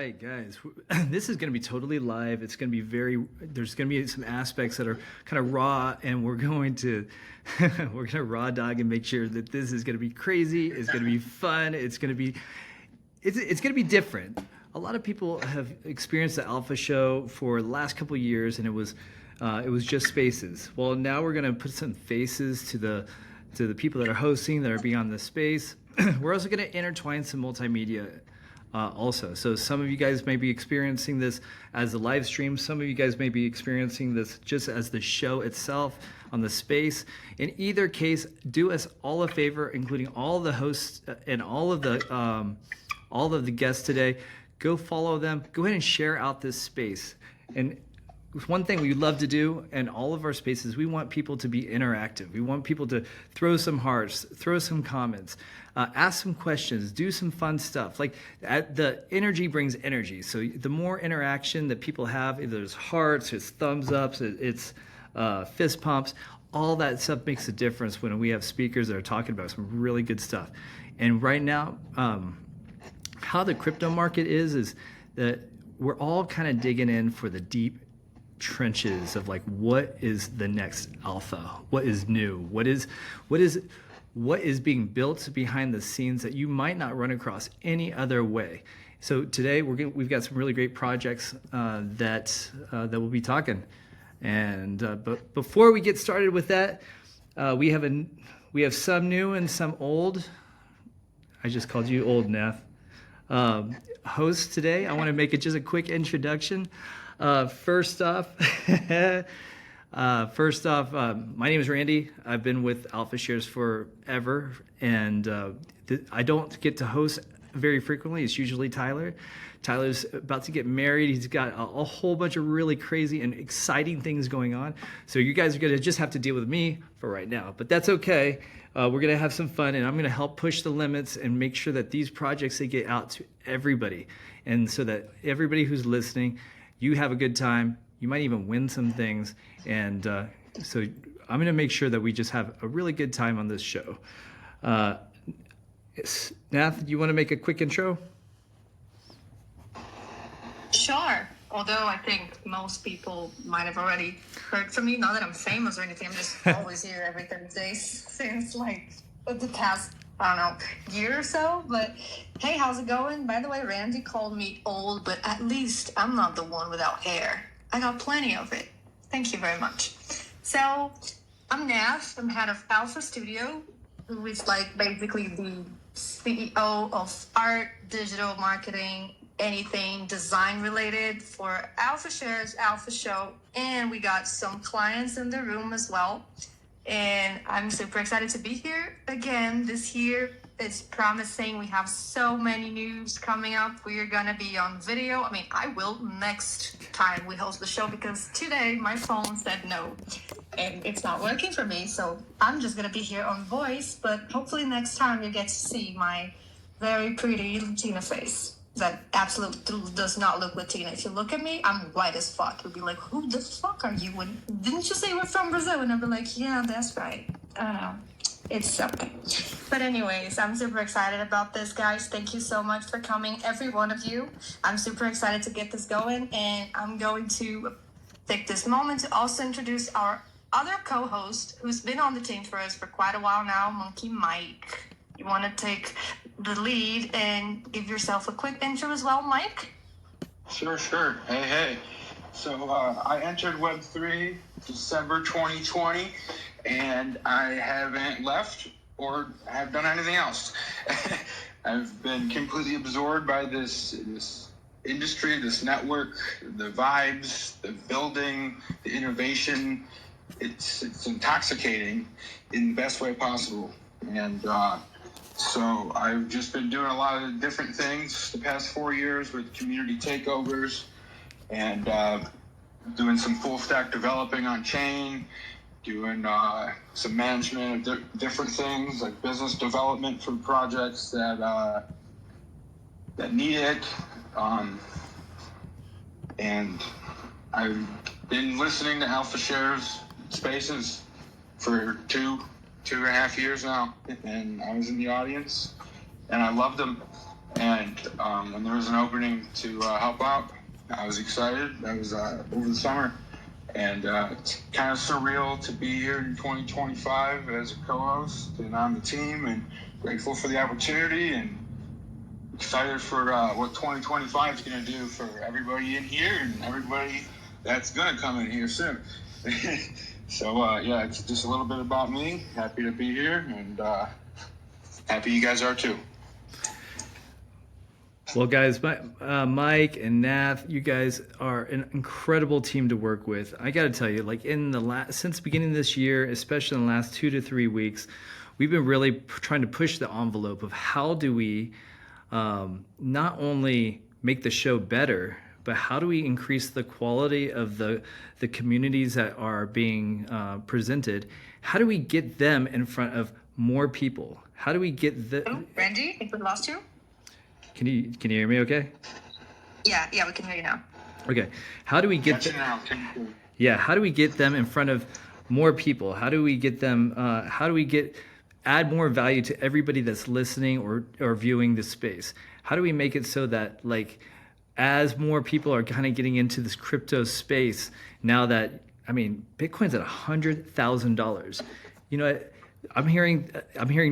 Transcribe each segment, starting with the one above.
right, guys, this is going to be totally live. It's going to be there's going to be some aspects that are kind of raw, and we're going to raw dog and make sure that this is going to be crazy. It's going to be fun. It's going to be different. A lot of people have experienced the Alpha show for the last couple of years, and it was just spaces. Well, now we're going to put some faces to the people that are hosting, that are being on the space. We're also going to intertwine some multimedia also. So some of you guys may be experiencing this as a live stream. Some of you guys may be experiencing this just as the show itself on the space. In either case, do us all a favor, including all the hosts and all of the guests today. Go follow them. Go ahead and share out this space. And one thing we love to do in all of our spaces, we want people to be interactive. We want people to throw some hearts, throw some comments, ask some questions, do some fun stuff. Like the energy brings energy. So the more interaction that people have, either it's hearts, it's thumbs ups, it's fist pumps, all that stuff makes a difference when we have speakers that are talking about some really good stuff. And right now, how the crypto market is that we're all kind of digging in for the deep trenches of like, what is the next alpha? What is new? What is being built behind the scenes that you might not run across any other way? So today we've got some really great projects that we'll be talking. And but before we get started with that, we have some new and some old. I just called you old, Nath. Host today. I want to make it just a quick introduction. First off, my name is Randy. I've been with Alpha Shares forever, and I don't get to host very frequently. It's usually Tyler. Tyler's about to get married. He's got a whole bunch of really crazy and exciting things going on. So you guys are going to just have to deal with me for right now, but that's okay. We're going to have some fun, and I'm going to help push the limits and make sure that these projects, they get out to everybody. And so that everybody who's listening, you have a good time. You might even win some things. And so I'm going to make sure that we just have a really good time on this show. Nath, do you want to make a quick intro? Sure. Although I think most people might have already heard from me. Not that I'm famous or anything. I'm just always here every Thursday since like the past, I don't know, year or so. But hey, how's it going? By the way, Randy called me old, but at least I'm not the one without hair. I got plenty of it. Thank you very much. So I'm Nath. I'm head of Alpha Studio, who is like basically the CEO of art, digital marketing, anything design related for Alpha Shares, Alpha Show, and we got some clients in the room as well. And I'm super excited to be here again this year. It's promising. We have so many news coming up. We are gonna be on video. I mean, I will next time we host the show, because today my phone said no and it's not working for me. So I'm just gonna be here on voice, but hopefully next time you get to see my very pretty Latina face. That absolutely does not look Latina. If you look at me, I'm white as fuck. You'll be like, who the fuck are you? And didn't you say you were from Brazil? And I'll be like, yeah, that's right. I don't know. It's something. But anyways, I'm super excited about this, guys. Thank you so much for coming, every one of you. I'm super excited to get this going. And I'm going to take this moment to also introduce our other co-host who's been on the team for us for quite a while now, MonkeyMike. You want to take the lead and give yourself a quick intro as well, Mike? Sure. Hey. So I entered Web3 December 2020, and I haven't left or have done anything else. I've been completely absorbed by this industry, this network, the vibes, the building, the innovation. It's intoxicating in the best way possible. And so I've just been doing a lot of different things the past 4 years with community takeovers and doing some full stack developing on chain, doing some management of different things like business development for projects that need it. And I've been listening to Alpha Shares Spaces for two and a half years now, and I was in the audience, and I loved them. And when there was an opening to help out, I was excited. That was over the summer. And it's kind of surreal to be here in 2025 as a co-host and on the team, and grateful for the opportunity and excited for what 2025 is going to do for everybody in here and everybody that's going to come in here soon. So, yeah, it's just a little bit about me. Happy to be here, and happy you guys are too. Well, guys, Mike and Nath, you guys are an incredible team to work with. I got to tell you, like since the beginning of this year, especially in the last 2 to 3 weeks, we've been really trying to push the envelope of how do we not only make the show better, but how do we increase the quality of the communities that are being presented? How do we get them in front of more people? How do we get Randy, I think we lost you. Can you hear me okay? Yeah, we can hear you now. Okay. How do we get how do we get them in front of more people? How do we get them add more value to everybody that's listening or viewing this space? How do we make it so that, like, as more people are kind of getting into this crypto space, now that, I mean, Bitcoin's at $100,000, you know, I'm hearing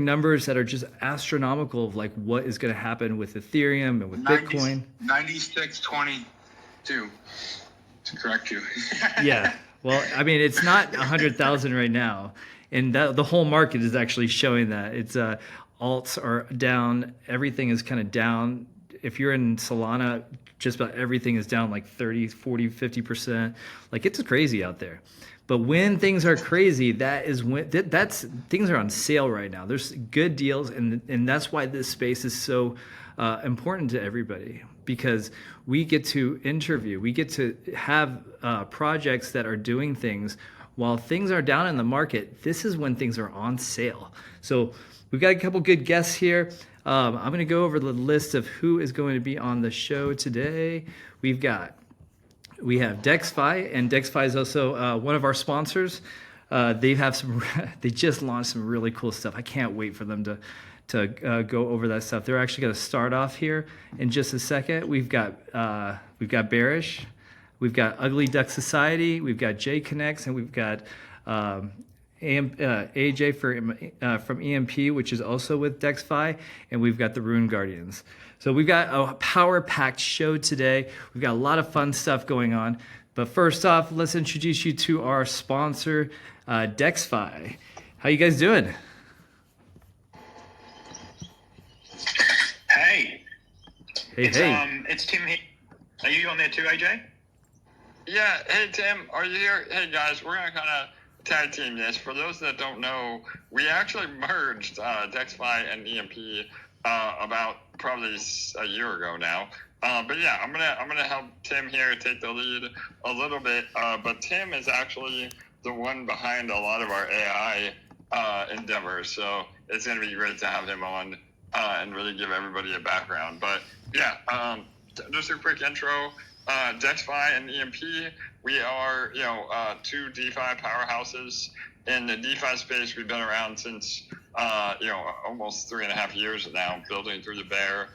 numbers that are just astronomical of like what is going to happen with Ethereum and with Bitcoin. 9622 to correct you. Yeah. Well, I mean, it's not 100,000 right now, and the whole market is actually showing that. It's alts are down, everything is kind of down. If you're in Solana, just about everything is down like 30, 40, 50%. Like, it's crazy out there. But when things are crazy, that is when things are on sale right now. There's good deals, and that's why this space is so important to everybody, because we get to interview, we get to have projects that are doing things while things are down in the market. This is when things are on sale. So we've got a couple good guests here. I'm going to go over the list of who is going to be on the show today. We have DexFi, and DexFi is also one of our sponsors. They just launched some really cool stuff. I can't wait for them to go over that stuff. They're actually going to start off here in just a second. We've got Bearish, we've got Ugly Duck Society, we've got J Connects, and we've got AJ from EMP, which is also with DexFi, and we've got the Rune Guardians. So we've got a power-packed show today. We've got a lot of fun stuff going on. But first off, let's introduce you to our sponsor, DexFi. How you guys doing? Hey. Hey. It's Tim here. Are you on there too, AJ? Yeah. Hey, Tim, are you here? Hey, guys, we're going to kind of tag team this. For those that don't know, we actually merged DexFi and EMP about probably a year ago now. But yeah, I'm gonna help Tim here take the lead a little bit. But Tim is actually the one behind a lot of our AI endeavors, so it's gonna be great to have him on and really give everybody a background. But yeah, just a quick intro. DexFi and EMP, we are two DeFi powerhouses in the DeFi space. We've been around since almost 3.5 years now, building through the bear.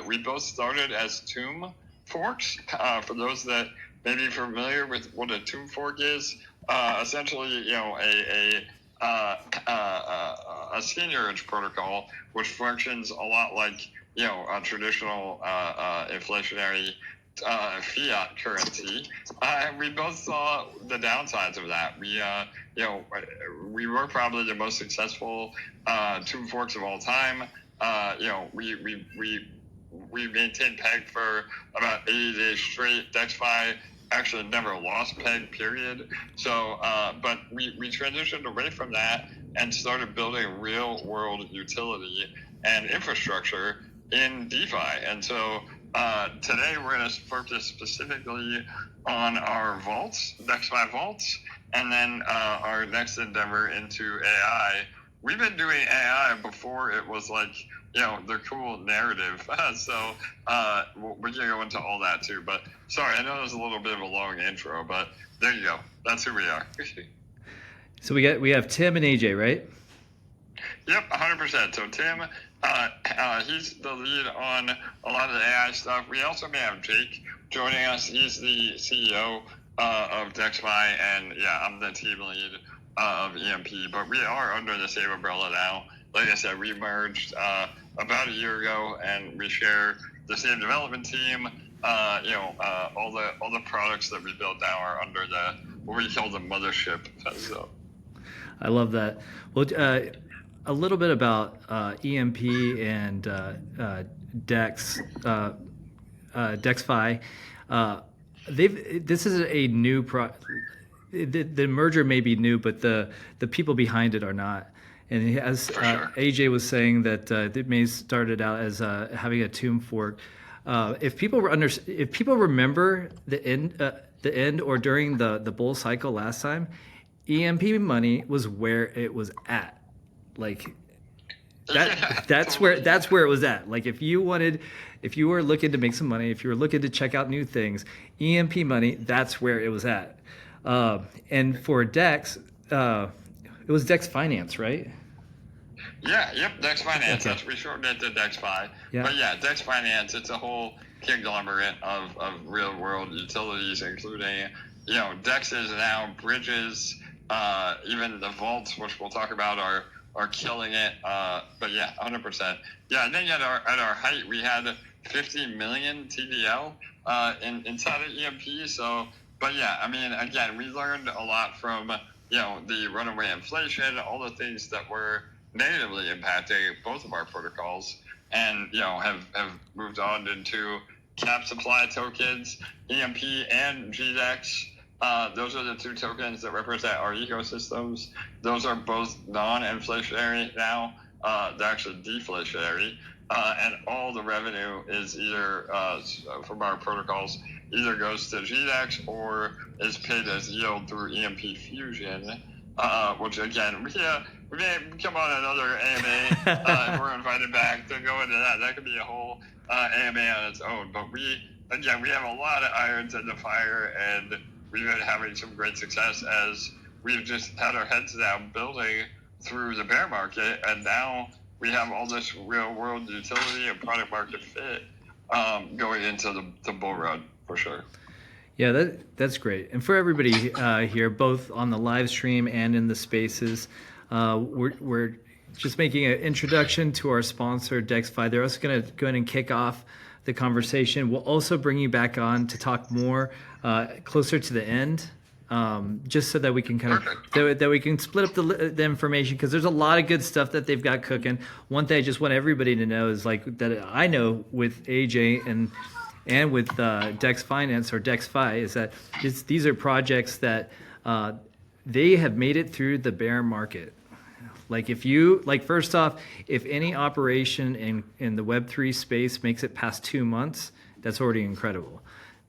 We both started as tomb forks. For those that may be familiar with what a tomb fork is, essentially, a seigniorage protocol, which functions a lot like a traditional inflationary fiat currency. We both saw the downsides of that. We were probably the most successful tomb forks of all time. We maintained peg for about 80 days straight. DexFi actually never lost peg, period. So, but we transitioned away from that and started building real world utility and infrastructure in DeFi. And so today we're going to focus specifically on our vaults, DexFi vaults, and then our next endeavor into AI. We've been doing AI before it was like, the cool narrative. So we're going to go into all that too. But sorry, I know it was a little bit of a long intro, but there you go. That's who we are. So we have Tim and AJ, right? Yep, 100%. So Tim, he's the lead on a lot of the AI stuff. We also may have Jake joining us. He's the CEO of DexFi, and yeah, I'm the team lead of EMP. But we are under the same umbrella now. Like I said, we merged about a year ago, and we share the same development team. All the products that we build now are under the what we call the mothership. So. I love that. Well, a little bit about EMP and DexFi. This is a new the merger may be new, but the people behind it are not. And as AJ was saying that it may started out as having a tomb fork. If people remember the end or during the bull cycle last time, EMP Money was where it was at. Like that's where it was at. Like if you were looking to make some money, if you were looking to check out new things, EMP Money, that's where it was at. And for Dex, it was Dex Finance, right? Yeah, yep, Dex Finance. Okay. We shortened it to DexFi. Yeah. But yeah, Dex Finance, it's a whole conglomerate of real world utilities, including, Dex is now bridges, even the vaults, which we'll talk about, are killing it. But yeah, 100%. Yeah, and then at our height, we had 50 million TVL inside of EMP. So, but yeah, I mean, again, we learned a lot from, the runaway inflation, all the things that were negatively impacting both of our protocols, and, have moved on into cap supply tokens, EMP and GDEX. Those are the two tokens that represent our ecosystems. Those are both non-inflationary now. They're actually deflationary. And all the revenue is either from our protocols either goes to GDEX or is paid as yield through EMP Fusion, which again, we may come on another AMA if we're invited back to go into that. That could be a whole AMA on its own. But we have a lot of irons in the fire, and we've been having some great success as we've just had our heads down building through the bear market, and now we have all this real world utility and product market fit going into the bull run for sure. Yeah, that's great. And for everybody here, both on the live stream and in the spaces, we're just making an introduction to our sponsor, DexFi. They're also going to go ahead and kick off the conversation. We'll also bring you back on to talk more closer to the end, just so that we can that we can split up the information, because there's a lot of good stuff that they've got cooking. One thing I just want everybody to know is that I know with AJ and with Dex Finance or DexFi is that these are projects that they have made it through the bear market. First off, if any operation in the Web3 space makes it past 2 months, that's already incredible.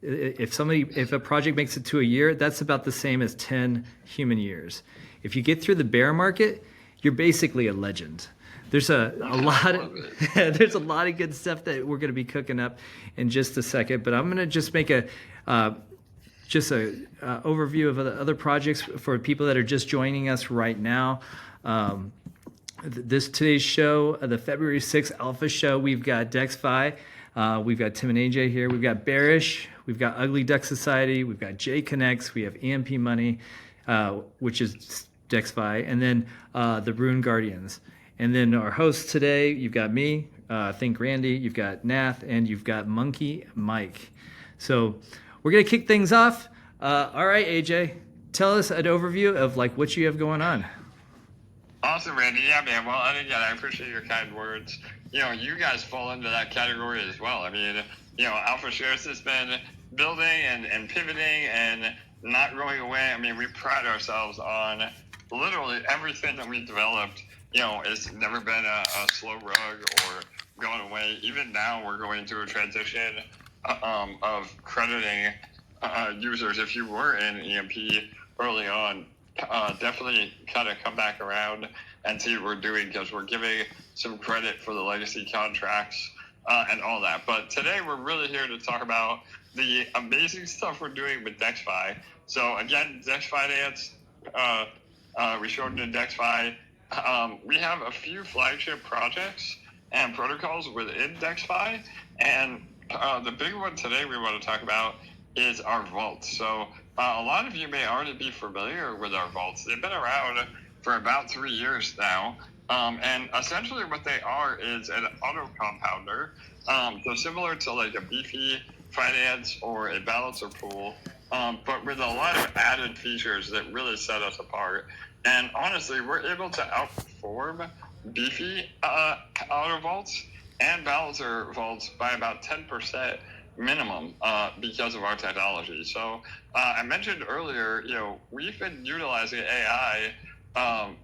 If a project makes it to a year, that's about the same as 10 human years. If you get through the bear market, you're basically a legend. There's a lot of good stuff that we're going to be cooking up in just a second, but I'm going to just make a overview of the other projects for people that are just joining us right now. Today's show, the February 6th Alpha show, we've got DexFi, we've got Tim and AJ here, we've got Bearish, we've got Ugly Duck Society, we've got J Connects, we have EMP Money, which is DexFi, and then the Rune Guardians. And then our hosts today, you've got me, Think Randy, you've got Nath, and you've got MonkeyMike. So we're gonna kick things off. All right, AJ, tell us an overview of what you have going on. Awesome, Randy. Yeah, man. Well, and again, I appreciate your kind words. You guys fall into that category as well. I mean, Alpha Shares has been building and pivoting and not going away. I mean, we pride ourselves on literally everything that we've developed. It's never been a slow rug or going away. Even now, we're going through a transition of crediting users. If you were in EMP early on, definitely kind of come back around and see what we're doing, because we're giving some credit for the legacy contracts and all that. But today we're really here to talk about the amazing stuff we're doing with DexFi. So again, Dex Finance, we showed in DexFi. we have a few flagship projects and protocols within DexFi, and the big one today we want to talk about is our vaults. So a lot of you may already be familiar with our vaults. They've been around for about 3 years now, and essentially what they are is an auto compounder, so similar to like a beefy finance or a balancer pool, but with a lot of added features that really set us apart. And honestly, we're able to outperform beefy auto vaults and balancer vaults by about 10% minimum because of our technology. So I mentioned earlier, we've been utilizing AI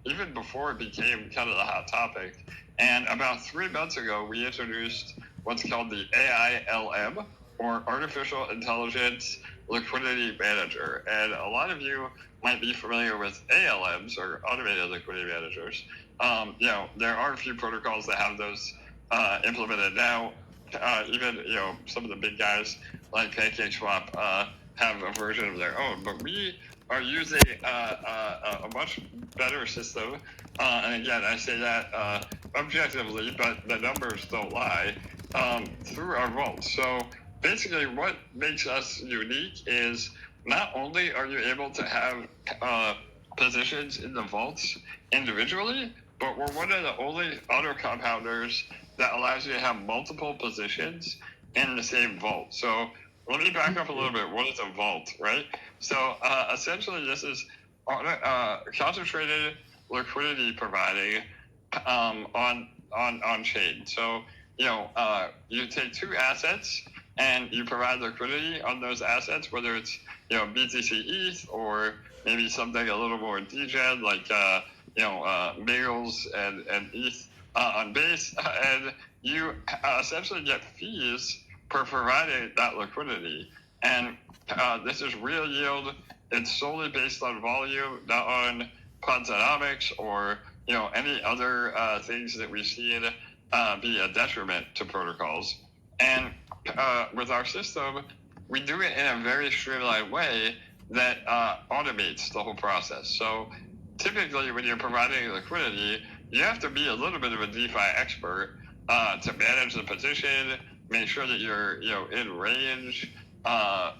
even before it became kind of the hot topic. And about 3 months ago, we introduced what's called the AILM, or Artificial Intelligence Liquidity Manager. And a lot of you might be familiar with ALMs, or Automated Liquidity Managers. There are a few protocols that have those implemented now. Even some of the big guys like PancakeSwap have a version of their own, but we are using a much better system. And again, I say that objectively, but the numbers don't lie, through our vault. So basically what makes us unique is not only are you able to have positions in the vaults individually, but we're one of the only auto compounders that allows you to have multiple positions in the same vault. So let me back up a little bit. What is a vault, right? So essentially this is concentrated liquidity providing on chain. So you take two assets and you provide liquidity on those assets, whether it's BTC ETH or maybe something a little more degen like Bagels and ETH on base, and you essentially get fees for providing that liquidity. And this is real yield. It's solely based on volume, not on Ponzonomics or any other things that we've seen be a detriment to protocols. And with our system, we do it in a very streamlined way that automates the whole process. So typically when you're providing liquidity, you have to be a little bit of a DeFi expert to manage the position, make sure that you're in range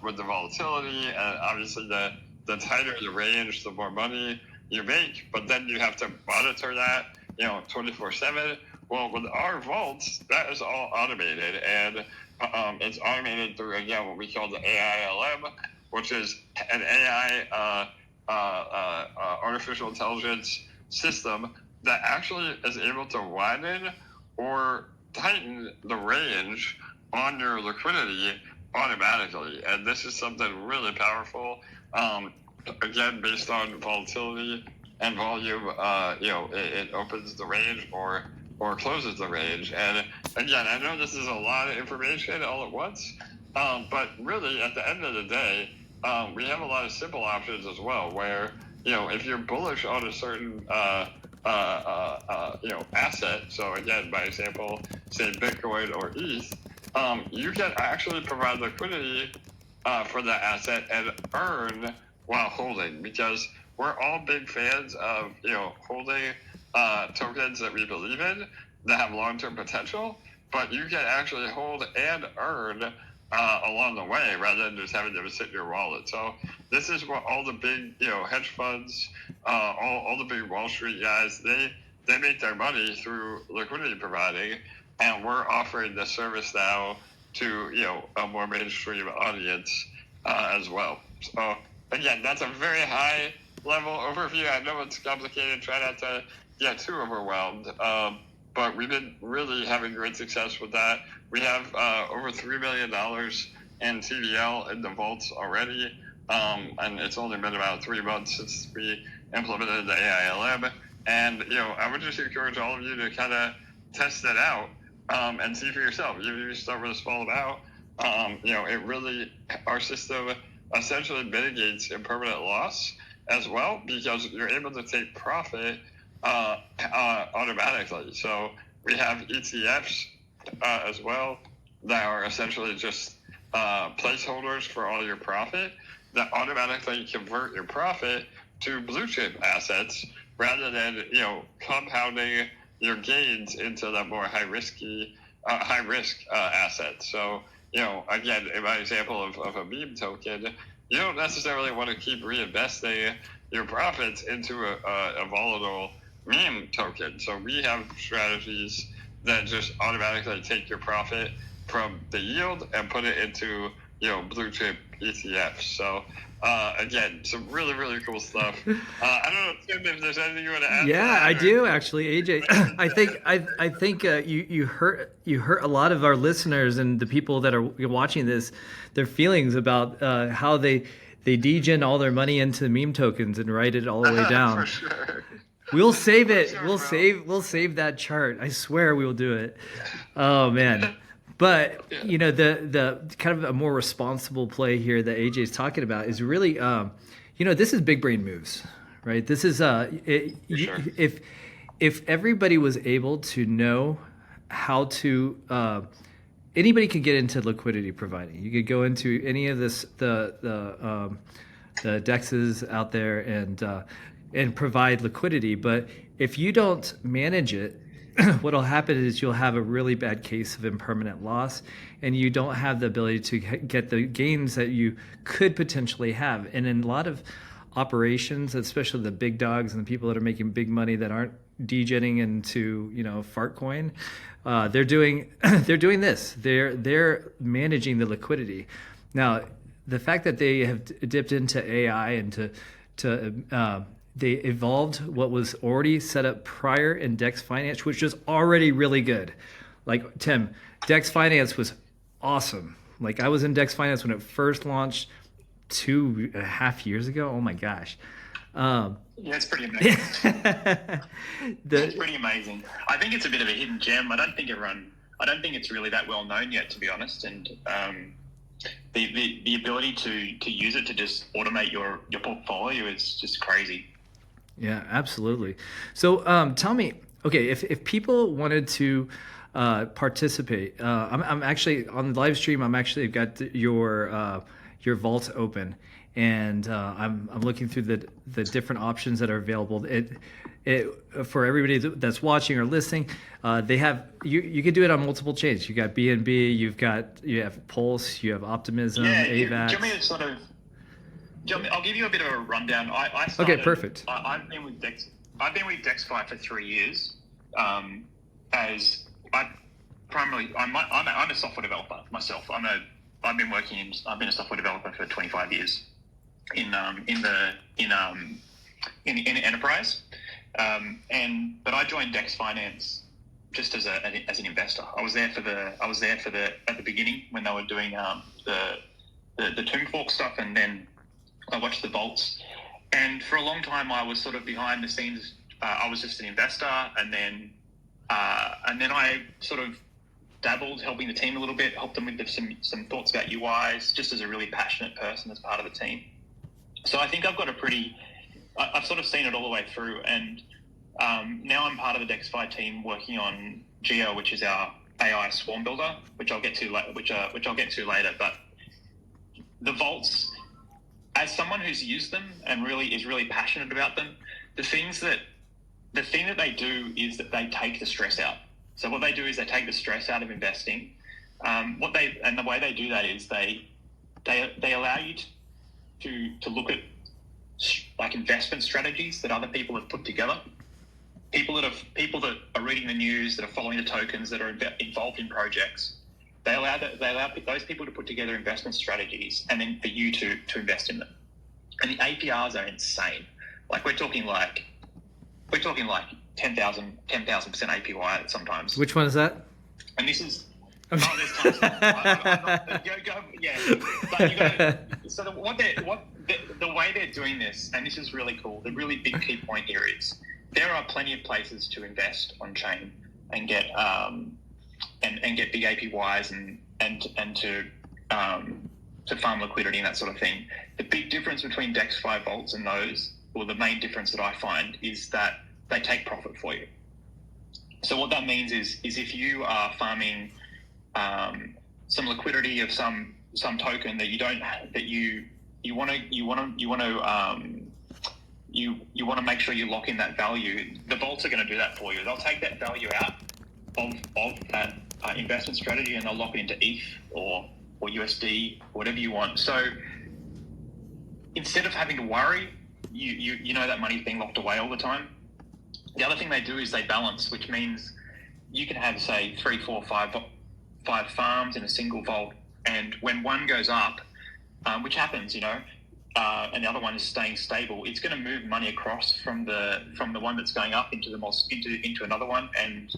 with the volatility, and obviously the tighter the range, the more money you make, but then you have to monitor that 24/7. Well, with our vaults, that is all automated, and it's automated through, again, what we call the AILM, which is an AI artificial intelligence system that actually is able to widen or tighten the range on your liquidity automatically. And this is something really powerful. Again, based on volatility and volume, it opens the range or closes the range. And again, I know this is a lot of information all at once, but really at the end of the day, we have a lot of simple options as well, where if you're bullish on a certain asset, so again, by example, say Bitcoin or ETH, you can actually provide liquidity for that asset and earn while holding, because we're all big fans of holding tokens that we believe in that have long-term potential, but you can actually hold and earn along the way rather than just having them sit in your wallet. So this is what all the big hedge funds, all the big Wall Street guys, they make their money through liquidity providing, and we're offering the service now to a more mainstream audience as well. So again, that's a very high level overview. I know it's complicated. Try not to get too overwhelmed. But we've been really having great success with that. We have over $3 million in TVL in the vaults already. And it's only been about 3 months since we implemented the AILM. And, I would just encourage all of you to kind of test it out and see for yourself. Even if you start with a small amount, it really, our system essentially mitigates impermanent loss as well, because you're able to take profit automatically. So we have ETFs as well that are essentially just placeholders for all your profit that automatically convert your profit to blue chip assets rather than compounding your gains into the more high risk assets. So again, in my example of a meme token, you don't necessarily want to keep reinvesting your profits into a volatile meme token. So we have strategies that just automatically take your profit from the yield and put it into blue chip ETFs. So again, some really, really cool stuff. I don't know, Tim, if there's anything you want to add. Yeah, I do actually, AJ. I think you hurt a lot of our listeners and the people that are watching this, their feelings about how they degen all their money into meme tokens and write it all the way down. For sure. We'll save it. Sure, We'll save that chart. I swear we will do it. Oh man. But the kind of a more responsible play here that AJ is talking about is really, this is big brain moves, right? This is Sure. if everybody was able to know how to, anybody could get into liquidity providing. You could go into any of the dexes out there and provide liquidity, but if you don't manage it, what'll happen is you'll have a really bad case of impermanent loss, and you don't have the ability to get the gains that you could potentially have. And in a lot of operations, especially the big dogs and the people that are making big money that aren't degenning into fart coin, they're doing this. They're managing the liquidity. Now, the fact that they have dipped into AI and they evolved what was already set up prior in Dex Finance, which was already really good. Like Tim, Dex Finance was awesome. Like I was in Dex Finance when it first launched 2.5 years ago. Oh my gosh. Yeah, it's pretty amazing. It's pretty amazing. I think it's a bit of a hidden gem. I don't think it's really that well known yet, to be honest. And the ability to use it to just automate your portfolio is just crazy. Yeah, absolutely. So tell me, okay, if people wanted to participate, I'm actually on the live stream. I've got your vault open, and I'm looking through the different options that are available. It for everybody that's watching or listening, they have you can do it on multiple chains. You got BNB, you have Pulse, you have Optimism, AVAX. Do you want me to sort of? I'll give you a bit of a rundown. I started, okay, perfect. I've been with DexFi for 3 years. I'm a software developer myself. I've been a software developer for 25 years in enterprise. But I joined Dex Finance just as an investor. I was there at the beginning when they were doing the Tomb Fork stuff, and then I watched the vaults, and for a long time I was sort of behind the scenes. I was just an investor, and then I sort of dabbled, helping the team a little bit, helped them with some thoughts about UIs, just as a really passionate person as part of the team. So I think I've sort of seen it all the way through, and now I'm part of the DexFi team working on Geo, which is our AI swarm builder, which I'll get to later. But the vaults, as someone who's used them and is really passionate about them, the thing that they do is that they take the stress out. So what they do is they take the stress out of investing. The way they do that is they allow you to look at like investment strategies that other people have put together. People that are reading the news, that are following the tokens, that are involved in projects. They allow those people to put together investment strategies, and then for you to invest in them. And the APRs are insane. Like we're talking like 10,000% APY sometimes. Which one is that? And this is there's tons. Yeah. But you gotta, so the way they're doing this, and this is really cool. The really big key point here is there are plenty of places to invest on chain and get get big APYs and to farm liquidity and that sort of thing. The big difference between DexFi vaults and those, or the main difference that I find, is that they take profit for you. So what that means is if you are farming some liquidity of some token that you don't, that you want to you want to make sure you lock in that value. The vaults are going to do that for you. They'll take that value out of that investment strategy, and they'll lock it into ETH or USD, whatever you want. So instead of having to worry, you know that money's being locked away all the time. The other thing they do is they balance, which means you can have, say, 3, 4, 5 farms in a single vault, and when one goes up, which happens, and the other one is staying stable, it's going to move money across from the one that's going up into another one and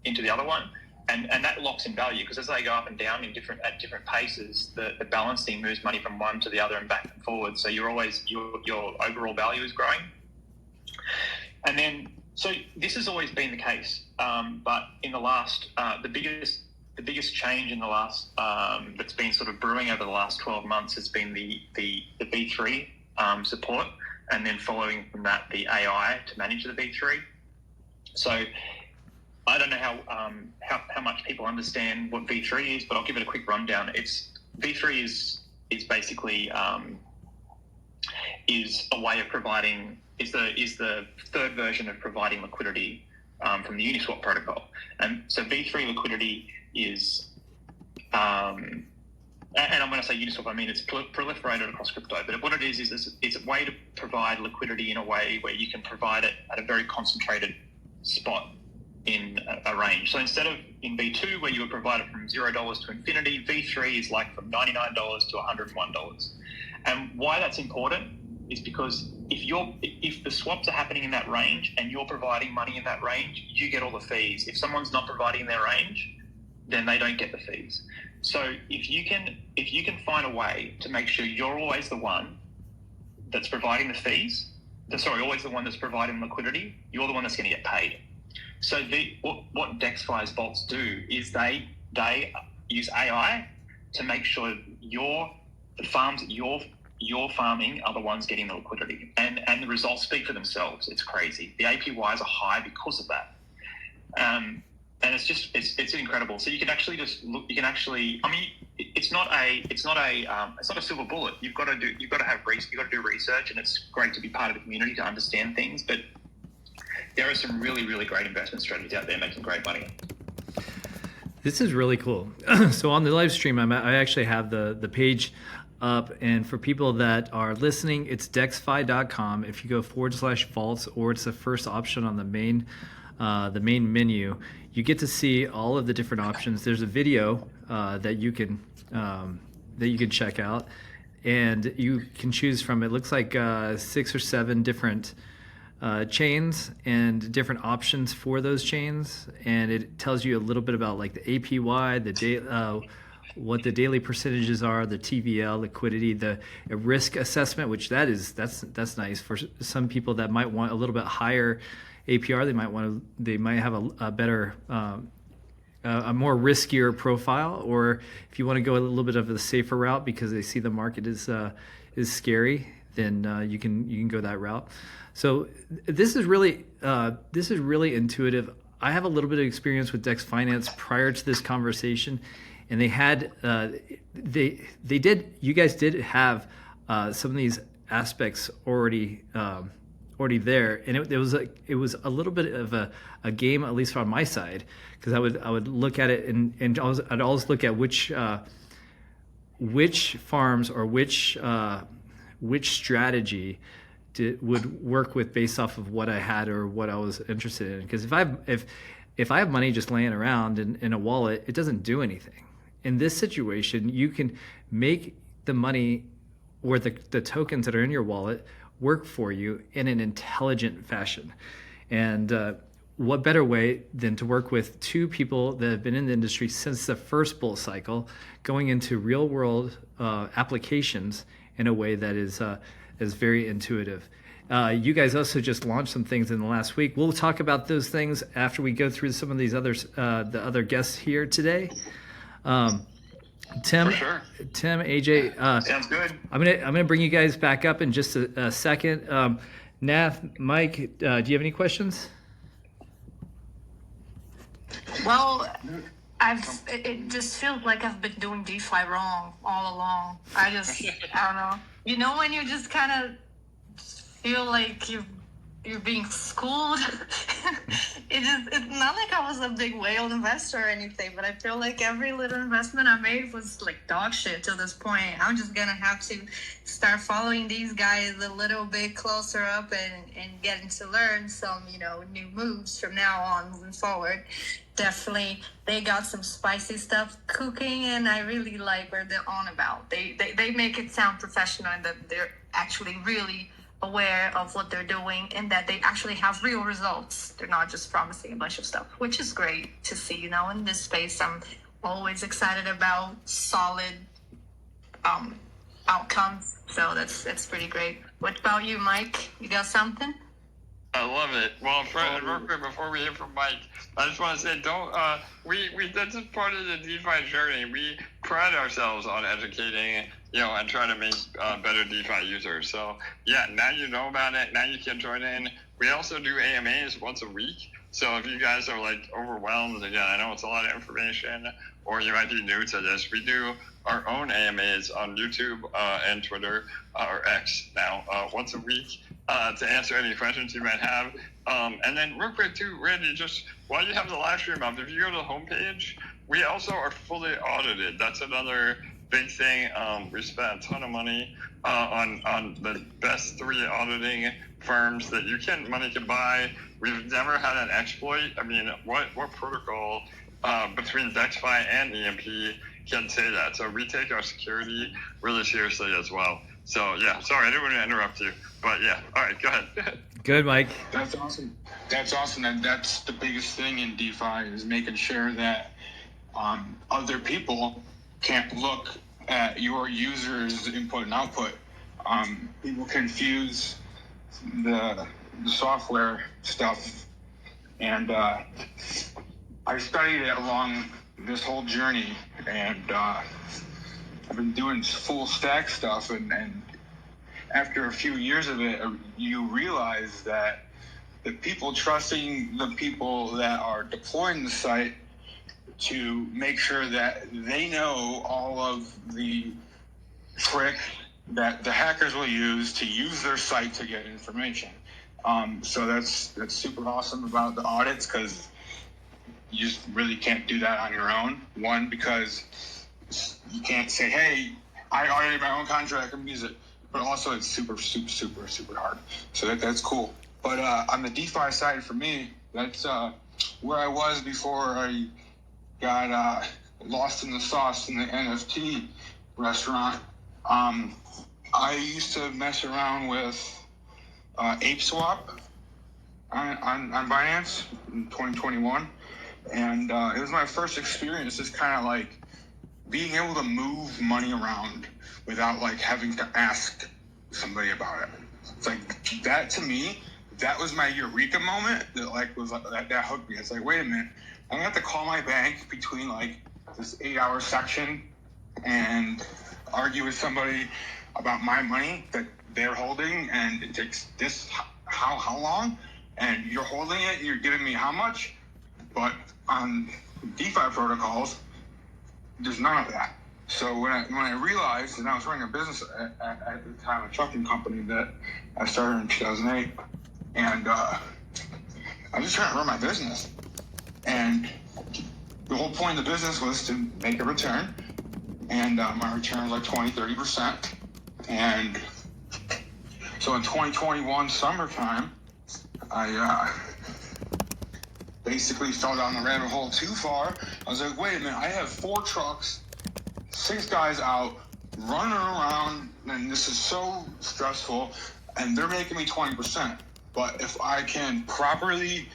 into the other one, and that locks in value, because as they go up and down at different paces, the balancing moves money from one to the other and back and forward. So your overall value is growing, and then so this has always been the case, but in the last the biggest change in the last that's been sort of brewing over the last 12 months has been the V3 support, and then following from that the AI to manage the V3. So I don't know how much people understand what V3 is, but I'll give it a quick rundown. V3 is basically is a way of providing is the third version of providing liquidity from the Uniswap protocol. And so V3 liquidity is, and when I say Uniswap, I mean it's proliferated across crypto. But what it is it's a way to provide liquidity in a way where you can provide it at a very concentrated spot in a range. So instead of in V2 where you would provide it from $0 to infinity, V3 is like from $99 to $101. And why that's important is because if the swaps are happening in that range and you're providing money in that range, you get all the fees. If someone's not providing in their range, then they don't get the fees. So if you can find a way to make sure you're always the one that's providing the fees, always the one that's providing liquidity, you're the one that's going to get paid. So what DexFi's vaults do is they use AI to make sure the farms that you're farming are the ones getting the liquidity, and the results speak for themselves. It's crazy. The APYs are high because of that, and it's incredible. So you can actually it's not a silver bullet. You've got to do research, and it's great to be part of the community to understand things, but there are some really, really great investment strategies out there making great money. This is really cool. So on the live stream, I actually have the page up, and for people that are listening, it's DexFi.com. If you go /vaults, or it's the first option on the main menu, you get to see all of the different options. There's a video that you can check out, and you can choose from, it looks like 6 or 7 different chains and different options for those chains, and it tells you a little bit about like the APY, what the daily percentages are, the TVL, liquidity, the risk assessment, which that's nice for some people that might want a little bit higher APR. They might have a better a more riskier profile, or if you want to go a little bit of a safer route because they see the market is scary, then you can go that route. So this is really intuitive. I have a little bit of experience with Dex Finance prior to this conversation, and they had you guys did have some of these aspects already there, and it was a little bit of a game, at least on my side, because I would look at it and I'd always look at which farms or which strategy would work with based off of what I had or what I was interested in. Because if I have money just laying around in a wallet, it doesn't do anything. In this situation, you can make the money or the tokens that are in your wallet work for you in an intelligent fashion. And what better way than to work with 2 people that have been in the industry since the first bull cycle, going into real world applications in a way that is very intuitive. You guys also just launched some things in the last week. We'll talk about those things after we go through some of these others, the other guests here today. Tim, For sure. Tim, AJ, Sounds good. I'm gonna bring you guys back up in just a second. Nath, Mike, do you have any questions? Well, it just feels like I've been doing DeFi wrong all along. I don't know. You know when you just kind of feel like you're being schooled. It's not like I was a big whale investor or anything, but I feel like every little investment I made was like dog shit to this point. I'm just gonna have to start following these guys a little bit closer up and getting to learn some, new moves from now on moving forward. Definitely, they got some spicy stuff cooking, and I really like where they're on about. They make it sound professional and that they're actually really aware of what they're doing and that they actually have real results. They're not just promising a bunch of stuff, which is great to see. In this space, I'm always excited about solid outcomes. So that's pretty great. What about you, Mike? You got something? I love it. Well, real quick, before we hear from Mike, I just want to say, that's just part of the DeFi journey. We pride ourselves on educating, and trying to make better DeFi users. So, yeah, now you know about it. Now you can join in. We also do AMAs once a week. So if you guys are, overwhelmed, again, I know it's a lot of information, or you might be new to this, we do our own AMAs on YouTube and Twitter, or X now, once a week. To answer any questions you might have. And then real quick too, Randy, just while you have the live stream up, if you go to the homepage, we also are fully audited. That's another big thing. We spent a ton of money on the best 3 auditing firms that money can buy. We've never had an exploit. I mean, what protocol between DexFi and EMP can say that? So we take our security really seriously as well. So, yeah, sorry, I didn't want to interrupt you. But, yeah, all right, go ahead. Good, Mike. That's awesome. That's awesome. And that's the biggest thing in DeFi is making sure that other people can't look at your users' input and output. People confuse the software stuff. And I studied it along this whole journey. And I've been doing full stack stuff, and after a few years of it, you realize that the people trusting the people that are deploying the site to make sure that they know all of the trick that the hackers will use to use their site to get information. So that's super awesome about the audits, because you just really can't do that on your own. One, because you can't say, hey, I audited my own contract and use it. But also it's super, super, super, super hard. So that's cool. But on the DeFi side for me, that's where I was before I got lost in the sauce in the NFT restaurant. I used to mess around with ApeSwap on Binance in 2021. And it was my first experience just kind of like being able to move money around without having to ask somebody about it. It's like that to me, that was my eureka moment that was that hooked me. It's like, wait a minute, I'm gonna have to call my bank between this 8-hour section and argue with somebody about my money that they're holding, and it takes this how long, and you're holding it and you're giving me how much. But on DeFi protocols, there's none of that. So when I realized, and I was running a business at the time, a trucking company that I started in 2008, and I was just trying to run my business. And the whole point of the business was to make a return, and my return was 20-30%. And so in 2021 summertime, I basically fell down the rabbit hole too far. I was like, wait a minute, I have 4 trucks, 6 guys out, running around, and this is so stressful, and they're making me 20%. But if I can properly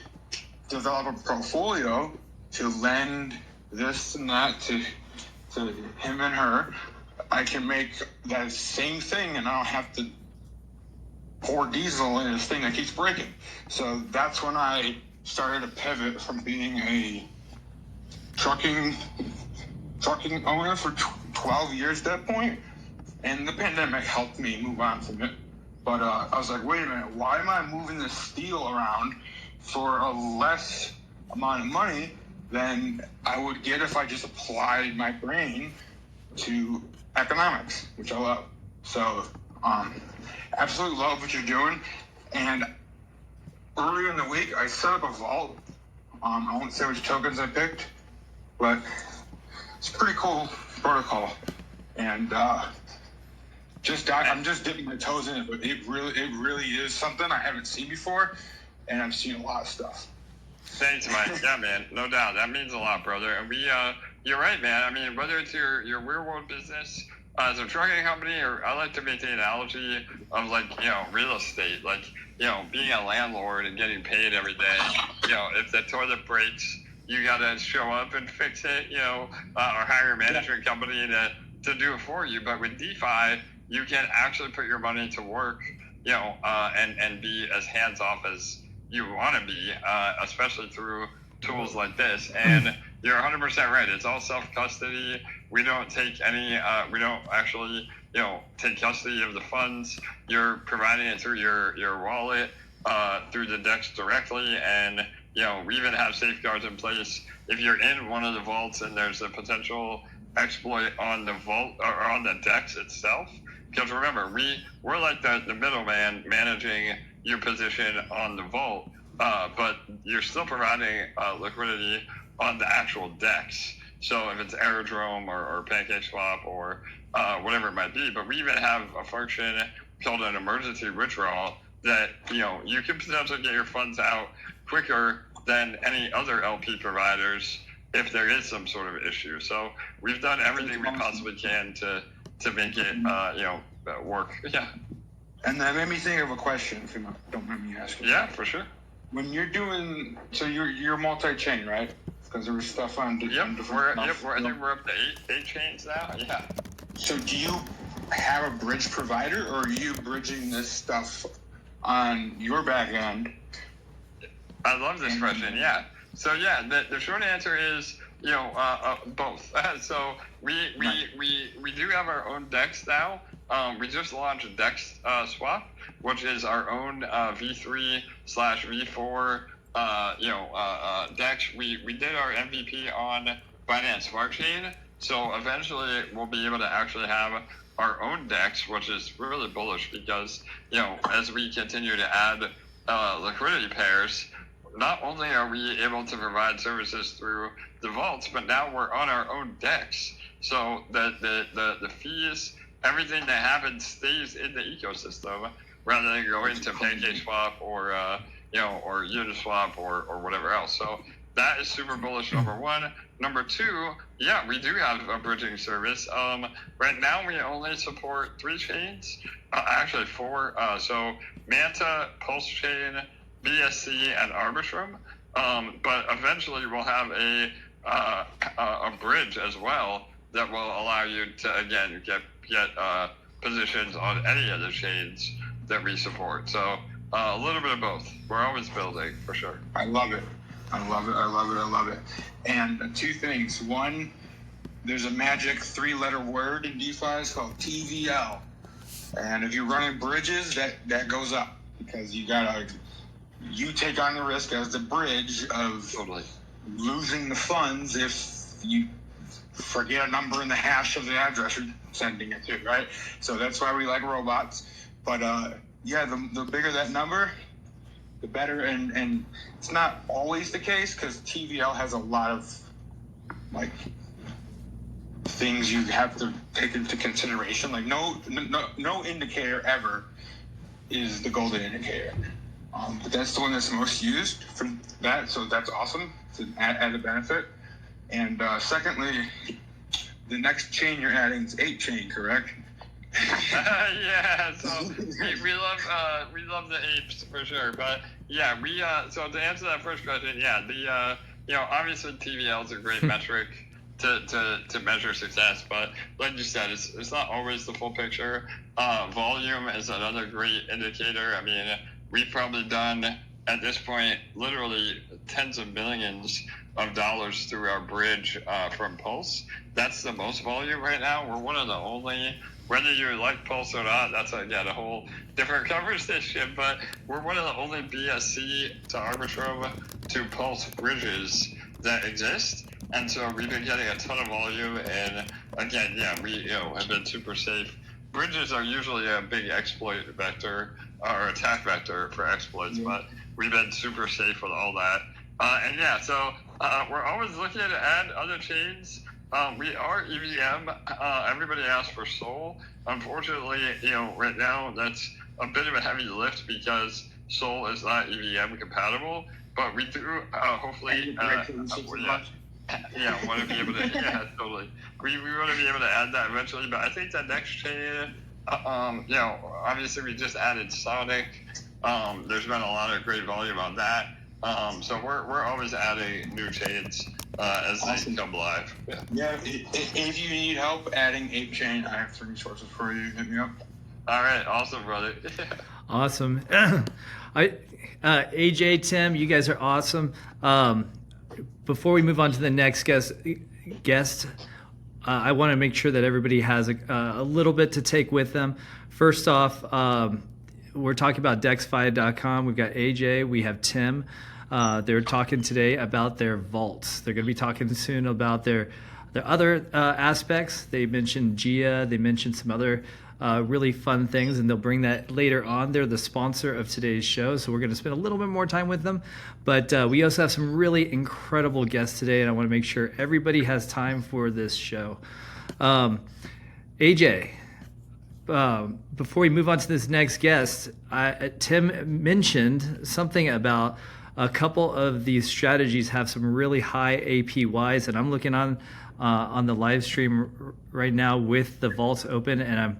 develop a portfolio to lend this and that to him and her, I can make that same thing, and I don't have to pour diesel in this thing that keeps breaking. So that's when I started to pivot from being a trucking owner for 12 years at that point, and the pandemic helped me move on from it. But I was like, wait a minute, why am I moving this steel around for a less amount of money than I would get if I just applied my brain to economics, which I love. So absolutely love what you're doing. And earlier in the week, I set up a vault. I won't say which tokens I picked, but it's a pretty cool protocol. And I'm just dipping my toes in it, but it really is something I haven't seen before, and I've seen a lot of stuff. Thanks, Mike. Yeah, man, no doubt. That means a lot, brother. And you're right, man. I mean, whether it's your real world business as a trucking company, or I like to make the analogy of like, real estate, like, being a landlord and getting paid every day. If the toilet breaks, you gotta show up and fix it, or hire a management company to do it for you. But with DeFi, you can actually put your money to work, and be as hands off as you want to be, especially through tools like this. And you're 100% right. It's all self-custody. We don't take any, we don't actually, take custody of the funds. You're providing it through your wallet, through the DEX directly. And, we even have safeguards in place. If you're in one of the vaults and there's a potential exploit on the vault or on the DEX itself, because remember, we're like the middleman managing your position on the vault, but you're still providing liquidity on the actual DEX. So if it's Aerodrome or PancakeSwap or whatever it might be, but we even have a function called an emergency withdrawal that you can potentially get your funds out quicker than any other LP providers if there is some sort of issue. So we've done everything we possibly can to make it work. Yeah. And that made me think of a question, if you don't mind me asking. Yeah, for sure. When you're doing, so you're multi-chain, right? Because there was stuff on different. I think we're up to eight chains now. Yeah. So do you have a bridge provider, or are you bridging this stuff on your back end? I love this question. Yeah. So yeah, the short answer is both. So we do have our own DEX now. We just launched Dex Swap, which is our own V3/V4 DEX. We did our MVP on Binance Smart Chain, so eventually we'll be able to actually have our own DEX, which is really bullish because as we continue to add liquidity pairs, not only are we able to provide services through the vaults, but now we're on our own DEX. So the fees, everything that happens stays in the ecosystem rather than going to PancakeSwap or Uniswap or whatever else. So that is super bullish, number one. Number two, yeah, we do have a bridging service. Right now we only support 3 chains, actually 4. So Manta, Pulse Chain, BSC, and Arbitrum. But eventually we'll have a bridge as well that will allow you to again get positions on any of the chains that we support. So a little bit of both. We're always building for sure. I love it. And 2 things. One, there's a magic 3-letter word in DeFi. It's called TVL. And if you're running bridges, that goes up because you take on the risk as the bridge of losing the funds if you forget a number in the hash of the address you're sending it to, right? So that's why we like robots. But the bigger that number, the better. And it's not always the case because TVL has a lot of things you have to take into consideration. Like no indicator ever is the golden indicator. But that's the one that's most used for that, so that's awesome. It's an added benefit. And secondly, the next chain you're adding is 8 chain, correct? Yeah, so we love the apes for sure. But yeah, so to answer that first question, yeah, obviously TVL is a great metric to measure success, but like you said, it's not always the full picture. Volume is another great indicator. I mean, we've probably done at this point literally tens of millions of dollars through our bridge from Pulse. That's the most volume right now. We're one of the only, whether you like Pulse or not, that's again a whole different conversation, but we're one of the only BSC to Arbitrum to Pulse bridges that exist. And so we've been getting a ton of volume, and again, yeah, we have been super safe bridges are usually a big exploit vector or attack vector for exploits, but we've been super safe with all that. And yeah, so we're always looking to add other chains. We are EVM. Everybody asks for Sol. Unfortunately, right now that's a bit of a heavy lift because Sol is not EVM compatible. But we do hopefully. Want to be able to. Yeah, totally. We want to be able to add that eventually. But I think the next chain, obviously we just added Sonic. There's been a lot of great volume on that. So we're always adding new chains as they come live. Yeah. If you need help adding Ape Chain, I have 3 resources for you. Hit me up. All right, awesome, brother. Awesome. AJ, Tim, you guys are awesome. Before we move on to the next guest, I want to make sure that everybody has a little bit to take with them. First off, we're talking about DexFi.com. We've got AJ. We have Tim. They're talking today about their vaults. They're going to be talking soon about their other aspects. They mentioned Gia. They mentioned some other really fun things, and they'll bring that later on. They're the sponsor of today's show, so we're going to spend a little bit more time with them. But we also have some really incredible guests today, and I want to make sure everybody has time for this show. AJ, before we move on to this next guest, Tim mentioned something about a couple of these strategies have some really high APYs, and I'm looking on the live stream right now with the vaults open, and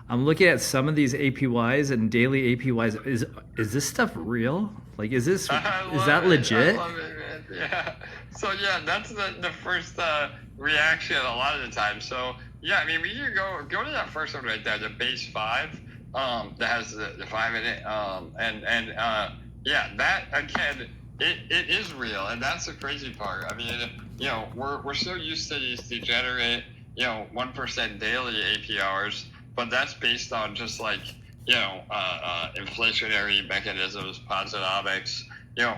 I'm looking at some of these APYs and daily APYs. Is this stuff real? Like, is that legit? I love it, man. Yeah. So yeah, that's the first reaction a lot of the time. So yeah, I mean, we can go to that first one right there, the base 5 that has the 5 in it, yeah, that again, it is real, and that's the crazy part. I mean, we're so used to these degenerate, 1% daily APRs, but that's based on just like, inflationary mechanisms, positromics,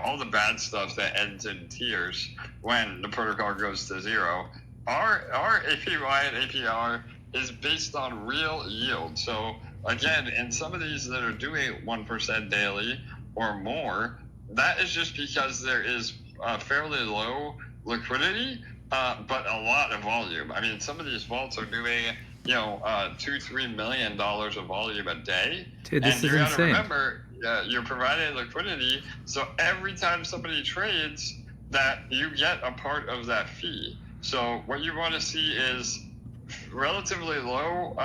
all the bad stuff that ends in tears when the protocol goes to 0. Our APY and APR is based on real yield. So again, in some of these that are doing 1% daily or more, that is just because there is fairly low liquidity, but a lot of volume. I mean, some of these vaults are doing, $2-3 million of volume a day. Dude, this and is you insane. Gotta remember, you're providing liquidity, so every time somebody trades, that you get a part of that fee. So what you want to see is relatively low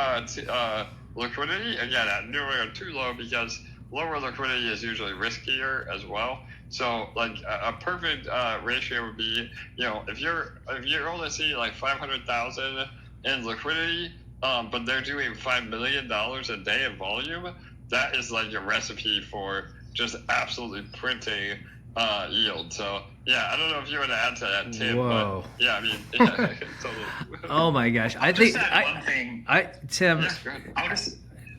liquidity. Again, at nowhere too low, because lower liquidity is usually riskier as well. So like a perfect ratio would be, if you're only seeing like 500,000 in liquidity, but they're doing $5 million a day in volume, that is like a recipe for just absolutely printing yield. So yeah, I don't know if you want to add to that, Tim. Whoa. But yeah, I mean, yeah, totally. Oh my gosh, I'll just add one thing. Tim. Yeah, go ahead.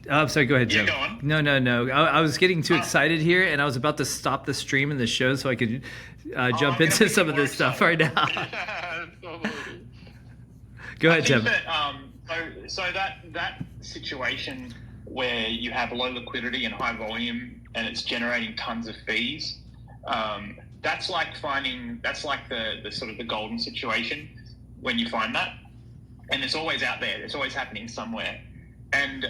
I'm sorry. Go ahead, Tim. Go on. No. I was getting too excited here, and I was about to stop the stream and the show so I could jump into some of this stuff right now. Yeah, totally. Go ahead, Tim. So that situation where you have low liquidity and high volume, and it's generating tons of fees, that's like the sort of the golden situation when you find that, and it's always out there. It's always happening somewhere, and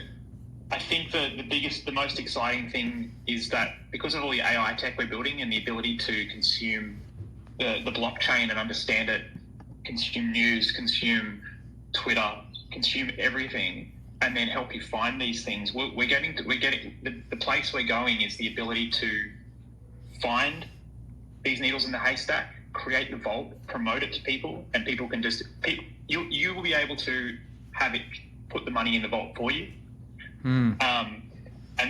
I think the most exciting thing is that because of all the AI tech we're building and the ability to consume the blockchain and understand it, consume news, consume Twitter, consume everything, and then help you find these things. We're getting the place we're going is the ability to find these needles in the haystack, create the vault, promote it to people, and people can you will be able to have it put the money in the vault for you. And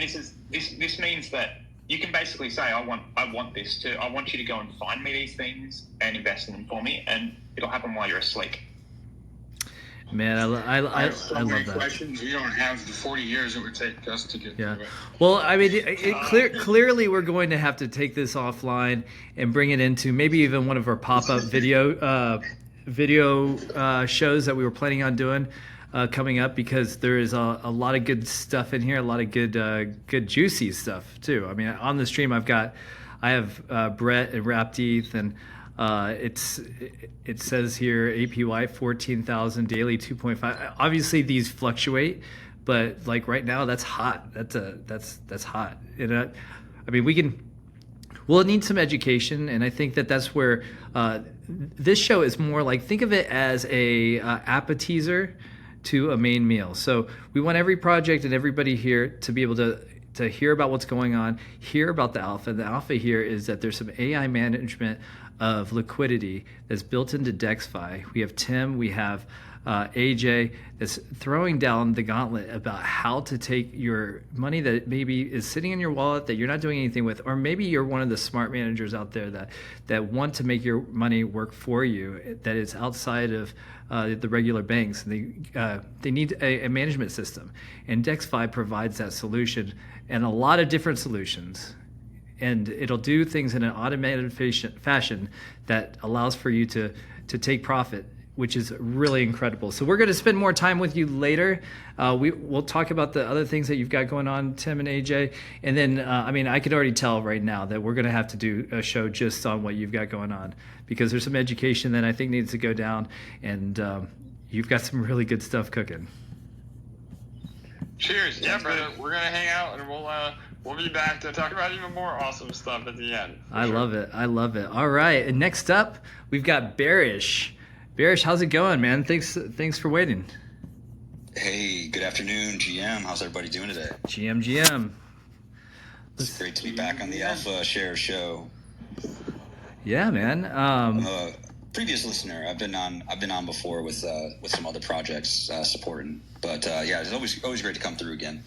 this means that you can basically say, I want this too. I want you to go and find me these things and invest in them for me, and it'll happen while you're asleep. Man, I have so love many that. questions. You don't have the 40 years it would take us to get through it. Well, I mean, clearly we're going to have to take this offline and bring it into maybe even one of our pop-up video shows that we were planning on doing. coming up, because there is a lot of good stuff in here, a lot of good juicy stuff too. I mean, on the stream I have Brett and Wrapped ETH, and it says here APY 14,000 daily 2.5. Obviously these fluctuate, but like right now that's hot. That's hot. And I mean, we'll need some education, and I think that's where this show is more like, think of it as a appetizer to a main meal. So we want every project and everybody here to be able to hear about what's going on, hear about the alpha. And the alpha here is that there's some AI management of liquidity that's built into DexFi. We have Tim, we have AJ that's throwing down the gauntlet about how to take your money that maybe is sitting in your wallet that you're not doing anything with, or maybe you're one of the smart managers out there that want to make your money work for you, that it's outside of the regular banks. They need a management system, and DexFi provides that solution, and a lot of different solutions. And it'll do things in an automated fashion that allows for you to take profit, which is really incredible. So we're going to spend more time with you later. We'll talk about the other things that you've got going on, Tim and AJ. And then, I mean, I could already tell right now that we're going to have to do a show just on what you've got going on, because there's some education that I think needs to go down, and you've got some really good stuff cooking. Cheers. Yeah, brother. We're going to hang out, and we'll be back to talk about even more awesome stuff at the end. I love it. All right. And next up, we've got Bearish. Bearish, how's it going, man? Thanks for waiting. Hey, good afternoon, GM. How's everybody doing today? GM. It's great to be back on the Alpha Share Show. Yeah, man. I'm a previous listener. I've been on before with some other projects supporting. But yeah, it's always great to come through again.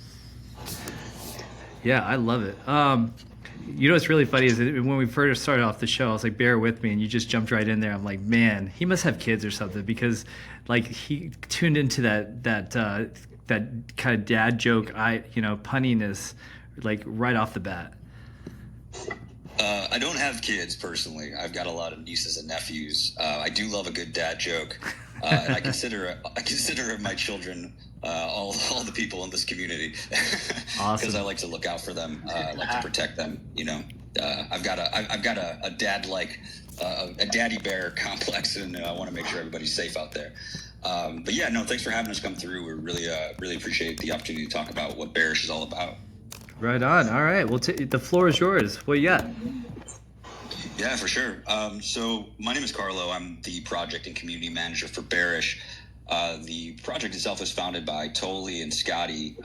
Yeah, I love it. You know what's really funny is that when we first started off the show, I was like, bear with me, and you just jumped right in there. I'm like, man, he must have kids or something, because like he tuned into that kind of dad joke, punniness, like right off the bat. I don't have kids personally. I've got a lot of nieces and nephews. I do love a good dad joke, and I consider my children all the people in this community, Awesome. Because I like to look out for them. I like to protect them. You know, I've got a dad a daddy bear complex, and I want to make sure everybody's safe out there. But yeah, no, thanks for having us come through. We really appreciate the opportunity to talk about what Bearish is all about. Right on. All right. Well, the floor is yours. What you got? Yeah, for sure. So my name is Carlo. I'm the project and community manager for Bearish. The project itself was founded by Toli and Scotty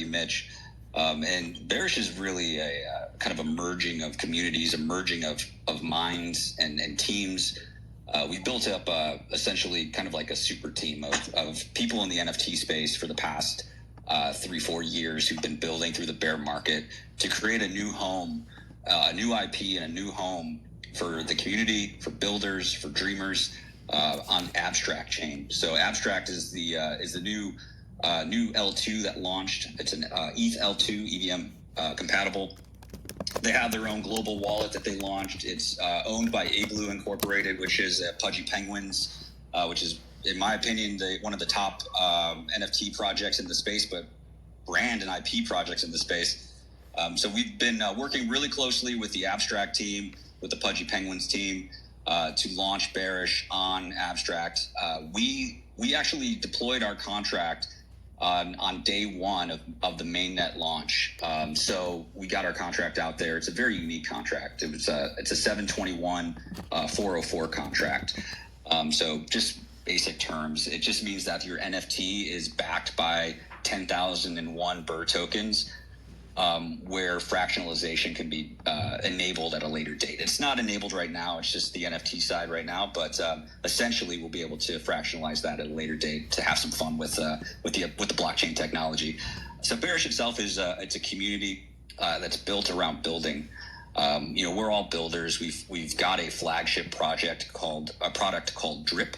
Mitch. And Bearish is really a kind of a merging of communities, a merging of minds and teams. We've built up essentially kind of like a super team of people in the NFT space for the past 3-4 years who've been building through the bear market to create a new home, a new IP and a new home for the community, for builders, for dreamers on Abstract chain. So Abstract is the new L2 that launched. It's an ETH L2 EVM compatible. They have their own global wallet that they launched. It's owned by Igloo Incorporated, which is Pudgy Penguins, which is, in my opinion, one of the top NFT projects in the space, but brand and IP projects in the space. So we've been working really closely with the Abstract team, with the Pudgy Penguins team, to launch Bearish on Abstract. We actually deployed our contract on day one of the mainnet launch. So we got our contract out there. It's a very unique contract. It's a 721 404 contract. So just basic terms, it just means that your NFT is backed by 10,001 BER tokens, where fractionalization can be enabled at a later date. It's not enabled right now. It's just the NFT side right now, but essentially we'll be able to fractionalize that at a later date to have some fun with the blockchain technology. So Bearish itself is it's a community that's built around building. We're all builders. We've got a flagship product called Drip,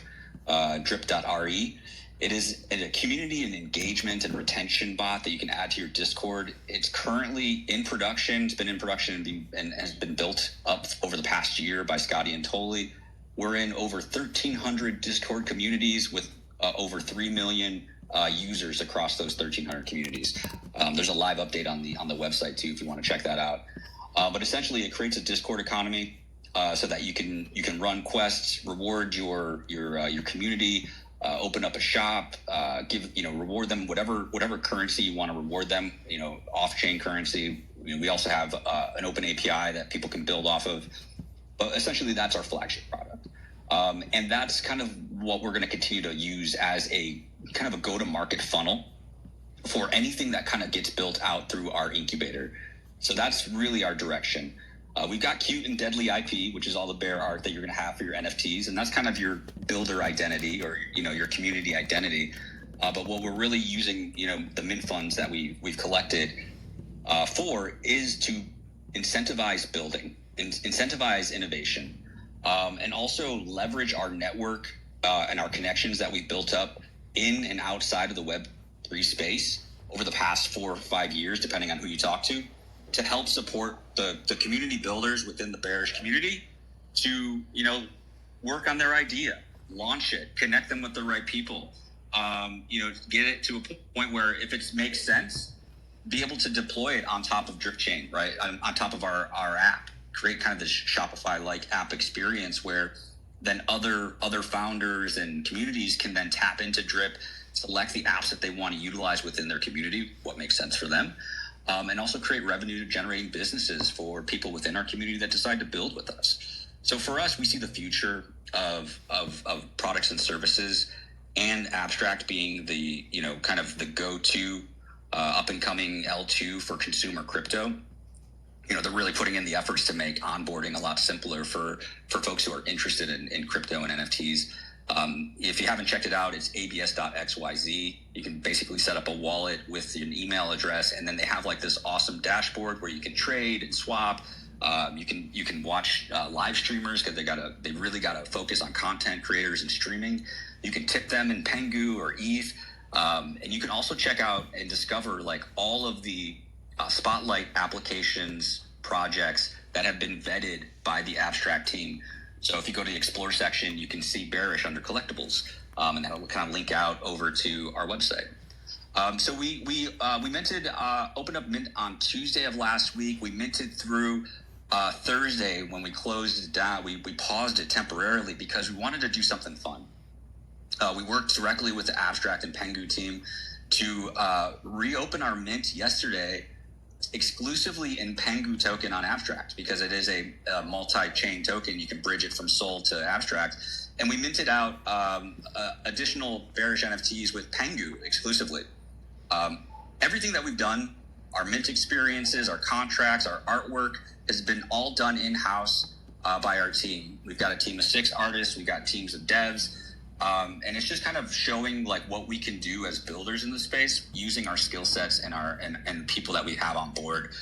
drip.re. It is a community and engagement and retention bot that you can add to your Discord. It's currently in production. It's been in production and has been built up over the past year by Scotty and Toli. We're in over 1,300 Discord communities with over 3 million users across those 1,300 communities. There's a live update on the website too if you want to check that out. But essentially, it creates a Discord economy so that you can run quests, reward your community, open up a shop, reward them whatever currency you want to reward them. Off-chain currency. We also have an open API that people can build off of. But essentially, that's our flagship product. And that's kind of what we're going to continue to use as a kind of a go-to-market funnel for anything that kind of gets built out through our incubator. So that's really our direction. We've got cute and deadly IP, which is all the bear art that you're going to have for your NFTs. And that's kind of your builder identity or, your community identity. But what we're really using, the mint funds that we've collected for is to incentivize building, incentivize innovation, and also leverage our network and our connections that we've built up in and outside of the Web3 space over the past 4 or 5 years, depending on who you talk to help support the community builders within the Bearish community to, work on their idea, launch it, connect them with the right people, get it to a point where if it makes sense, be able to deploy it on top of Drip Chain, right? On top of our app, create kind of this Shopify-like app experience where then other founders and communities can then tap into Drip, select the apps that they want to utilize within their community, what makes sense for them, and also create revenue-generating businesses for people within our community that decide to build with us. So for us, we see the future of products and services, and Abstract being the kind of the go-to up-and-coming L2 for consumer crypto. They're really putting in the efforts to make onboarding a lot simpler for folks who are interested in crypto and NFTs. If you haven't checked it out, it's abs.xyz. You can basically set up a wallet with an email address, and then they have like this awesome dashboard where you can trade and swap. You can watch live streamers because they really gotta focus on content creators and streaming. You can tip them in Pengu or ETH, and you can also check out and discover like all of the Spotlight applications projects that have been vetted by the Abstract team. So if you go to the Explore section, you can see Bearish under collectibles, and that'll kind of link out over to our website. So we minted, opened up mint on Tuesday of last week. We minted through Thursday. When we closed it down, we paused it temporarily because we wanted to do something fun. We worked directly with the Abstract and Pengu team to reopen our mint yesterday exclusively in Pengu token on Abstract because it is a multi-chain token. You can bridge it from Sol to Abstract. And we minted out additional Bearish NFTs with Pengu exclusively. Everything that we've done, our mint experiences, our contracts, our artwork has been all done in-house by our team. We've got a team of 6 artists. We've got teams of devs. And it's just kind of showing like what we can do as builders in the space using our skill sets and people that we have on board.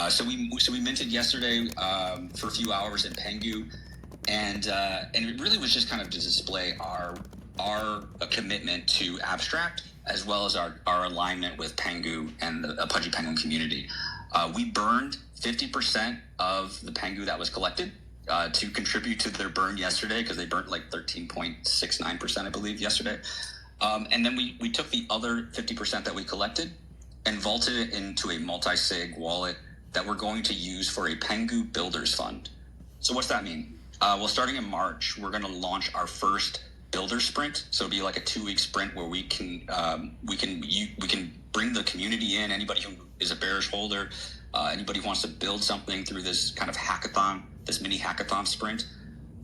So we minted yesterday for a few hours in Pengu, and it really was just kind of to display our commitment to Abstract as well as our alignment with Pengu and the Pudgy Penguin community. We burned 50% of the Pengu that was collected. To contribute to their burn yesterday because they burnt like 13.69%, I believe, yesterday. And then we took the other 50% that we collected and vaulted it into a multi-sig wallet that we're going to use for a Pengu Builders Fund. So what's that mean? Well, starting in March, we're going to launch our first builder sprint. So it'll be like a 2-week sprint where we can bring the community in, anybody who is a Bearish holder, anybody who wants to build something through this kind of hackathon, this mini hackathon sprint.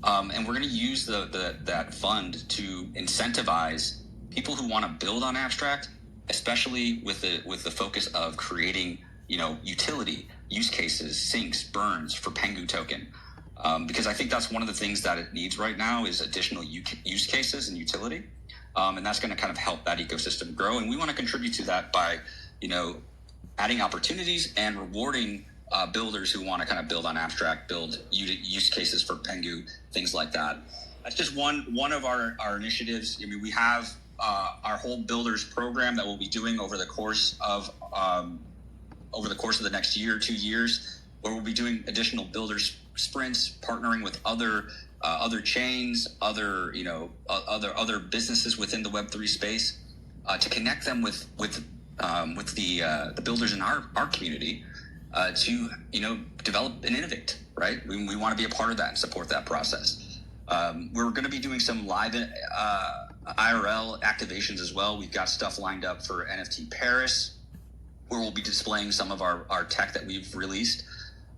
And we're going to use that fund to incentivize people who want to build on Abstract, especially with the focus of creating, utility, use cases, sinks, burns for Pengu token. Because I think that's one of the things that it needs right now is additional use cases and utility. And that's going to kind of help that ecosystem grow. And we want to contribute to that by, adding opportunities and rewarding builders who want to kind of build on Abstract, build use cases for Pengu, things like that. That's just one of our initiatives. I mean, we have our whole builders program that we'll be doing over the course of the next year, 2 years, where we'll be doing additional builders sprints, partnering with other chains, other businesses within the Web3 space to connect them with the builders in our community to develop and innovate. Right, we want to be a part of that and support that process. We're going to be doing some live IRL activations as well. We've got stuff lined up for NFT Paris, where we'll be displaying some of our tech that we've released.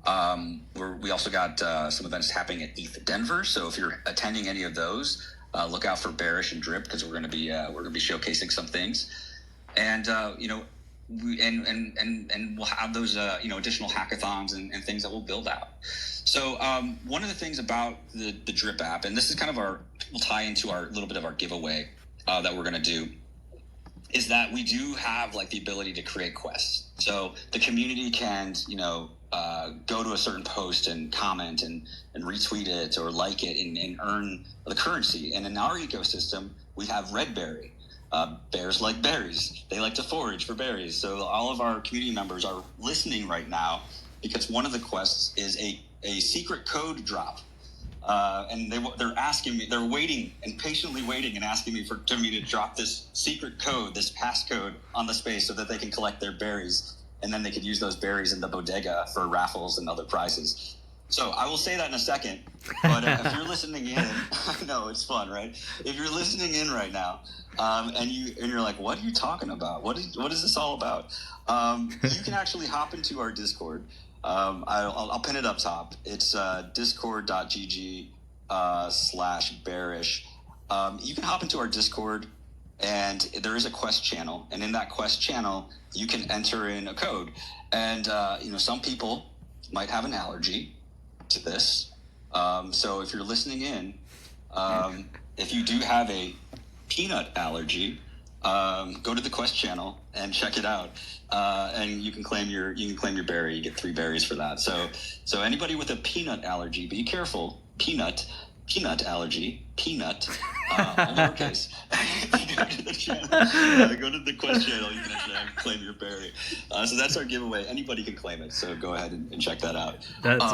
We also got some events happening at ETH Denver. So if you're attending any of those, look out for Bearish and Drip, because we're going to be showcasing some things, and we'll have those additional hackathons and things that we'll build out. So one of the things about the Drip app, and this is kind of will tie into our little bit of our giveaway that we're going to do, is that we do have like the ability to create quests. So the community can go to a certain post and comment and retweet it or like it and earn the currency. And in our ecosystem, we have Red Berry. Bears like berries. They like to forage for berries. So all of our community members are listening right now because one of the quests is a secret code drop. And they're asking me, they're waiting and patiently waiting and asking me for me to drop this secret code, this passcode on the space so that they can collect their berries. And then they could use those berries in the bodega for raffles and other prizes. So I will say that in a second, but if you're listening in, I know it's fun, right? If you're listening in right now, and you're like, what are you talking about? What is this all about? You can actually hop into our Discord. I'll pin it up top. It's discord.gg/bearish. You can hop into our Discord, and there is a quest channel, and in that quest channel, you can enter in a code. And some people might have an allergy to this. So if you're listening in, if you do have a peanut allergy, go to the quest channel and check it out. And you can claim your berry. You get 3 berries for that. So anybody with a peanut allergy, be careful. Peanut allergy, peanut, all lowercase. Go to the channel, go to the quest channel, you can claim your berry. So that's our giveaway. Anybody can claim it, so go ahead and check that out. That's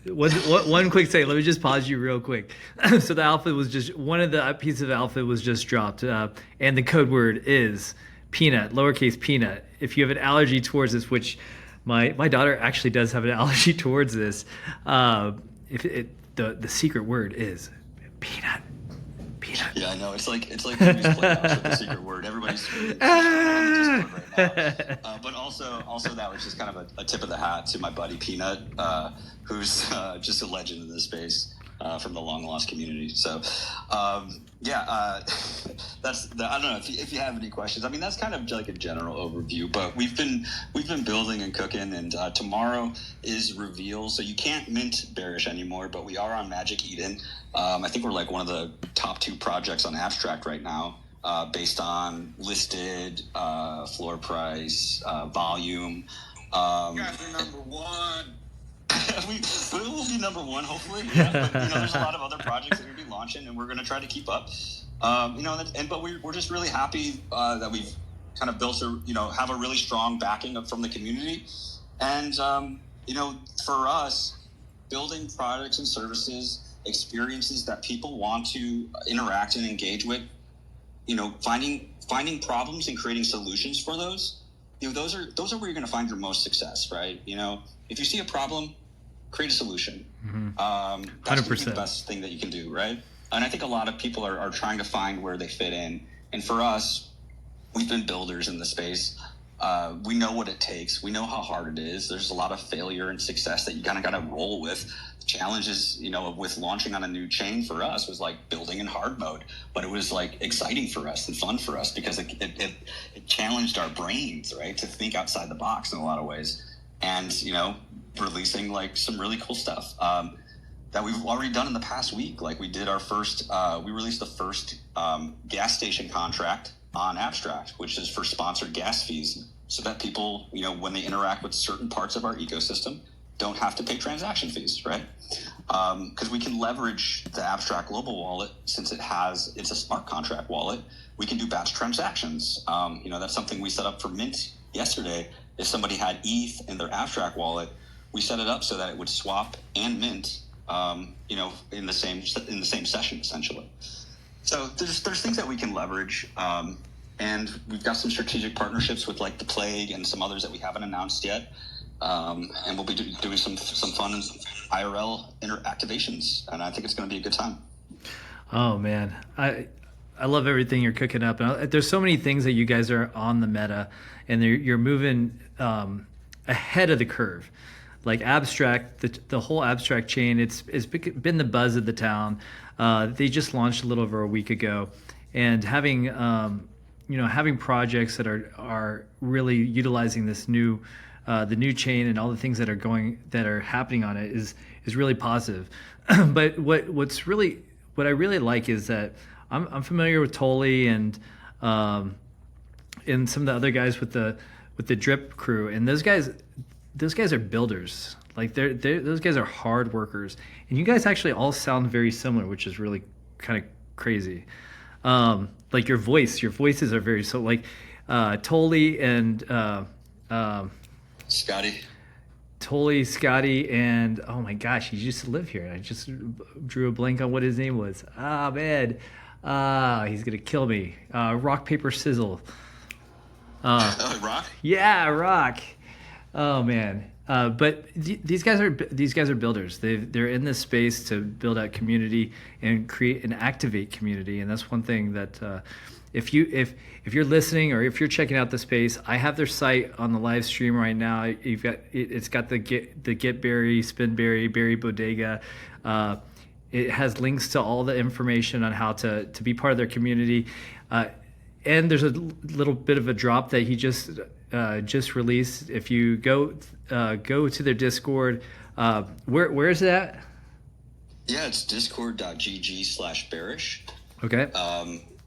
but one quick second, let me just pause you real quick. So the alpha was just, one of the pieces of alpha was just dropped, and the code word is peanut, lowercase peanut. If you have an allergy towards this, which my daughter actually does have an allergy towards this, the secret word is peanut. Yeah, I know. It's like Jimmy's Playhouse with the secret word. Everybody's on the Discord right now. But also that was just kind of a tip of the hat to my buddy Peanut, who's just a legend in this space from the long lost community. So that's I don't know if you have any questions. I mean, that's kind of like a general overview, but we've been building and cooking, and tomorrow is reveal. So you can't mint Bearish anymore, but we are on Magic Eden. I think we're like one of the top 2 projects on Abstract right now, based on listed, floor price, volume. You guys are number 1. we will be number 1, hopefully. Yeah, but there's a lot of other projects that we're going to be launching, and we're going to try to keep up. But we're just really happy that we've kind of built have a really strong backing up from the community, and for us, building products and services, experiences that people want to interact and engage with, finding problems and creating solutions for those. Those are where you're going to find your most success, right? If you see a problem, create a solution. Mm-hmm. That's 100%. The best thing that you can do, right? And I think a lot of people are trying to find where they fit in. And for us, we've been builders in the space. We know what it takes. We know how hard it is. There's a lot of failure and success that you kind of got to roll with. The challenges, with launching on a new chain for us was like building in hard mode, but it was like exciting for us and fun for us because it challenged our brains, right, to think outside the box in a lot of ways. And, releasing like some really cool stuff that we've already done in the past week. Like we did our first, we released the first gas station contract on Abstract, which is for sponsored gas fees, so that people, when they interact with certain parts of our ecosystem, don't have to pay transaction fees, right? Because we can leverage the Abstract Global Wallet since it's a smart contract wallet. We can do batch transactions. That's something we set up for Mint yesterday. If somebody had ETH in their Abstract wallet, we set it up so that it would swap and mint, in the same session essentially. So there's things that we can leverage, And we've got some strategic partnerships with like the Plague and some others that we haven't announced yet. And we'll be doing some fun IRL activations, and I think it's going to be a good time. Oh man, I love everything you're cooking up. And there's so many things that you guys are on the meta, and you're moving ahead of the curve. Like Abstract, the whole Abstract chain, it's been the buzz of the town. They just launched a little over a week ago, and having having projects that are really utilizing this new the new chain and all the things that are happening on it is really positive. But what I really like is that I'm familiar with Tolly and some of the other guys with the Drip crew, and those guys are builders. Like those guys are hard workers, and you guys actually all sound very similar, which is really kind of crazy. Like your voices are very so like Tolly and Scotty. Totally, Scotty, and oh my gosh, he used to live here, and I just drew a blank on what his name was. Ah, man, he's gonna kill me. Rock, paper, sizzle. Rock? Yeah, Rock. Oh man, but these guys are builders. They're in this space to build out community and create and activate community, and that's one thing that if you're listening or if you're checking out the space, I have their site on the live stream right now. It's got the get berry, spin berry, berry bodega. It has links to all the information on how to be part of their community. And there's a little bit of a drop that he just released. If you go to their Discord, where is that? Yeah, it's discord.gg/bearish. Okay.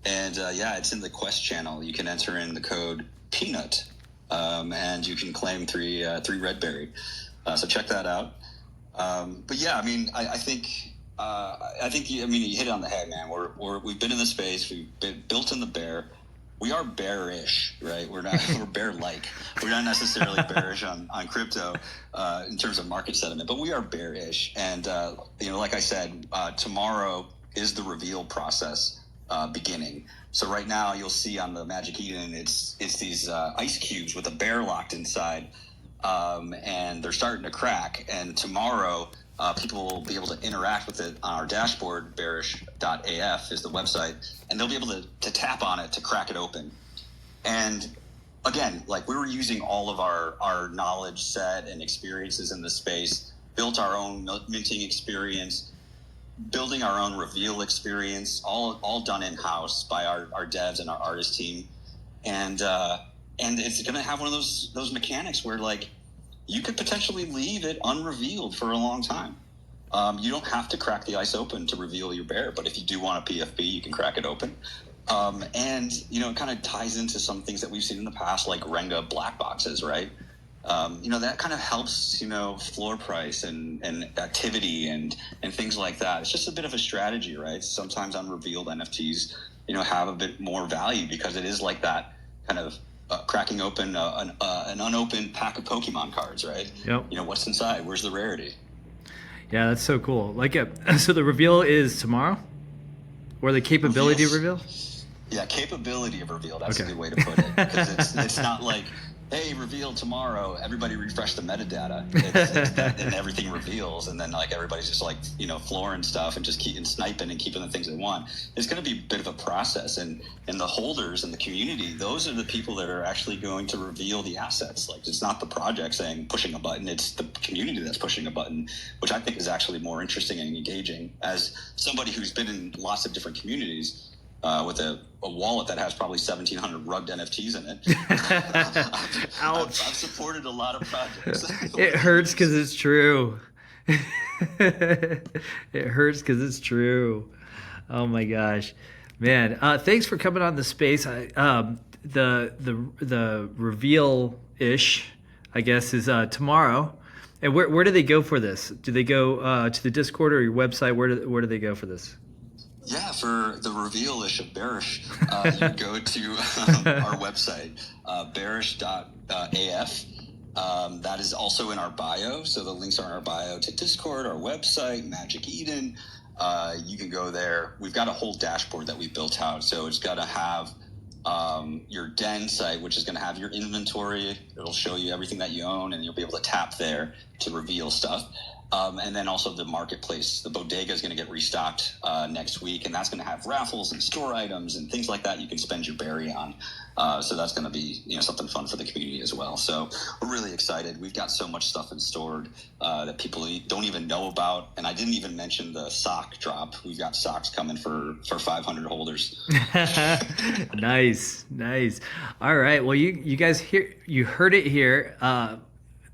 And it's in the Quest channel. You can enter in the code Peanut, and you can claim three red berry. So check that out. But yeah, I mean, I think you hit it on the head, man. We've been in the space. We've been built in the bear. We are bearish, right? We're bear-like. We're not necessarily bearish on crypto in terms of market sentiment, but we are bearish. And like I said, tomorrow is the reveal process beginning. So right now you'll see on the Magic Eden, it's these ice cubes with a bear locked inside, and they're starting to crack. And tomorrow people will be able to interact with it on our dashboard. Bearish.af is the website, and they'll be able to tap on it to crack it open. And again, like we were using all of our knowledge set and experiences in the space, built our own minting experience, building our own reveal experience, all done in-house by our devs and our artist team. And it's going to have one of those mechanics where like you could potentially leave it unrevealed for a long time. You don't have to crack the ice open to reveal your bear, but if you do want a PFP, you can crack it open. And it kind of ties into some things that we've seen in the past, like Renga black boxes, right? That kind of helps, floor price and activity and things like that. It's just a bit of a strategy, right? Sometimes unrevealed NFTs, have a bit more value because it is like that kind of cracking open an unopened pack of Pokemon cards, right? Yep. What's inside? Where's the rarity? Yeah, that's so cool. Like, so the reveal is tomorrow, or the capability of reveal? Yeah, capability of reveal. That's okay. a good way to put it. Because it's not like, hey, reveal tomorrow, everybody refresh the metadata. It's that, and everything reveals, and then like everybody's just like, flooring stuff and just keeping sniping and keeping the things they want. It's going to be a bit of a process, and the holders and the community, those are the people that are actually going to reveal the assets. Like it's not the project pushing a button, it's the community that's pushing a button, which I think is actually more interesting and engaging. As somebody who's been in lots of different communities, with a wallet that has probably 1,700 rugged NFTs in it. Ouch. I've supported a lot of projects. It hurts because it's true. It hurts because it's true. Oh my gosh, man! Thanks for coming on the space. The reveal ish, I guess, is tomorrow. And where do they go for this? Do they go to the Discord or your website? Where do they go for this? Yeah, for the reveal-ish of Bearish, you can go to our website, bearish.af. That is also in our bio, so the links are in our bio to Discord, our website, Magic Eden. You can go there. We've got a whole dashboard that we built out, so it's got to have your den site, which is going to have your inventory. It'll show you everything that you own, and you'll be able to tap there to reveal stuff. And then also the marketplace. The bodega is going to get restocked next week, and that's going to have raffles and store items and things like that you can spend your berry on. So that's going to be something fun for the community as well. So we're really excited. We've got so much stuff in stored that people don't even know about. And I didn't even mention the sock drop. We've got socks coming for 500 holders. Nice. All right. Well, you guys heard it here.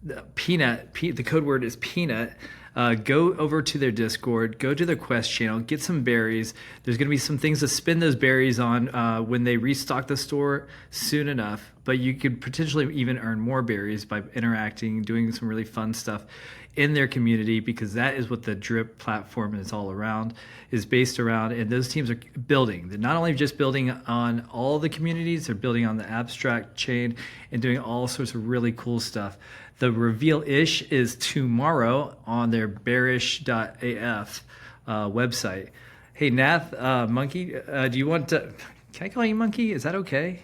The code word is peanut. Go over to their Discord, go to their quest channel, get some berries. There's going to be some things to spend those berries on when they restock the store soon enough, but you could potentially even earn more berries by interacting, doing some really fun stuff in their community, because that is what the drip platform is all around, is based around. And those teams are building. They're not only just building on all the communities, they're building on the abstract chain and doing all sorts of really cool stuff. The reveal-ish is tomorrow on their bearish.af website. Hey, Nath, Monkey, do you want to... Can I call you Monkey? Is that okay?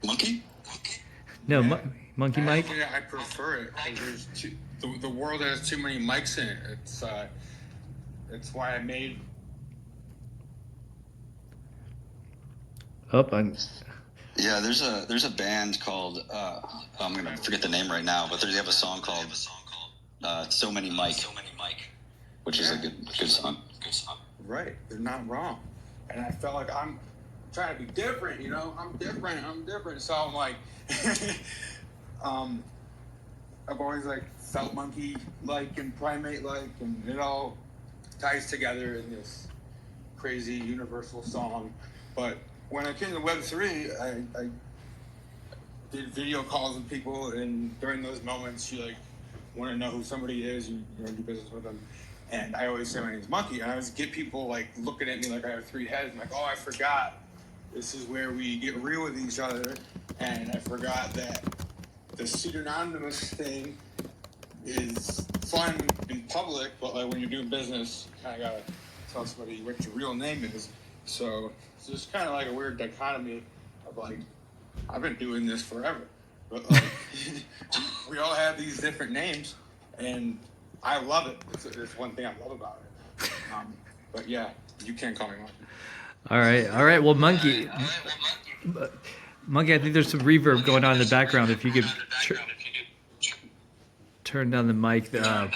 Monkey? No, MonkeyMike? Yeah, I prefer it. The world has too many mics in it. It's why I made... Yeah, there's a band called I'm gonna forget the name right now, but they have a song called "So Many Mike," which is a good song. Right, they're not wrong, and I felt like I'm trying to be different. I'm different. So I'm like, I've always felt monkey-like and primate-like, and it all ties together in this crazy universal song, but. When I came to Web3, I did video calls with people, and during those moments, you want to know who somebody is, you want to do business with them. And I always say my name's Monkey, and I always get people looking at me like I have 3 heads, and oh, I forgot. This is where we get real with each other, and I forgot that the pseudonymous thing is fun in public, but when you're doing business, you kind of gotta tell somebody what your real name is. So it's just kind of a weird dichotomy of I've been doing this forever, but we all have these different names, and I love it. It's one thing I love about it. But yeah, you can't call me Monkey. All right. Well, Monkey, I think there's some reverb going on in the background. If you could turn down the mic. Okay,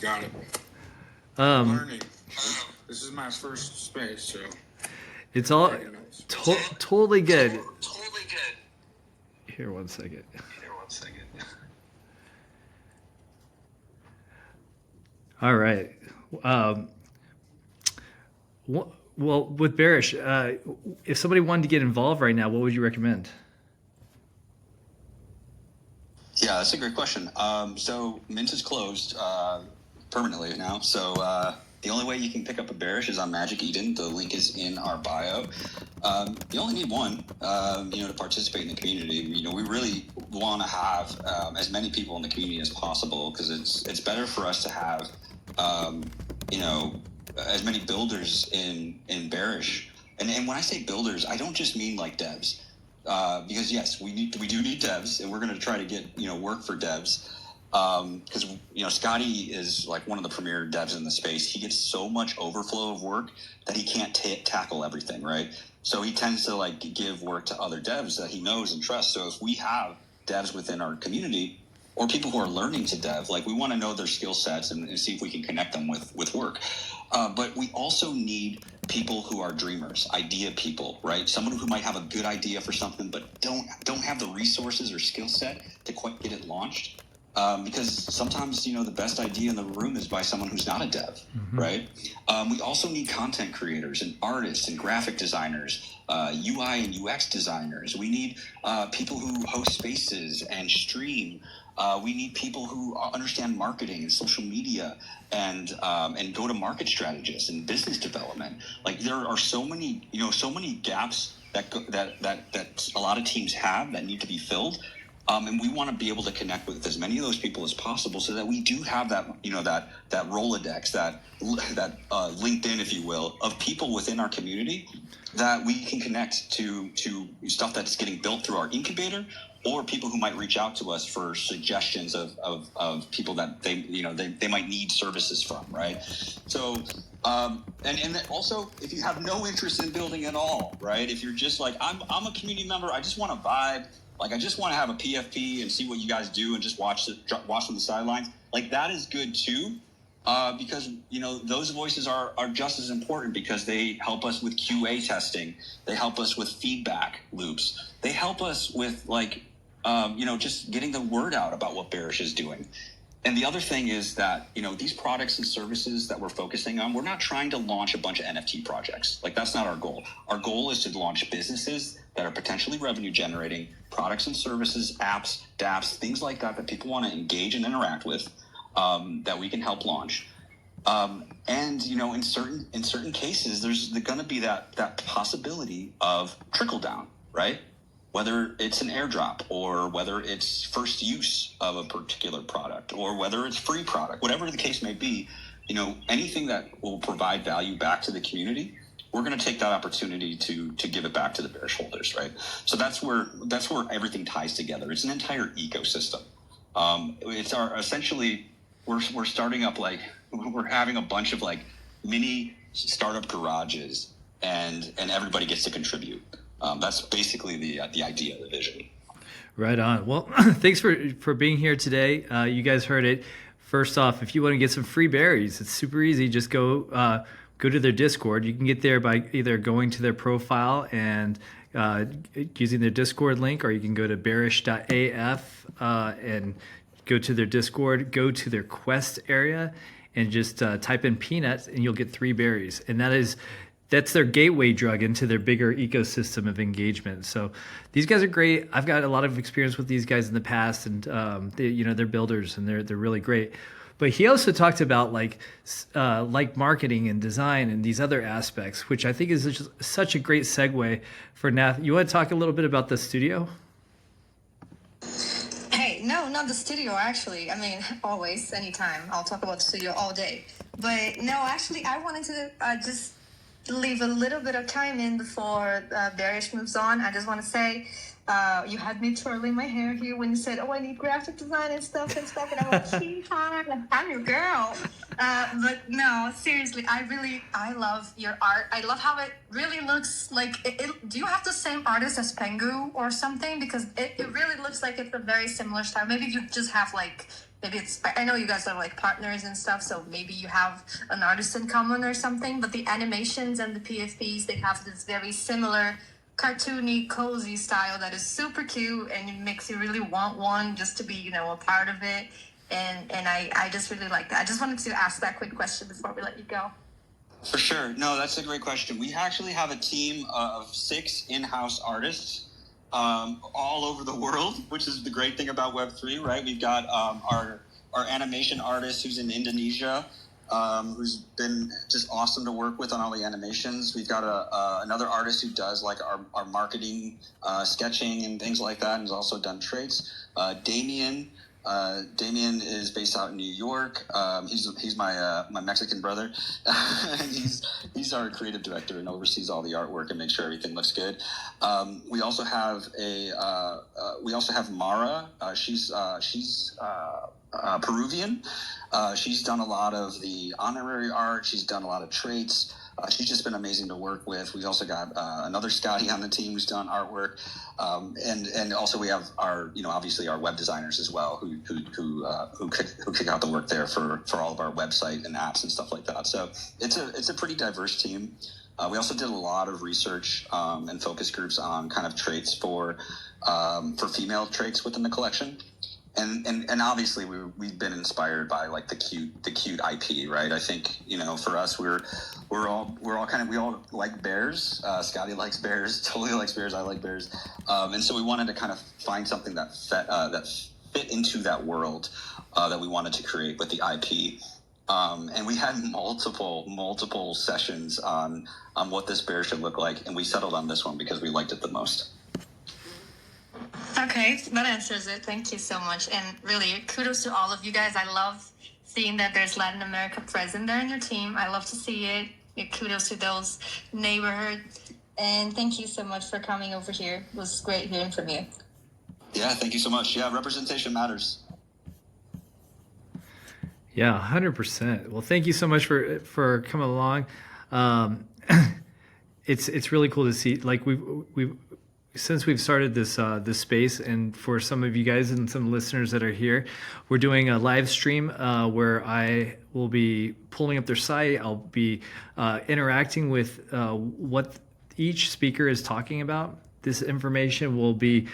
got it. Um, Learning. This is my first space, so it's all totally good. Here, one second. All right. Well, with Bearish, if somebody wanted to get involved right now, what would you recommend? Yeah, that's a great question. So Mint is closed permanently now. So the only way you can pick up a Bearish is on Magic Eden. The link is in our bio. You only need one, to participate in the community. We really want to have as many people in the community as possible, because it's better for us to have, as many builders in Bearish. And when I say builders, I don't just mean devs, because yes, we do need devs, and we're going to try to get work for devs. Because Scotty is one of the premier devs in the space. He gets so much overflow of work that he can't tackle everything, right? So he tends to give work to other devs that he knows and trusts. So if we have devs within our community, or people who are learning to dev, we want to know their skill sets and see if we can connect them with work. But we also need people who are dreamers, idea people, right? Someone who might have a good idea for something, but don't have the resources or skill set to quite get it launched. Because sometimes, the best idea in the room is by someone who's not a dev, right? We also need content creators and artists and graphic designers, UI and UX designers. We need people who host spaces and stream. We need people who understand marketing and social media and go-to-market strategists and business development. There are so many gaps that a lot of teams have that need to be filled. And we want to be able to connect with as many of those people as possible, so that we do have that Rolodex, that LinkedIn, if you will, of people within our community, that we can connect to stuff that's getting built through our incubator, or people who might reach out to us for suggestions of people that they might need services from, right? So and also, if you have no interest in building at all, right? If you're just like, I'm a community member, I just want to vibe, like I just want to have a PFP and see what you guys do and just watch from the sidelines, like that is good too. Because those voices are just as important, because they help us with QA testing, they help us with feedback loops, they help us with just getting the word out about what Bearish is doing. And the other thing is that these products and services that we're focusing on, we're not trying to launch a bunch of NFT projects. Like, that's not our goal. Our goal is to launch businesses that are potentially revenue generating, products and services, apps, dApps, things like that people want to engage and interact with. That we can help launch, and in certain cases, there's going to be that possibility of trickle down, right? Whether it's an airdrop, or whether it's first use of a particular product, or whether it's free product, whatever the case may be, anything that will provide value back to the community, we're going to take that opportunity to give it back to the Bearish holders, right? So that's where everything ties together. It's an entire ecosystem. It's essentially. We're starting up, like, we're having a bunch of like mini startup garages, and everybody gets to contribute. That's basically the idea, the vision. Right on. Well, thanks for being here today. You guys heard it. First off, if you want to get some free berries, it's super easy. Just go to their Discord. You can get there by either going to their profile and using their Discord link, or you can go to bearish.af and go to their Discord, go to their quest area, and just type in peanuts, and you'll get 3 berries. And that's their gateway drug into their bigger ecosystem of engagement. So these guys are great. I've got a lot of experience with these guys in the past, and they're builders, and they're really great. But he also talked about like marketing and design and these other aspects, which I think is just such a great segue for Nath. You want to talk a little bit about the studio? No, not the studio, actually. I mean, always, anytime. I'll talk about the studio all day. But no, actually, I wanted to just leave a little bit of time in before Bearish moves on. I just want to say, you had me twirling my hair here when you said, I need graphic design and stuff. And I'm like, hi, I'm your girl. But no, seriously, I love your art. I love how it really looks like, do you have the same artist as Pengu or something? Because it really looks like it's a very similar style. Maybe you just have I know you guys are like partners and stuff, so maybe you have an artist in common or something, but the animations and the PFPs, they have this very similar cartoony, cozy style that is super cute, and it makes you really want one just to be, a part of it. And I just really like that. I just wanted to ask that quick question before we let you go. For sure. No, that's a great question. We actually have a team of 6 in-house artists all over the world, which is the great thing about Web3, right? We've got our animation artist who's in Indonesia, who's been just awesome to work with on all the animations. We've got another artist who does like our marketing, sketching and things like that, and has also done traits. Damien is based out in New York. He's my Mexican brother, and he's our creative director and oversees all the artwork and makes sure everything looks good. We also have Mara. She's Peruvian. She's done a lot of the honorary art. She's done a lot of traits. She's just been amazing to work with. We've also got another Scotty on the team who's done artwork, and also we have our obviously our web designers as well who kick out the work there for all of our website and apps and stuff like that. So it's a pretty diverse team. We also did a lot of research and focus groups on kind of traits for female traits within the collection. And obviously we've been inspired by like the cute IP, right? I think for us we all like bears. Scotty likes bears, totally likes bears. I like bears, and so we wanted to kind of find something that fit into that world that we wanted to create with the IP. And we had multiple sessions on what this bear should look like, and we settled on this one because we liked it the most. Okay, that answers it. Thank you so much. And really, kudos to all of you guys. I love seeing that there's Latin America present there in your team. I love to see it. Kudos to those neighborhood And thank you so much for coming over here. It was great hearing from you. Yeah, thank you so much. Yeah, representation matters. Yeah, 100%. Well, thank you so much for coming along. It's really cool to see. Like we've since we've started this space, and for some of you guys and some listeners that are here, we're doing a live stream where I will be pulling up their site. I'll be interacting with what each speaker is talking about. This information will be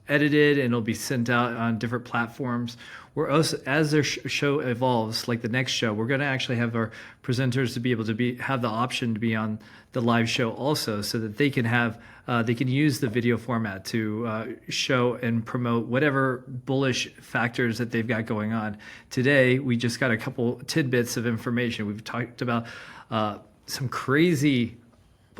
edited and it'll be sent out on different platforms. We're also, as their show evolves, like the next show, we're going to actually have our presenters to be able to have the option to be on the live show also, so that they can use the video format to show and promote whatever bullish factors that they've got going on. Today, we just got a couple tidbits of information. We've talked about some crazy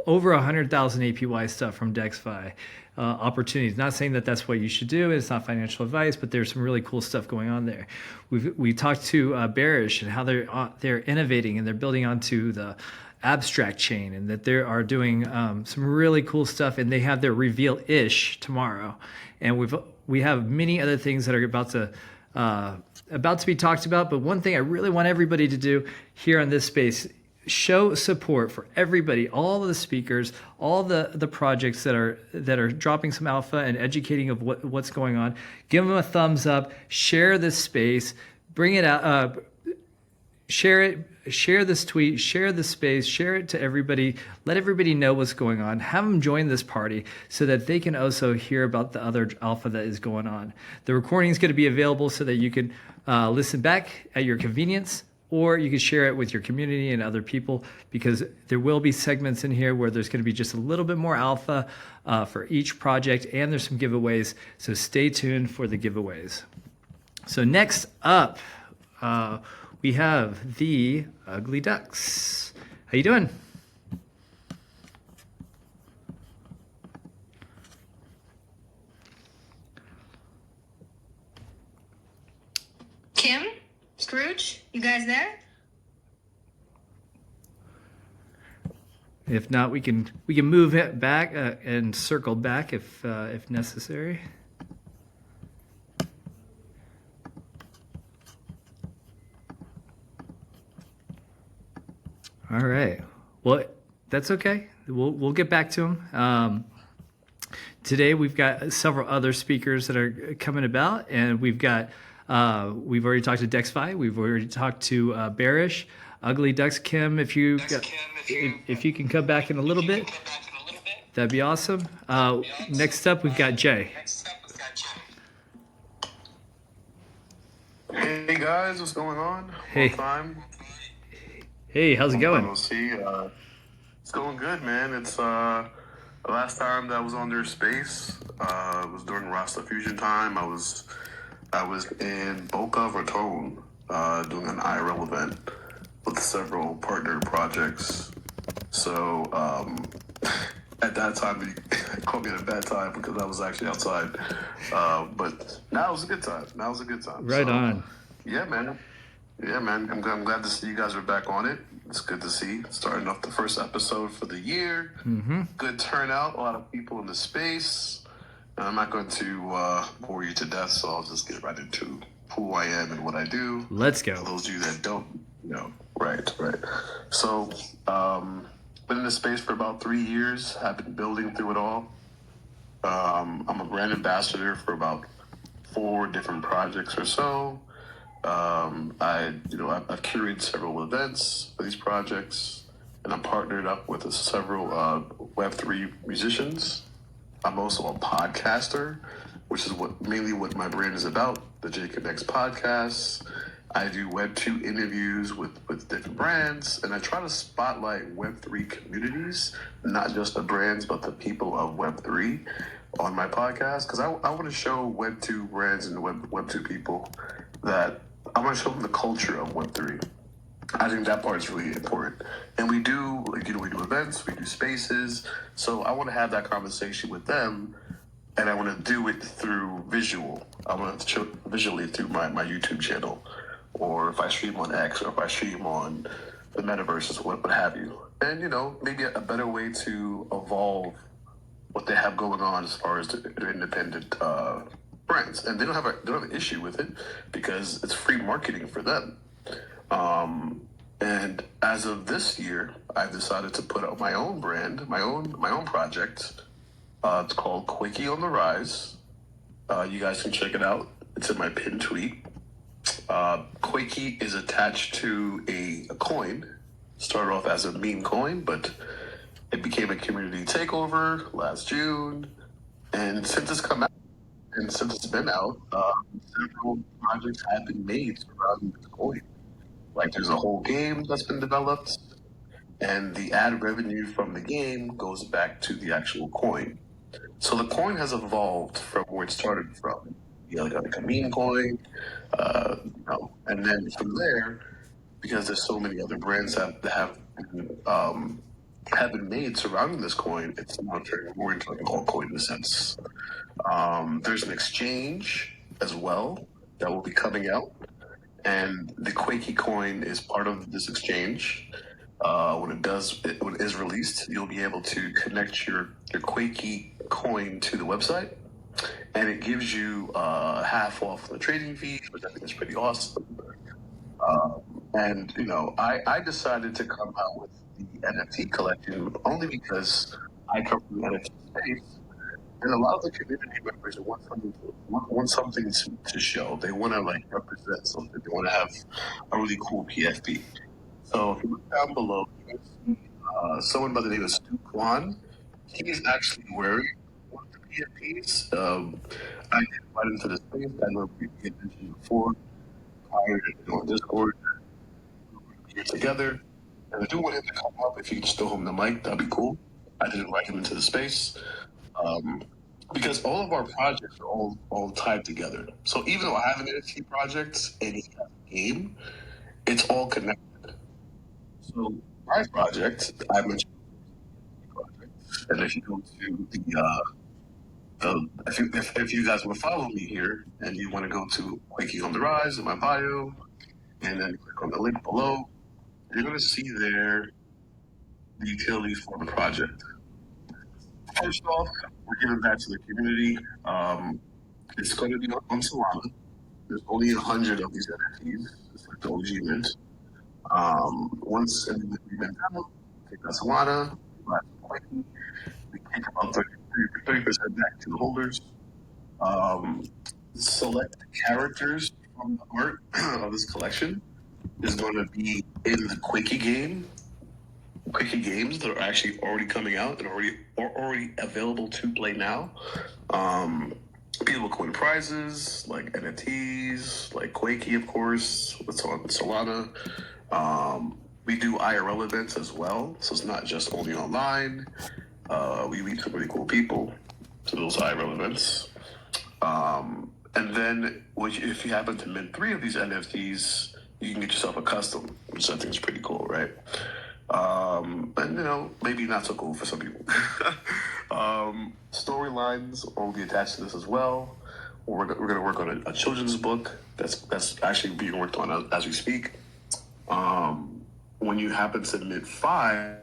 over 100,000 APY stuff from DexFi. Opportunities. Not saying that that's what you should do. It's not financial advice, but there's some really cool stuff going on there. We talked to Bearish and how they're innovating and they're building onto the abstract chain, and that they are doing some really cool stuff. And they have their reveal-ish tomorrow, and we have many other things that are about to be talked about. But one thing I really want everybody to do here on this space: show support for everybody, all of the speakers, all the projects that are dropping some alpha and educating of what's going on. Give them a thumbs up, share this space, bring it out, share it, share this tweet, share the space, share it to everybody, let everybody know what's going on, have them join this party so that they can also hear about the other alpha that is going on. The recording is going to be available so that you can listen back at your convenience, or you can share it with your community and other people, because there will be segments in here where there's going to be just a little bit more alpha for each project, and there's some giveaways. So stay tuned for the giveaways. So next up, we have the Ugly Ducks. How you doing? Kim? Scrooge, you guys there? If not, we can move it back and circle back if necessary. All right. Well, that's okay. We'll get back to them. Today we've got several other speakers that are coming about, and we've already talked to DexFi. We've already talked to Bearish. Ugly Ducks, Kim, if you can come back in a little bit, that'd be awesome. Next up, we've got Jay. Hey guys, what's going on? Hey. Long time. Hey, how's it going? We'll see. It's going good, man. It's the last time that I was on their space was during Rasta Fusion time. I was in Boca Raton doing an IRL event with several partner projects. So at that time, it caught me at a bad time because I was actually outside. But now it's a good time. Right on. Yeah, man. I'm glad to see you guys are back on it. It's good to see. Starting off the first episode for the year. Mm-hmm. Good turnout. A lot of people in the space. I'm not going to bore you to death, so I'll just get right into who I am and what I do. Let's go. For those of you that don't know. Right. So, been in the space for about 3 years. Have been building through it all. I'm a brand ambassador for about 4 different projects or so. I've curated several events for these projects, and I'm partnered up with several Web3 musicians. I'm also a podcaster, which is mainly what my brand is about, the J Connects podcast. I do Web2 interviews with different brands, and I try to spotlight Web3 communities, not just the brands, but the people of Web3 on my podcast, because I want to show Web2 brands and Web2 people that I want to show them the culture of Web3. I think that part is really important. And we do events, we do spaces. So I want to have that conversation with them, and I want to do it through visual. I want to show visually through my YouTube channel, or if I stream on X, or if I stream on the metaverses, what have you. and maybe a better way to evolve what they have going on as far as their independent brands, and they don't have an issue with it because it's free marketing for them. And as of this year, I've decided to put out my own brand, my own project. It's called Quickie on the Rise. You guys can check it out. It's in my pinned tweet. Quickie is attached to a coin. Started off as a meme coin, but it became a community takeover last June. And since it's come out, and since it's been out, several projects have been made surrounding this coin. Like there's a whole game that's been developed, and the ad revenue from the game goes back to the actual coin. So the coin has evolved from where it started from. Like a meme coin, and then from there, because there's so many other brands that have been made surrounding this coin, it's now turning more into like an altcoin in a sense. There's an exchange as well that will be coming out, and the Quakey coin is part of this exchange. When it is released, you'll be able to connect your Quakey coin to the website, and it gives you half off the trading fees, which I think is pretty awesome. And I decided to come out with the NFT collection only because I come from the NFT space, and a lot of the community members want something to show. They want to represent something. They want to have a really cool PFP. So if you look down below, you can see someone by the name of Stu Kwan. He's actually wearing one of the PFPs. I invited him to the space. I know we had mentioned before. Prior to on Discord, here together. And I do want him to come up. If you can still hold the mic, that'd be cool. I did invite him into the space. Because all of our projects are all tied together. So even though I have an NFT project and he has a game, it's all connected. So my project, I mentioned project, and if you go to if you guys want to follow me here and you want to go to Quaking on the Rise in my bio, and then click on the link below, you're going to see there the utilities for the project. First off, we're giving back to the community. It's going to be on Solana. There's only 100 of these NFTs. It's like the OG mint. Once an agreement out, take that Solana, we kick about 30% back to the holders. Select characters from the art of this collection is going to be in the Quickie game. Quickie games that are actually already coming out and already available to play now. People can win prizes like NFTs, like Quakey, of course. It's on Solana. We do IRL events as well, so it's not just only online. We meet some really cool people to those IRL events. And then if you happen to mint 3 of these NFTs, you can get yourself a custom, which I think is pretty cool, right? And maybe not so cool for some people. Storylines will be attached to this as well. We're going to work on a children's book that's actually being worked on as we speak. When you happen to mint 5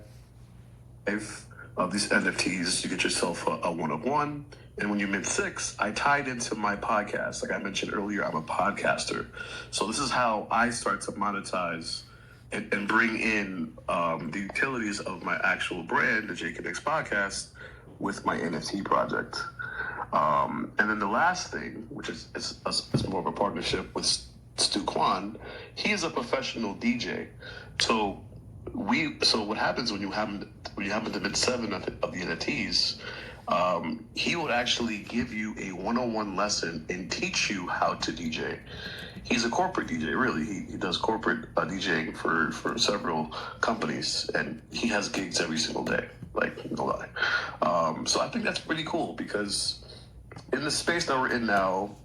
of these NFTs, you get yourself a one-of-one. And when you mint 6, I tied into my podcast. Like I mentioned earlier, I'm a podcaster. So this is how I start to monetize and bring in the utilities of my actual brand, the Jake and X podcast, with my NFT project. And then the last thing, which is more of a partnership with Stu Kwan, he is a professional DJ. So what happens when you happen to mint 7 of the NFTs, he would actually give you a one-on-one lesson and teach you how to DJ. He's a corporate DJ, really. He does corporate DJing for several companies, and he has gigs every single day, like, no lie. So I think that's pretty cool because in the space that we're in now,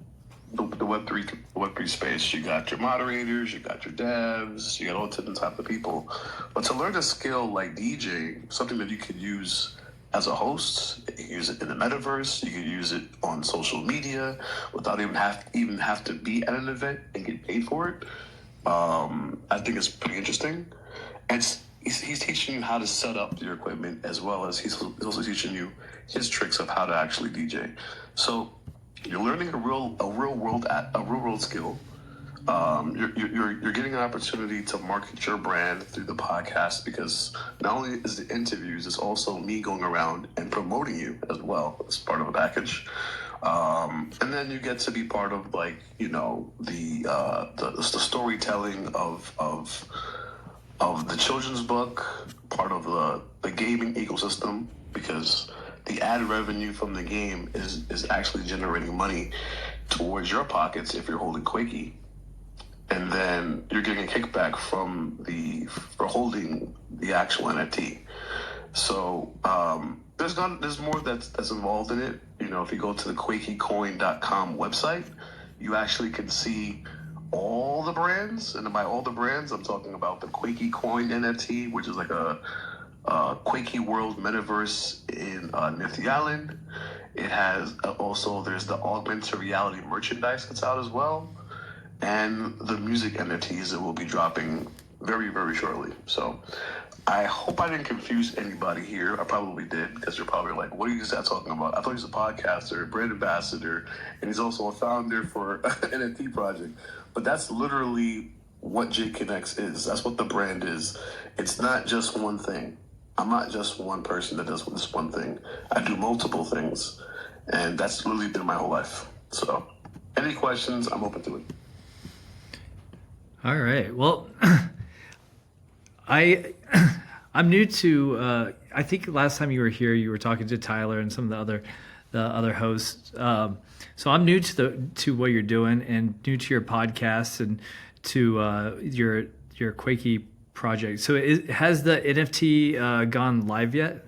the Web3 space, you got your moderators, you got your devs, you got all different type of people. But to learn a skill like DJing, something that you could use as a host, you can use it in the metaverse, you can use it on social media without even have to be at an event and get paid for it. I think it's pretty interesting. And he's teaching you how to set up your equipment, as well as he's also teaching you his tricks of how to actually DJ. So you're learning a real world skill. You're getting an opportunity to market your brand through the podcast, because not only is the interviews, it's also me going around and promoting you as well as part of a package. And then you get to be part of, like, you know, the storytelling of the children's book, part of the gaming ecosystem, because the ad revenue from the game is actually generating money towards your pockets if you're holding Quakey. And then you're getting a kickback for holding the actual NFT. So there's more that's involved in it. You know, if you go to the QuakeyCoin.com website, you actually can see all the brands, and by all the brands, I'm talking about the Quakey Coin NFT, which is like a Quakey World Metaverse in Nifty Island. It has also, there's the augmented reality merchandise that's out as well, and the music NFTs that will be dropping very, very shortly. So I hope I didn't confuse anybody here. I probably did, because you're probably like, what are you guys talking about? I thought he's a podcaster, brand ambassador, and he's also a founder for an NFT project. But that's literally what JConnects is. That's what the brand is. It's not just one thing. I'm not just one person that does this one thing. I do multiple things, and that's literally been my whole life. So any questions, I'm open to it. All right. Well, I'm new to. I think last time you were here, you were talking to Tyler and some of the other hosts. So I'm new to what you're doing, and new to your podcast, and to your Quakey project. So has the NFT gone live yet?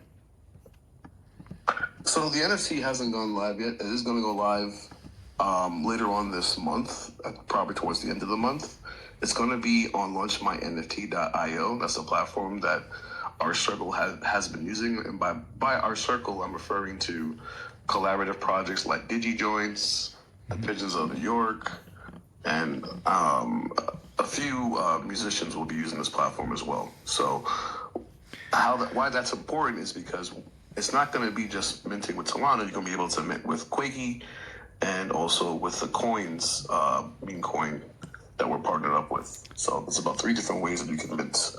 So the NFT hasn't gone live yet. It is going to go live later on this month, probably towards the end of the month. It's going to be on launchmynft.io. That's a platform that our circle has been using. And by our circle, I'm referring to collaborative projects like DigiJoints, Pigeons of New York, and a few musicians will be using this platform as well. So why that's important is because it's not going to be just minting with Solana. You're going to be able to mint with Quakey, and also with the coins, meme coin that we're partnered up with. So it's about 3 different ways that you can mint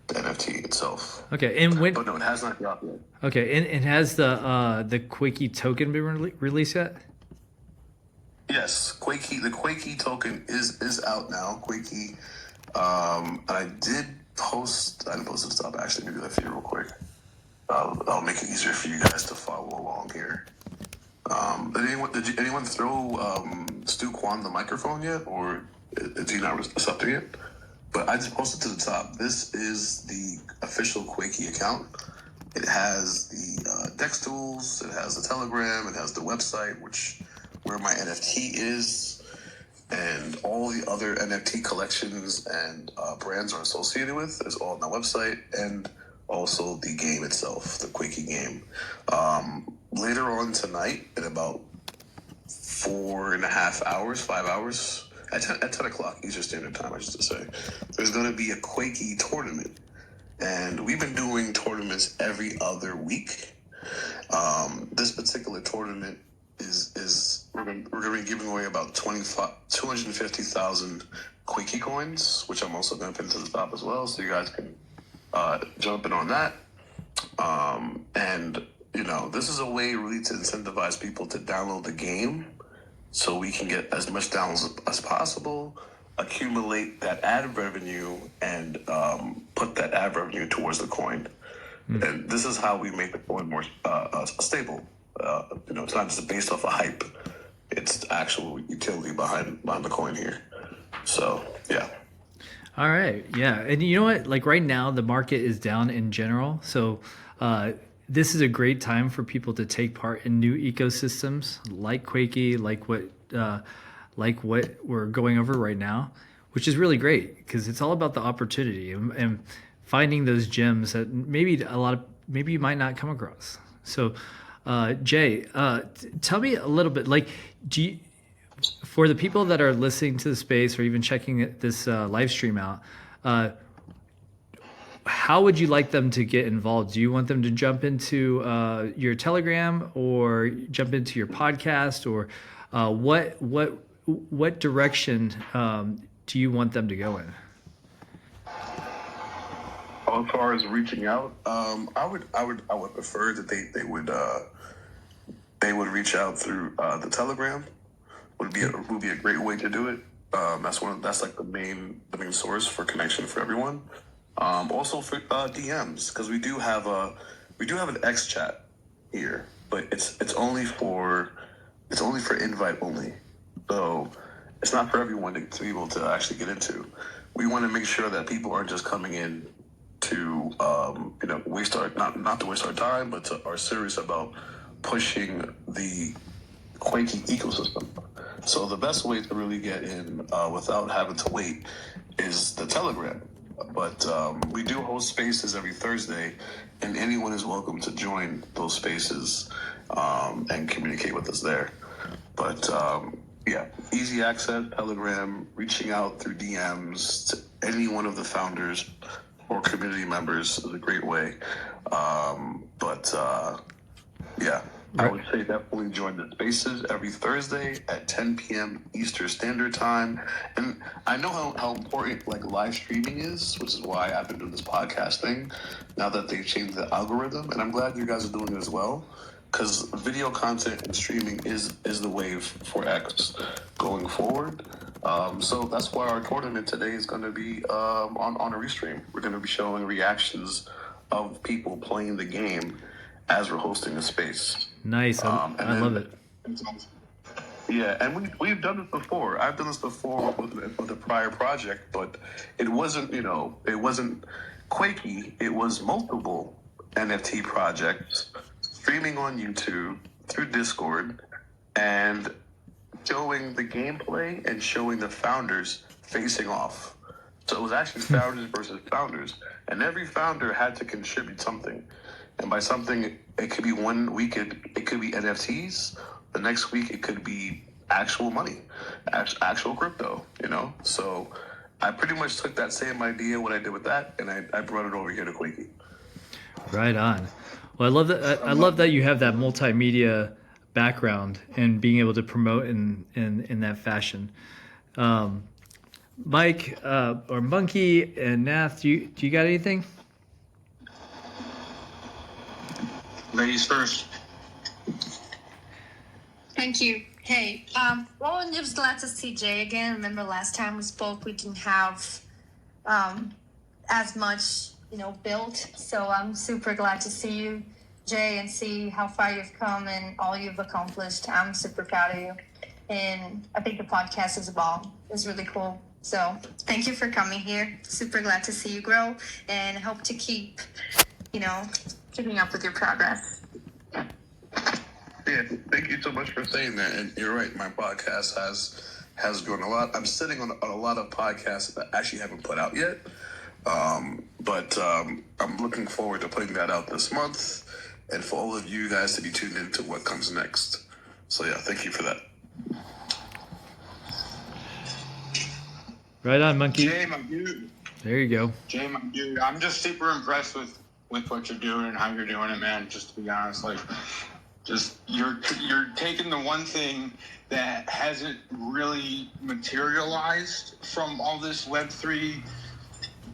the NFT itself. Okay, and but no, it has not dropped yet. Okay, and has the Quakey token been released yet? Yes, the Quakey token is out now. Quakey, and I didn't post it at the top. Actually, let me do that for you real quick. I'll make it easier for you guys to follow along here. Did anyone throw Stu Kwan the microphone yet, or is he not accepting it? But I just posted to the top. This is the official Quakey account. It has the Dex tools, it has the Telegram, it has the website, where my NFT is, and all the other NFT collections and brands are associated with is all on the website, and also the game itself, the Quakey game. Later on tonight, in about 4.5 hours, 5 hours, at 10 o'clock Eastern Standard Time, I should say, there's going to be a Quakey tournament. And we've been doing tournaments every other week. This particular tournament is we're going to be giving away about 250,000 Quakey coins, which I'm also going to pin to the top as well, so you guys can jump in on that. And, you know, this is a way really to incentivize people to download the game, so we can get as much downloads as possible, accumulate that ad revenue, and put that ad revenue towards the coin. And this is how we make the coin more stable. You know, it's not just based off of hype. It's actual utility behind the coin here. So, yeah. All right. Yeah. And you know what? Like right now, the market is down in general. So this is a great time for people to take part in new ecosystems like Quakey, like what we're going over right now, which is really great because it's all about the opportunity and finding those gems that maybe you might not come across. So, Jay, tell me a little bit, like, for the people that are listening to the space or even checking this live stream out, how would you like them to get involved? Do you want them to jump into your Telegram or jump into your podcast, or what direction do you want them to go in? As far as reaching out, I would prefer that they would reach out through the Telegram. Would be a great way to do it. That's like the main source for connection for everyone. Also for DMs, because we do have an X chat here, but it's only for invite only. So it's not for everyone to be able to actually get into. We want to make sure that people aren't just coming in to waste our not to waste our time, but are serious about pushing the Quakey ecosystem. So the best way to really get in without having to wait is the Telegram. But we do host spaces every Thursday, and anyone is welcome to join those spaces and communicate with us there. But easy access, Telegram, reaching out through DMs to any one of the founders or community members is a great way. I would say definitely join the spaces every Thursday at 10 p.m. Eastern Standard Time. And I know how important like live streaming is, which is why I've been doing this podcast thing now that they've changed the algorithm. And I'm glad you guys are doing it as well, because video content and streaming is the wave for X going forward. So that's why our tournament today is going to be on a restream. We're going to be showing reactions of people playing the game as we're hosting a space. Nice. I love it. Yeah, and we've done this before. I've done this before with a prior project, but it wasn't Quakey. It was multiple NFT projects streaming on YouTube through Discord and showing the gameplay and showing the founders facing off. So it was actually founders versus founders, and every founder had to contribute something. And by something, it could be 1 week, it could be NFTs. The next week, it could be actual money, actual crypto, So I pretty much took that same idea, what I did with that, and I brought it over here to Quakey. Right on. Well, I love that. I love that you have that multimedia background and being able to promote in that fashion. Mike or Monkey and Nath, do you got anything? Ladies first. Thank you. Hey, well, I'm just glad to see Jay again. Remember last time we spoke, we didn't have as much, built. So I'm super glad to see you, Jay, and see how far you've come and all you've accomplished. I'm super proud of you. And I think the podcast is a bomb. It's really cool. So thank you for coming here. Super glad to see you grow, and hope to keep, keeping up with your progress. Yeah, thank you so much for saying that. And you're right, my podcast has grown a lot. I'm sitting on a lot of podcasts that I actually haven't put out yet. But I'm looking forward to putting that out this month, and for all of you guys to be tuned into what comes next. So yeah, thank you for that. Right on, Monkey. Jay, my dude. There you go. Jay, my dude. I'm just super impressed with what you're doing and how you're doing it, man. Just to be honest, just you're taking the one thing that hasn't really materialized from all this Web3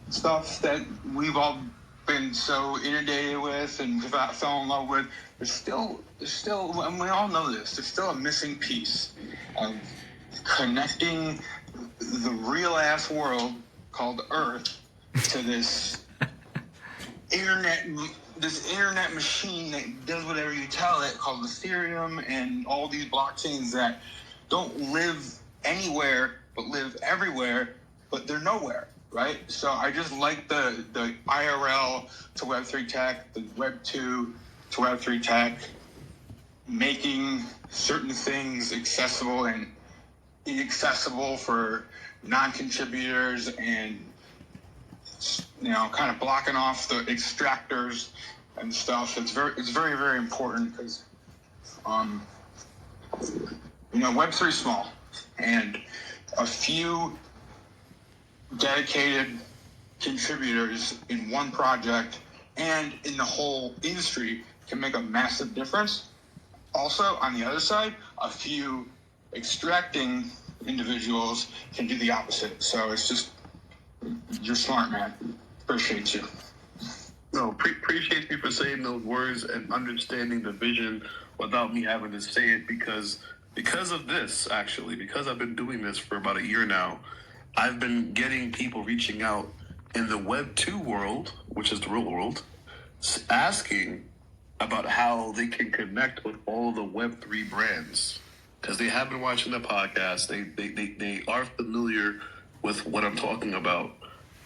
stuff that we've all been so inundated with and fell in love with. There's still, and we all know this, there's still a missing piece of connecting the real ass world called Earth to this internet machine that does whatever you tell it, called Ethereum, and all these blockchains that don't live anywhere but live everywhere, but they're nowhere, right? So I just like the IRL to Web3 tech, the Web2 to Web3 tech, making certain things accessible and inaccessible for non-contributors, and kind of blocking off the extractors and stuff. It's very, very important because Web3 is small, and a few dedicated contributors in one project and in the whole industry can make a massive difference. Also, on the other side, a few extracting individuals can do the opposite. So it's just, you're smart, man. Appreciate you. No, appreciate you for saying those words and understanding the vision without me having to say it, because of this, actually, because I've been doing this for about a year now, I've been getting people reaching out in the Web 2 world, which is the real world, asking about how they can connect with all the Web 3 brands, because they have been watching the podcast. They are familiar with what I'm talking about